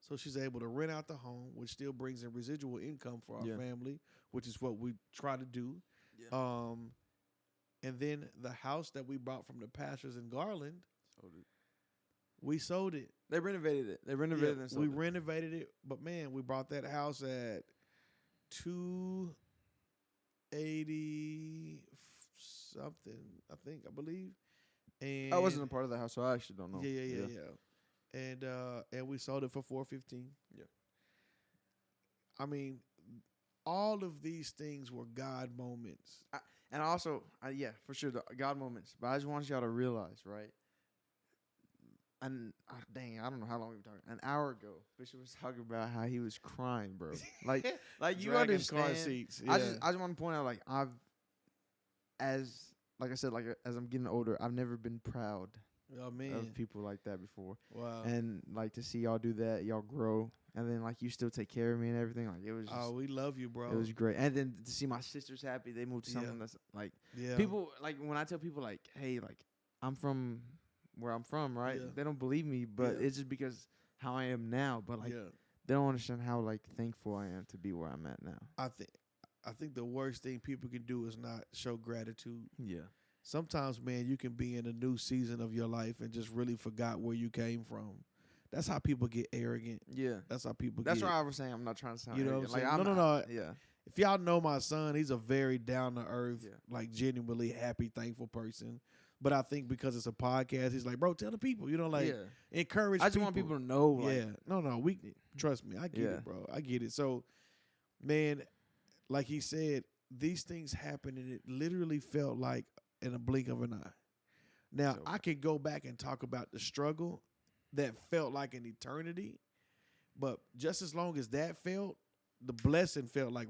So she's able to rent out the home, which still brings in residual income for our family, which is what we try to do. Yeah. And then the house that we bought from the pastors in Garland, Sold it. we sold it. They renovated it. They renovated Yeah, it. we renovated it, but man, we bought that house at $280 something, I believe. And I wasn't a part of the house, so I actually don't know. Yeah. And we sold it for $415. Yeah. I mean, all of these things were God moments. And also, yeah, for sure, the God moments. But I just want y'all to realize, right? And dang, I don't know how long we've been talking. An hour ago, Bishop was talking about how he was crying, bro. Like you Dragging understand? car seats. I Yeah. just want to point out, like like I said, as I'm getting older, I've never been proud Oh man. of people like that before. Wow. And like to see y'all do that, y'all grow, and then like you still take care of me and everything. Like it was just, Oh, we love you, bro. it was great. And then to see my sisters happy, they moved to something that's like yeah. people like when I tell people like, hey, like I'm from where I'm from, right? Yeah. They don't believe me, but Yeah. it's just because how I am now. But like yeah. they don't understand how like thankful I am to be where I'm at now. I think the worst thing people can do is not show gratitude. Yeah. Sometimes, man, you can be in a new season of your life and just really forgot where you came from. That's how people get arrogant. Yeah. That's how people That's get. why I was saying I'm not trying to sound You know arrogant. what I'm Like, saying? No. Yeah. If y'all know my son, he's a very down to earth, Yeah. like genuinely happy, thankful person. But I think because it's a podcast, he's like, bro, tell the people, like yeah. encourage. I just want people to know. Like, Yeah, no, trust me, I get Yeah. it, bro. I get it. So, man, like he said, these things happen, and it literally felt like in a blink of an eye. Now, So- I could go back and talk about the struggle that felt like an eternity, but just as long as that felt, the blessing felt like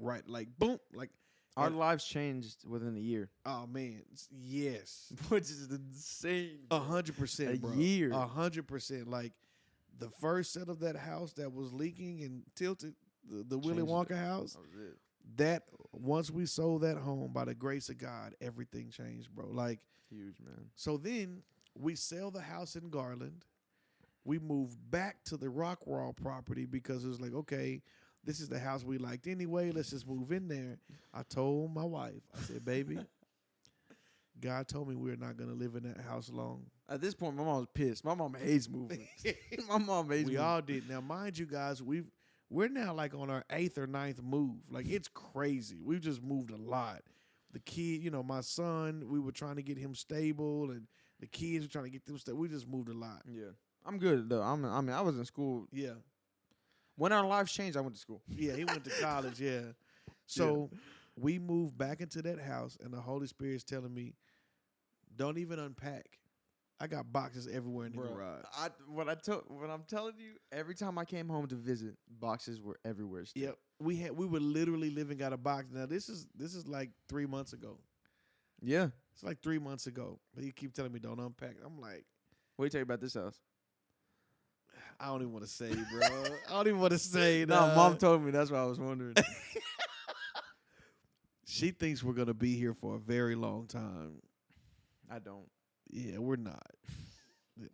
boom, like Our and- lives changed within a year, oh man, yes, which is insane. bro. 100%, A bro, year. 100%. Like the first set of that house that was leaking and tilted, the Willy Changed Wonka it. house. That was it. That once we sold that home, by the grace of God, everything changed, bro. Like, Huge, man. so then we sell the house in Garland. We move back to the Rockwall property because it was like, okay, this is the house we liked anyway. Let's just move in there. I told my wife, I said, baby, God told me we're not going to live in that house long. At this point, my mom was pissed. My mom hates moving. My mom hates We moving. all did. Now, mind you guys, we're now like on our 8th or 9th move. Like, it's crazy. We've just moved a lot. The kid, my son, we were trying to get him stable, and the kids were trying to get them stable. We just moved a lot. Yeah. I'm good, though. I mean, I was in school. Yeah. When our lives changed, I went to school. Yeah, he went to college, yeah. So we moved back into that house, and the Holy Spirit's telling me, don't even unpack. I got boxes everywhere in the garage. When I'm telling you, every time I came home to visit, boxes were everywhere. Still. Yep. We were literally living out of box. Now this is like 3 months ago. Yeah. It's like 3 months ago. But he keep telling me don't unpack. I'm like, What do you tell you about this house? I don't even want to say, bro. I don't even want to say. No, mom told me. That's why I was wondering. She thinks we're gonna be here for a very long time. I don't. Yeah, we're not.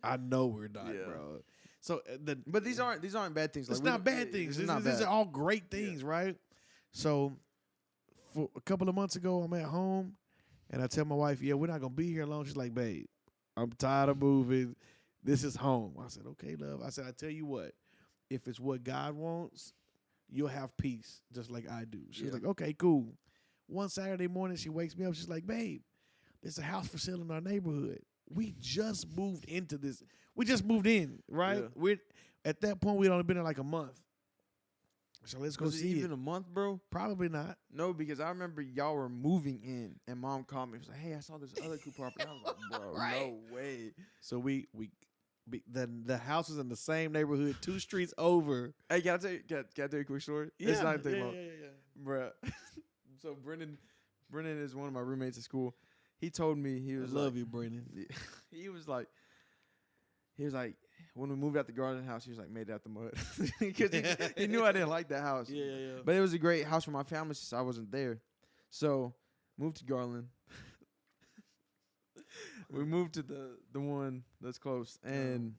I know we're not, Yeah. bro. So But these aren't bad things. it's Like, not bad things. This is not These bad. are all great things, right? So for a couple of months ago, I'm at home, and I tell my wife, "Yeah, we're not gonna be here long." She's like, "Babe, I'm tired of moving. This is home." I said, "Okay, love." I said, "I tell you what, if it's what God wants, you'll have peace just like I do." She was like, "Okay, cool." One Saturday morning, she wakes me up. She's like, "Babe, there's a house for sale in our neighborhood. We just moved into this. We just moved in, right? Yeah. We're at that point. We'd only been there like a month. So let's go Was it see even it. a month, bro? Probably not. No, because I remember y'all were moving in, and mom called me. She was like, "Hey, I saw this other cool property." I was like, "Bro, Right. no way." So the house is in the same neighborhood, 2 streets over. Hey, can I tell you a quick story? It's not anything long. Bruh. So Brendan is one of my roommates at school. He told me he I was love like, you, Brendan. he was like when we moved out the garden house, he was like made it out the mud because he knew I didn't like that house. Yeah. But it was a great house for my family since I wasn't there. So moved to Garland. We moved to the one that's close, and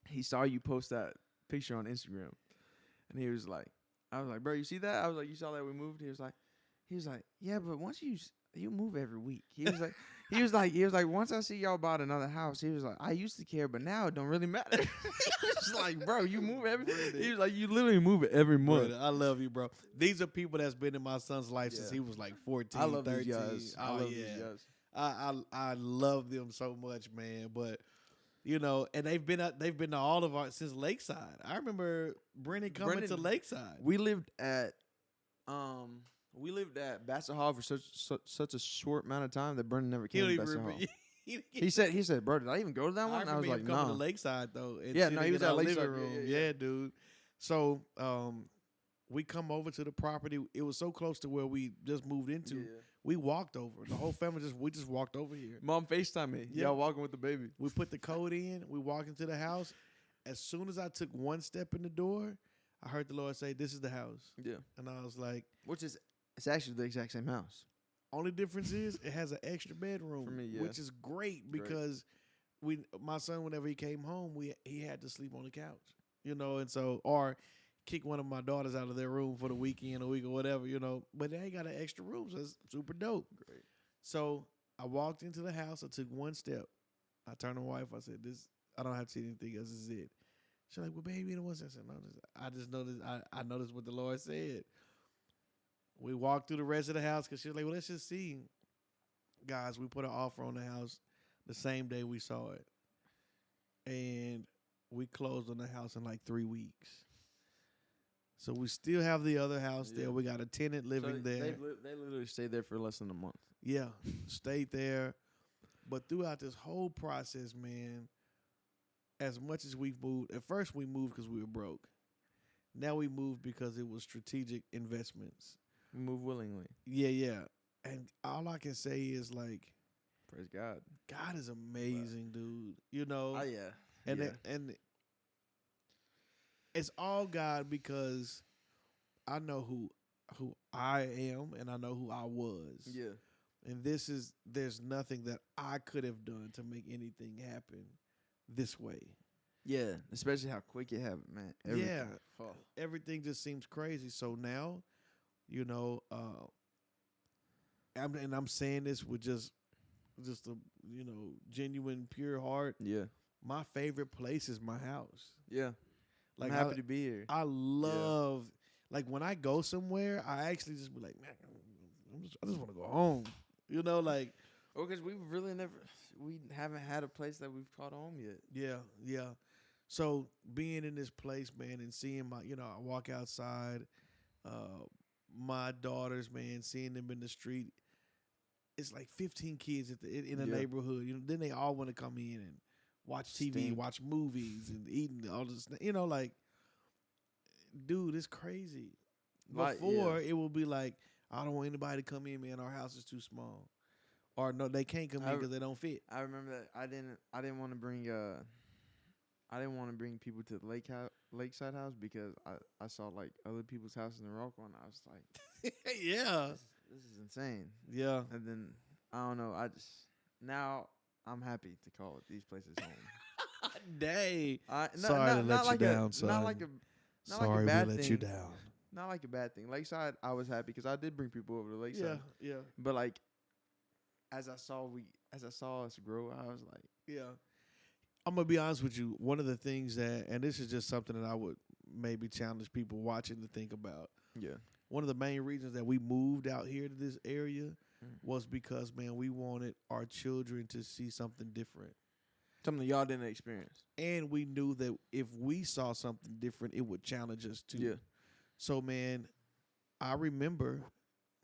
he saw you post that picture on Instagram, and he was like, I was like, "Bro, you see that?" I was like, "You saw that we moved?" He was like, "Yeah, but once you move every week." He was like, he was like, "Once I see y'all bought another house," he was like, "I used to care, but now it don't really matter." He was like, "Bro, you move every." He was like, "You literally move it every month." Brendan, I love you, bro. These are people that's been in my son's life since Yeah. he was like 14, I love 13. these guys. I Oh, love yeah. these guys. I love them so much, man. But you know, and they've been to all of our since Lakeside. I remember Brendan coming to Lakeside. We lived at Bassett Hall for such a short amount of time that Brendan never He came don't to even Bassett Hall. remember. He said, "Bro, did I even go to that one?" I I was like, coming to "No." Lakeside though. And Yeah, no, sitting he was in at our Lakeside. living room. Yeah. Dude. So we come over to the property. It was so close to where we just moved into. Yeah. We walked over. The whole family just walked over here. Mom FaceTime me. Yeah. Y'all walking with the baby. We put the code in. We walked into the house. As soon as I took one step in the door, I heard the Lord say, "This is the house." Yeah. And I was like, It's actually the exact same house. only difference is it has an extra bedroom, For me, yeah. which is great because my son, whenever he came home, he had to sleep on the couch, you know, and so or kick one of my daughters out of their room for the weekend or week or whatever, you know. But they ain't got an extra room, so it's super dope. Great. So I walked into the house. I took one step. I turned to my wife. I said, "This, I don't have to see anything else. This is it." She's like, "Well, baby, you know what?" I said, "No, I just noticed. I noticed what the Lord said." We walked through the rest of the house because she was like, "Well, let's just see." Guys, we put an offer on the house the same day we saw it, and we closed on the house in like 3 weeks. So we still have the other house there. We got a tenant living there. They literally stayed there for less than a month. Yeah, stayed there. But throughout this whole process, man, as much as we've moved, at first we moved because we were broke. Now we moved because it was strategic investments. We move willingly. Yeah. And all I can say is like, Praise God. God is amazing, dude. You know? Oh yeah. And it's all God because I know who I am and I know who I was. Yeah. And there's nothing that I could have done to make anything happen this way. Yeah. Especially how quick it happened, man. Yeah. Everything just seems crazy. So now, you know, I'm saying this with just a, you know, genuine, pure heart. Yeah. My favorite place is my house. Yeah. Like I'm happy to be here. I love, like when I go somewhere, I actually just be like, man, I just want to go home. You know, like. Well, because we haven't had a place that we've called home yet. Yeah. So being in this place, man, and seeing I walk outside, my daughters, man, seeing them in the street. It's like 15 kids in the neighborhood. You know, then they all want to come in and watch TV, watch movies, and eating all this. You know, like, dude, it's crazy. Before it will be like, I don't want anybody to come in, man. Our house is too small, or no, they can't come in because they don't fit. I remember that I didn't want to bring I didn't want to bring people to the lakeside house because I saw like other people's houses in Morocco, and I was like, Yeah. this is insane. Yeah. And then I don't know. Now I'm happy to call these places home. Dang. No, Sorry to let you like down, a, son. not like a Sorry we bad let thing. you down. Not like a bad thing. Lakeside, I was happy because I did bring people over to Lakeside. Yeah. But like, as I saw us grow, I was like, Yeah. I'm gonna be honest with you. One of the things that, and this is just something that I would maybe challenge people watching to think about. yeah, One of the main reasons that we moved out here to this area was because, man, we wanted our children to see something different. something y'all didn't experience. And we knew that if we saw something different, it would challenge us too. Yeah. So, man, I remember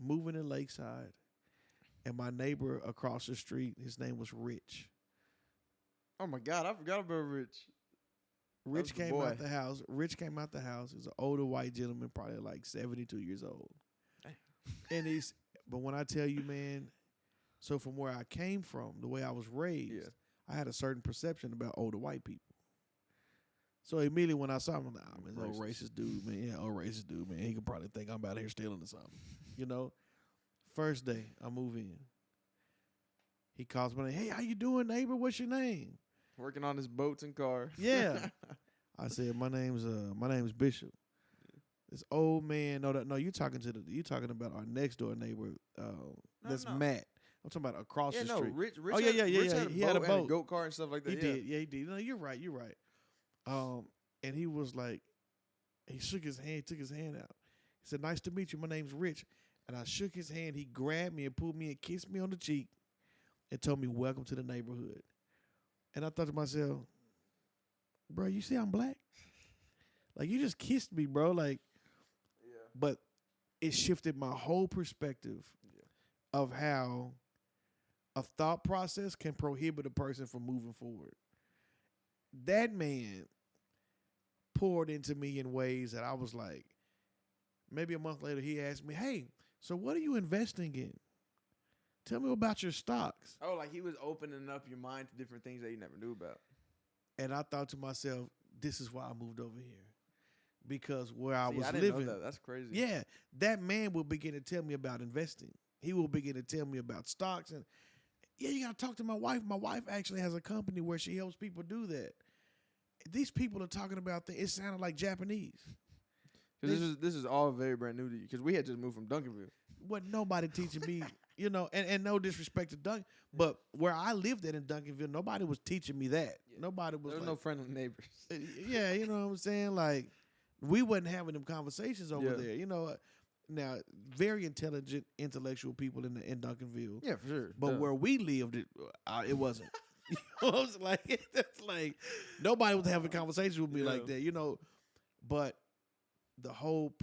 moving to Lakeside, and my neighbor across the street, his name was Rich. Oh my God, I forgot about Rich. Rich was the came boy. out the house. Rich came out the house. He's an older white gentleman, probably like 72 years old. Dang. And but when I tell you, man, so from where I came from, the way I was raised, Yeah. I had a certain perception about older white people. So immediately when I saw him, I'm like, man, this old racist dude, man. Yeah, old racist dude, man. He could probably think I'm out here stealing or something. You know? First day, I move in. He calls me, hey, how you doing, neighbor? What's your name? Working on his boats and car. Yeah. I said, my name's Bishop. This old man, no, you talking about our next door neighbor. That's no. Matt. I'm talking about across Yeah, the no, street. Rich Oh, yeah. Rich had He had a and boat. goat car and stuff like that. He yeah. did. Yeah, he did. No, you're right. And he was like, he shook his hand, took his hand out. He said, nice to meet you. My name's Rich. And I shook his hand. He grabbed me and pulled me and kissed me on the cheek and told me, welcome to the neighborhood. And I thought to myself, bro, you see I'm black? Like, you just kissed me, bro. Like, Yeah. but it shifted my whole perspective of how a thought process can prohibit a person from moving forward. That man poured into me in ways that I was like, maybe a month later, he asked me, hey, so what are you investing in? Tell me about your stocks. Oh, like he was opening up your mind to different things that you never knew about. And I thought to myself, this is why I moved over here. Because where I See, was I didn't living. know that. That's crazy. Yeah, that man will begin to tell me about investing. He will begin to tell me about stocks. And yeah, you got to talk to my wife. My wife actually has a company where she helps people do that. These people are talking about things. It sounded like Japanese. Because this is all very brand new to you. Because we had just moved from Duncanville. Wasn't nobody teaching me, and no disrespect to Duncan, but where I lived at in Duncanville, nobody was teaching me that. Yeah. Nobody was There was like, no friendly neighbors. yeah, you know what I'm saying? Like, we wasn't having them conversations over there. Now, very intelligent, intellectual people in Duncanville. Yeah, for sure. But where we lived, it wasn't. You know what I'm saying? Like, it's like nobody was having conversations with me like that, But the whole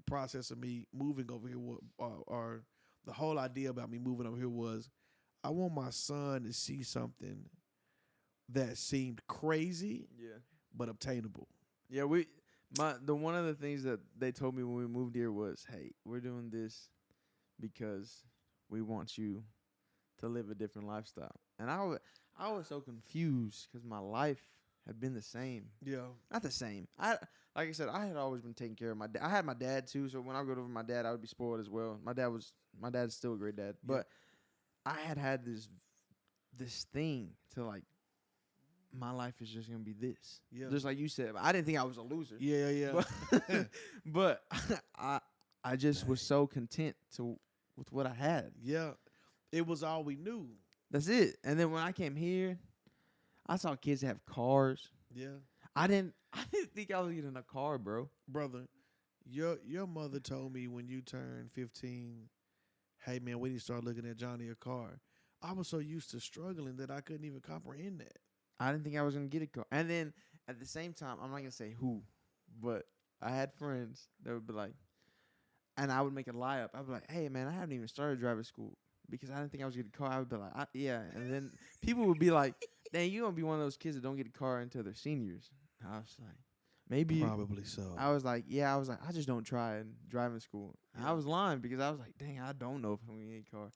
process of me moving over here, or the whole idea about me moving over here was, I want my son to see something that seemed crazy, but obtainable. Yeah, one of the things that they told me when we moved here was, hey, we're doing this because we want you to live a different lifestyle. And I was so confused because my life had been the same. Yeah. Not the same. Like I said, I had always been taking care of my dad. I had my dad too, so when I would go over my dad, I would be spoiled as well. My dad's still a great dad. But I had this thing to like, my life is just gonna be this. Yeah. Just like you said. I didn't think I was a loser. Yeah. But I just was so content with what I had. Yeah. It was all we knew. That's it. And then when I came here, I saw kids have cars. Yeah. I didn't think I was getting a car, bro. Brother, your mother told me when you turned 15, hey man, we need to start looking at Johnny a car. I was so used to struggling that I couldn't even comprehend that. I didn't think I was gonna get a car. And then at the same time, I'm not gonna say who, but I had friends that would be like, and I would make a lie up. I'd be like, hey man, I haven't even started driving school because I didn't think I was gonna get a car. I would be like, yeah. And then people would be like, dang, you gonna be one of those kids that don't get a car until they're seniors. I was like, maybe. Probably so. I was like, I just don't try in driving school. And I was lying because I was like, dang, I don't know if I'm gonna get a car.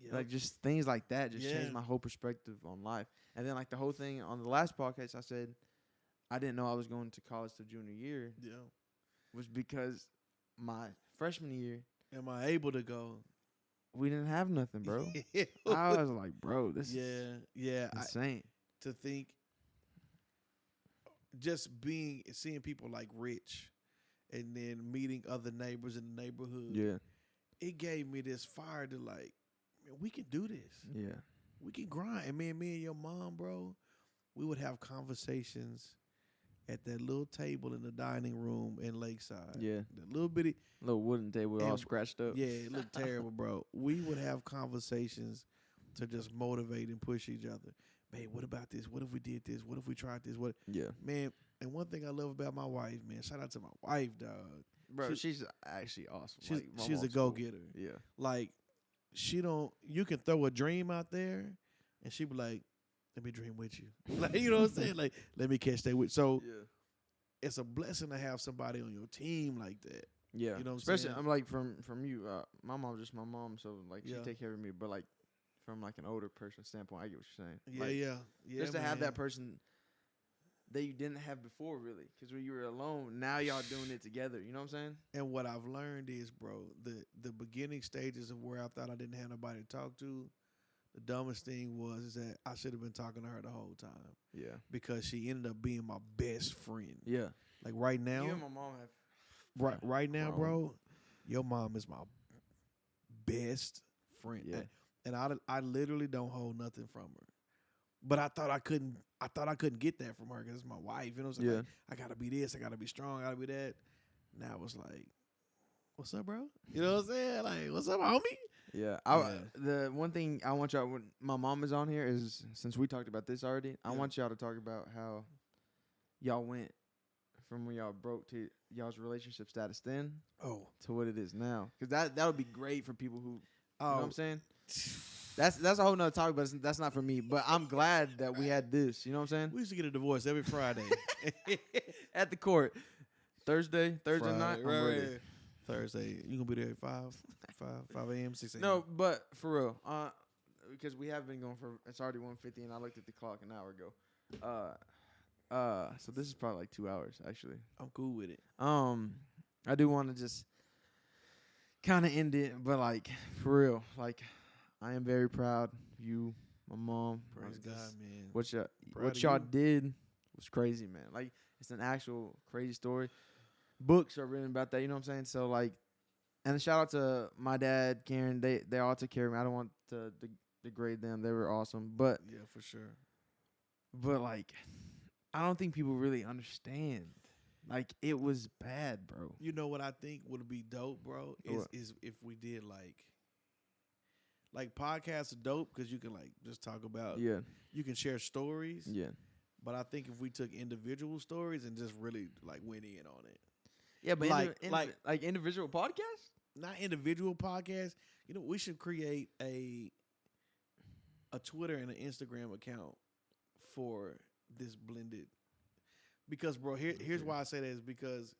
Yep. Like just things like that just Yeah. changed my whole perspective on life. And then like the whole thing on the last podcast, I said I didn't know I was going to college till junior year Yeah. was because my freshman year Am I able to go? we didn't have nothing, bro. yeah. I was like, bro, this is Yeah. insane. To think, just seeing people like Rich, and then meeting other neighbors in the neighborhood. Yeah, It gave me this fire to like, man, we can do this. yeah, We can grind. And me and your mom, bro, we would have conversations at that little table in the dining room in Lakeside. yeah. The little bitty, Little wooden table all And- scratched up. yeah, it looked terrible, bro. We would have conversations to just motivate and push each other. Babe, what about this? What if we did this? What if we tried this? What, Yeah, man? And one thing I love about my wife, man, shout out to my wife, dog. bro. She's actually awesome. She's Like, my she's a mom's go cool. getter. Yeah, Like, you can throw a dream out there, and she be like, "Let me dream with you." Like, you know what I'm saying? Like, let me catch that with. So yeah, it's a blessing to have somebody on your team like that. yeah. You know what I'm Especially saying? I'm like from you. My mom's just my mom, so like Yeah. she take care of me. But like from like an older person standpoint, I get what you're saying. Yeah, Like, yeah. just to have man. that person that you didn't have before, really, because when you were alone, now y'all doing it together. You know what I'm saying? And what I've learned is, bro, the beginning stages of where I thought I didn't have nobody to talk to, the dumbest thing was is that I should have been talking to her the whole time Yeah, because she ended up being my best friend. yeah. Like right now, You and my mom have right now, grown. bro, your mom is my best friend. Yeah. And I literally don't hold nothing from her. But I thought I couldn't get that from her because it's my wife. You know what I'm saying? Yeah. Like, I gotta be this, I gotta be strong, I gotta be that. Now it's like, what's up, bro? You know what I'm saying? Like, what's up, homie? Yeah. Yeah. The one thing I want y'all when my mom is on here is since we talked about this already, I Yeah. want y'all to talk about how y'all went from when y'all broke to y'all's relationship status then Oh. to what it is now. Because that would be great for people who, you know what I'm saying? Oh. That's a whole nother topic, but that's not for me. But I'm glad that we had this. You know what I'm saying? We used to get a divorce every Friday. At the court, Thursday Friday, night. I'm right, ready. right. Thursday. You gonna be there at 5 a.m., 6 a.m. No, but for real, because we have been going for it's already 1:50, and I looked at the clock an hour ago. So this is probably like 2 hours actually. I'm cool with it. I do want to just kind of end it, but like for real, like I am very proud of you, my mom. Praise like, God, just man. What of y'all you. did was crazy, man. Like it's an actual crazy story. Books are written about that. You know what I'm saying? So like, and a shout out to my dad, Karen. They all took care of me. I don't want to degrade them. They were awesome, but Yeah, for sure. like, I don't think people really understand. Like it was bad, bro. You know what I think would be dope, bro? What? Is if we did like podcasts are dope because you can like just talk about Yeah, you can share stories. yeah, But I think if we took individual stories and just really like went in on it, yeah. But Like- individual podcasts. not individual podcasts. You know, we should create a Twitter and an Instagram account for this blended. Because, bro, here's why I say that is because,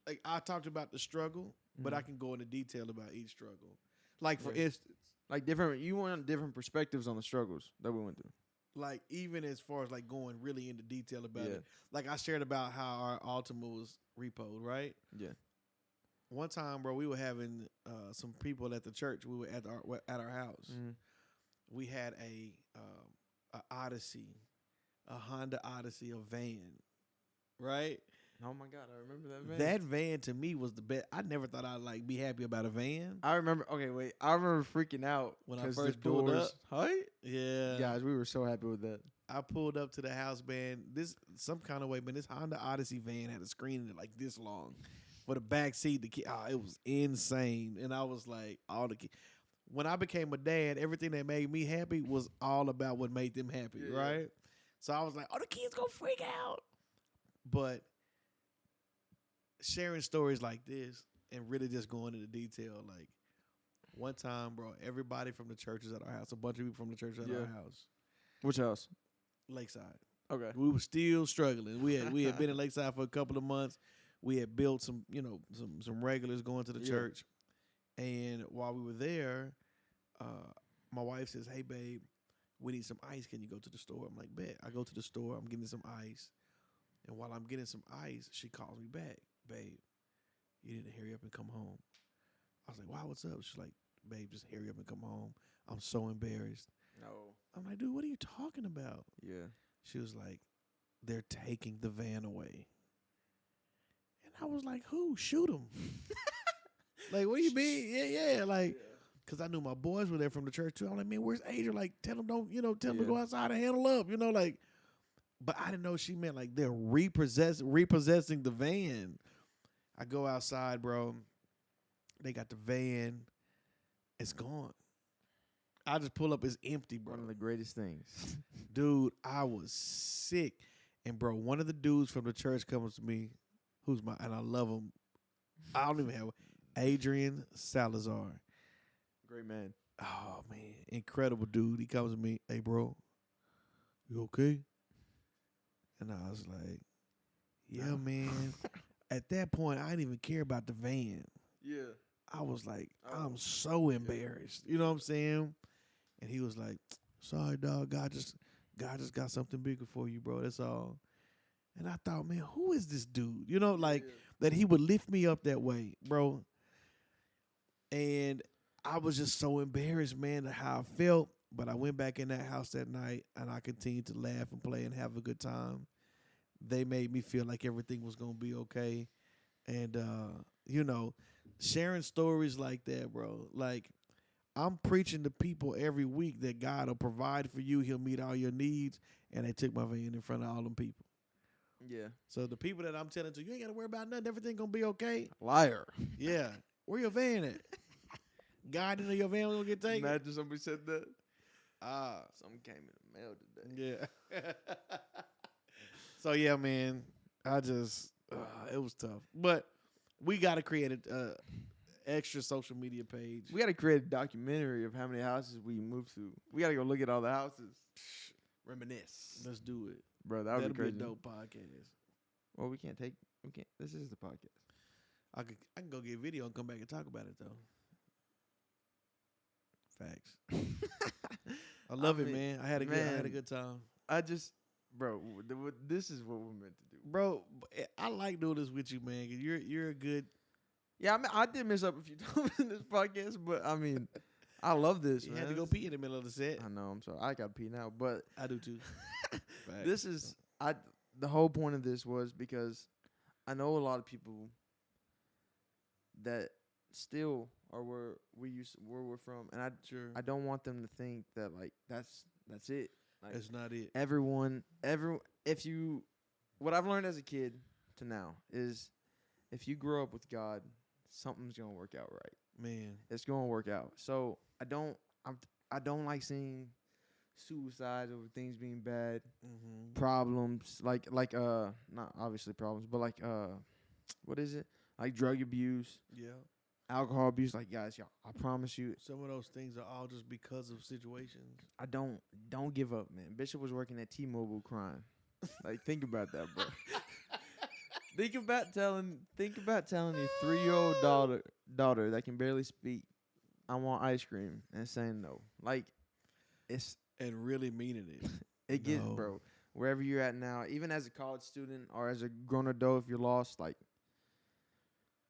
like, I talked about the struggle, but I can go into detail about each struggle. Like, for Yeah. instance, Like different, you want different perspectives on the struggles that we went through. like even as far as like going really into detail about Yeah. it. Like I shared about how our Altima was repoed, right? Yeah, One time, bro, we were having some people at the church. We were at our house. We had a Odyssey, a Honda Odyssey, a van, right? Oh my God, I remember that van. That van to me was the best. I never thought I'd like be happy about a van. I remember. Okay, wait. I remember freaking out When I 'cause first the pulled doors. up. Right? Yeah, Guys, we were so happy with that. I pulled up to the house, man. This some kind of way, man. This Honda Odyssey van had a screen in it like this long for the back seat. The kid, it was insane, and I was like, all the kids. When I became a dad, everything that made me happy was all about what made them happy, Yeah, right? So I was like, oh, the kids gonna freak out. But sharing stories like this and really just going into detail, like one time, bro, everybody from the church was at our house. A bunch of people from the church at Yeah. our house, Which house? Lakeside. Okay. We were still struggling. We had been in Lakeside for a couple of months. We had built some regulars going to the Yeah. church. And while we were there, my wife says, "Hey, babe, we need some ice. Can you go to the store?" I'm like, "Bet." I go to the store. I'm getting some ice. And while I'm getting some ice, she calls me back. "Babe, you need to hurry up and come home." I was like, "Wow, what's up?" She's like, "Babe, just hurry up and come home. I'm so embarrassed." No. I'm like, "Dude, what are you talking about?" Yeah. She was like, "They're taking the van away." And I was like, "Who? Shoot them." Like, what do you mean? Yeah. Like, because I knew my boys were there from the church too. I'm like, "Man, where's Adrian? Like, tell them tell them to go outside and handle up, like." But I didn't know she meant like they're repossessing the van. I go outside, bro. They got the van. It's gone. I just pull up. It's empty, bro. One of the greatest things. Dude, I was sick. And bro, one of the dudes from the church comes to me, and I love him. I don't even have Adrian Salazar. Great man. Oh man, incredible dude. He comes to me, "Hey bro, you okay?" And I was like, "Yeah, No. man." At that point, I didn't even care about the van. Yeah. I was like, Oh. I'm so embarrassed. You know what I'm saying? And he was like, "Sorry, dog. God just got something bigger for you, bro. That's all." And I thought, man, who is this dude? That he would lift me up that way, bro. And I was just so embarrassed, man, at how I felt. But I went back in that house that night and I continued to laugh and play and have a good time. They made me feel like everything was gonna be okay. And sharing stories like that, bro. Like, I'm preaching to people every week that God will provide for you, He'll meet all your needs. And they took my van in front of all them people. Yeah. So the people that I'm telling to, you ain't gotta worry about nothing, everything gonna be okay. Liar. Yeah. Where your van at? God didn't know your van was gonna get taken. Imagine somebody said that. Ah. Something came in the mail today. Yeah. So yeah, man. It was tough. But we gotta create a extra social media page. We got to create a documentary of how many houses we moved through. We got to go look at all the houses. Reminisce. Let's do it. Bro, that would That'll be crazy. be a dope podcast. Well, we can't. This is the podcast. I can go get video and come back and talk about it though. Facts. I love it, man. I had a good time. Bro, this is what we're meant to do. Bro, I like doing this with you, man. 'Cause you're a good. Yeah, I mean, I did mess up a few times in this podcast, but I mean, I love this. You man. had to go pee in the middle of the set. I know. I'm sorry. I got to pee now, but I do too. The whole point of this was because I know a lot of people that still are where we're from, and I don't want them to think that like that's it. Like, That's not it. What I've learned as a kid to now is if you grow up with God, something's gonna work out right. Man, It's gonna work out. So I don't like seeing suicides over things being bad, problems like not obviously problems, but like what is it? Like drug abuse, alcohol abuse. Like guys, y'all, I promise you, some of those things are all just because of situations. I don't give up, man. Bishop was working at T-Mobile crying. Like think about that, bro. Think about telling your 3-year-old daughter that can barely speak, "I want ice cream," and saying no. Like And really meaning it. It gets, bro. Wherever you're at now, even as a college student or as a grown adult, if you're lost, like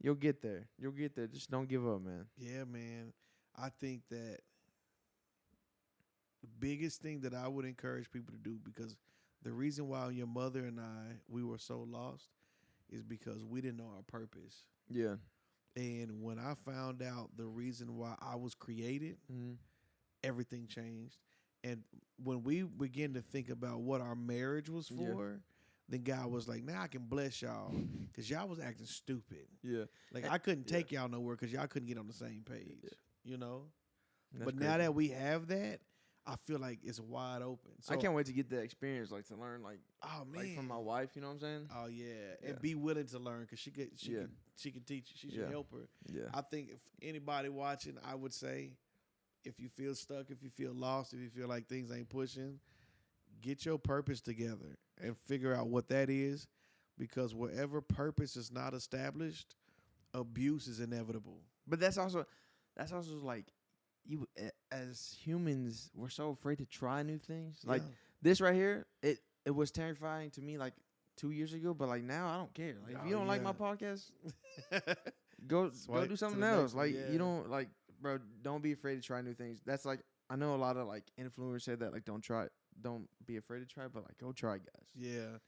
you'll get there. You'll get there. Just don't give up, man. Yeah, man. I think that the biggest thing that I would encourage people to do, because the reason why your mother and we were so lost is because we didn't know our purpose. Yeah. And when I found out the reason why I was created, everything changed. And when we began to think about what our marriage was for, then God was like, "Now I can bless y'all because y'all was acting stupid." Yeah. Like I couldn't take y'all nowhere because y'all couldn't get on the same page, you know? That's but crazy. now that we have that, I feel like it's wide open. So, I can't wait to get that experience, like to learn, like, oh man, like from my wife. You know what I'm saying? Oh yeah, and be willing to learn because she can teach you. She should help her. Yeah. I think if anybody watching, I would say, if you feel stuck, if you feel lost, if you feel like things ain't pushing, get your purpose together and figure out what that is, because wherever purpose is not established, abuse is inevitable. But that's also that's also like as humans, we're so afraid to try new things. Like this right here, it was terrifying to me like 2 years ago, but like now I don't care. Like if you don't like my podcast, go do something else. Like you don't like, bro. Don't be afraid to try new things. That's like I know a lot of like influencers say that like don't be afraid to try, but like go try, guys. Yeah,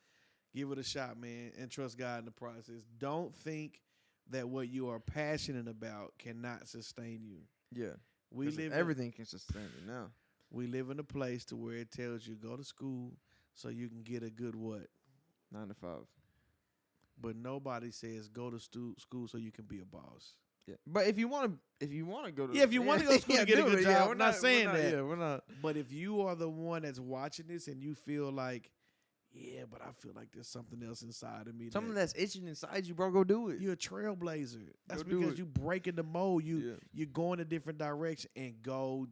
give it a shot, man, and trust God in the process. Don't think that what you are passionate about cannot sustain you. Yeah, we live everything can sustain you now. We live in a place to where it tells you go to school so you can get a good what 9 to 5. But nobody says go to school so you can be a boss. Yeah, but if you want to go to if you want to go to school to get a good job, we're not saying that. Yeah, we're not. But if you are the one that's watching this and you feel like, yeah, but I feel like there's something else inside of me, something that's itching inside you, bro, go do it. You're a trailblazer. That's go because you breaking the mold. Yeah. You're going a different direction and go.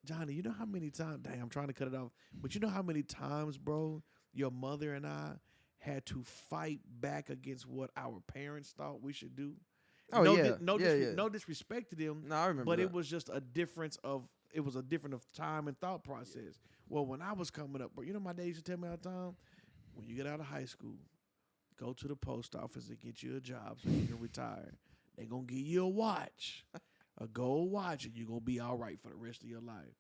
Johnny, you know how many times? Dang, I'm trying to cut it off. But you know how many times, bro, your mother and I had to fight back against what our parents thought we should do. Oh, No disrespect to them. No, I remember. But that. it was just a difference of time and thought process. Yeah. Well, when I was coming up, bro, you know my dad used to tell me all the time, when you get out of high school, go to the post office and get you a job so you can retire. They're gonna give you a watch, a gold watch, and you're gonna be all right for the rest of your life.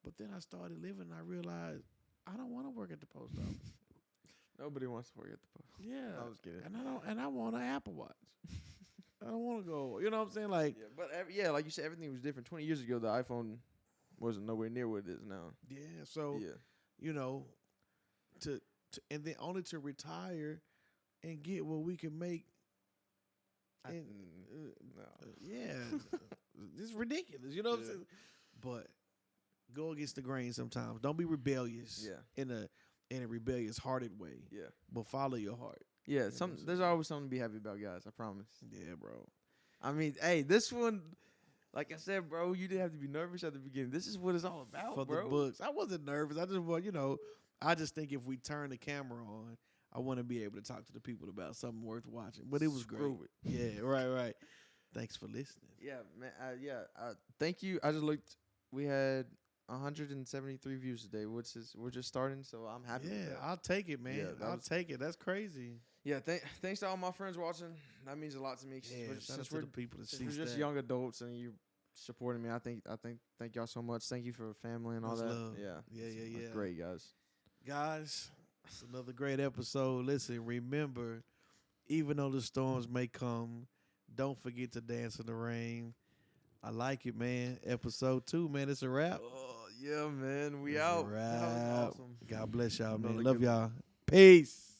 But then I started living and I realized I don't want to work at the post office. Nobody wants to work at the post. Yeah, I was kidding. And I want an Apple Watch. I don't want to go. You know what I'm saying? Like, yeah, but like you said, everything was different. 20 years ago, the iPhone wasn't nowhere near what it is now. Yeah. So, you know, and then only to retire and get what we can make. It's ridiculous. You know what I'm saying? But go against the grain sometimes. Don't be rebellious. Yeah. In a rebellious hearted way. Yeah. But follow your heart. Yeah. There's always something to be happy about, guys. I promise. Yeah, bro. I mean, hey, this one, like I said, bro, you didn't have to be nervous at the beginning. This is what it's all about, For bro. the books. I wasn't nervous. I just want, I just think if we turn the camera on, I want to be able to talk to the people about something worth watching. But it was great. Yeah, right. Thanks for listening. Yeah, man. Thank you. I just looked. We had 173 views today, which is we're just starting, so I'm happy. Yeah, with that. I'll take it, man. I'll take it. That's crazy. Yeah, thanks to all my friends watching. That means a lot to me. Since we're the people that see we're just young adults and you supporting me. Thank y'all so much. Thank you for family and all that. Love. Yeah. Great, guys. Guys, it's another great episode. Listen, remember, even though the storms may come, don't forget to dance in the rain. I like it, man. Episode 2, man. It's a wrap. Oh, yeah, man. We it's out. A wrap. That was awesome. God bless y'all, man. Love y'all. Peace.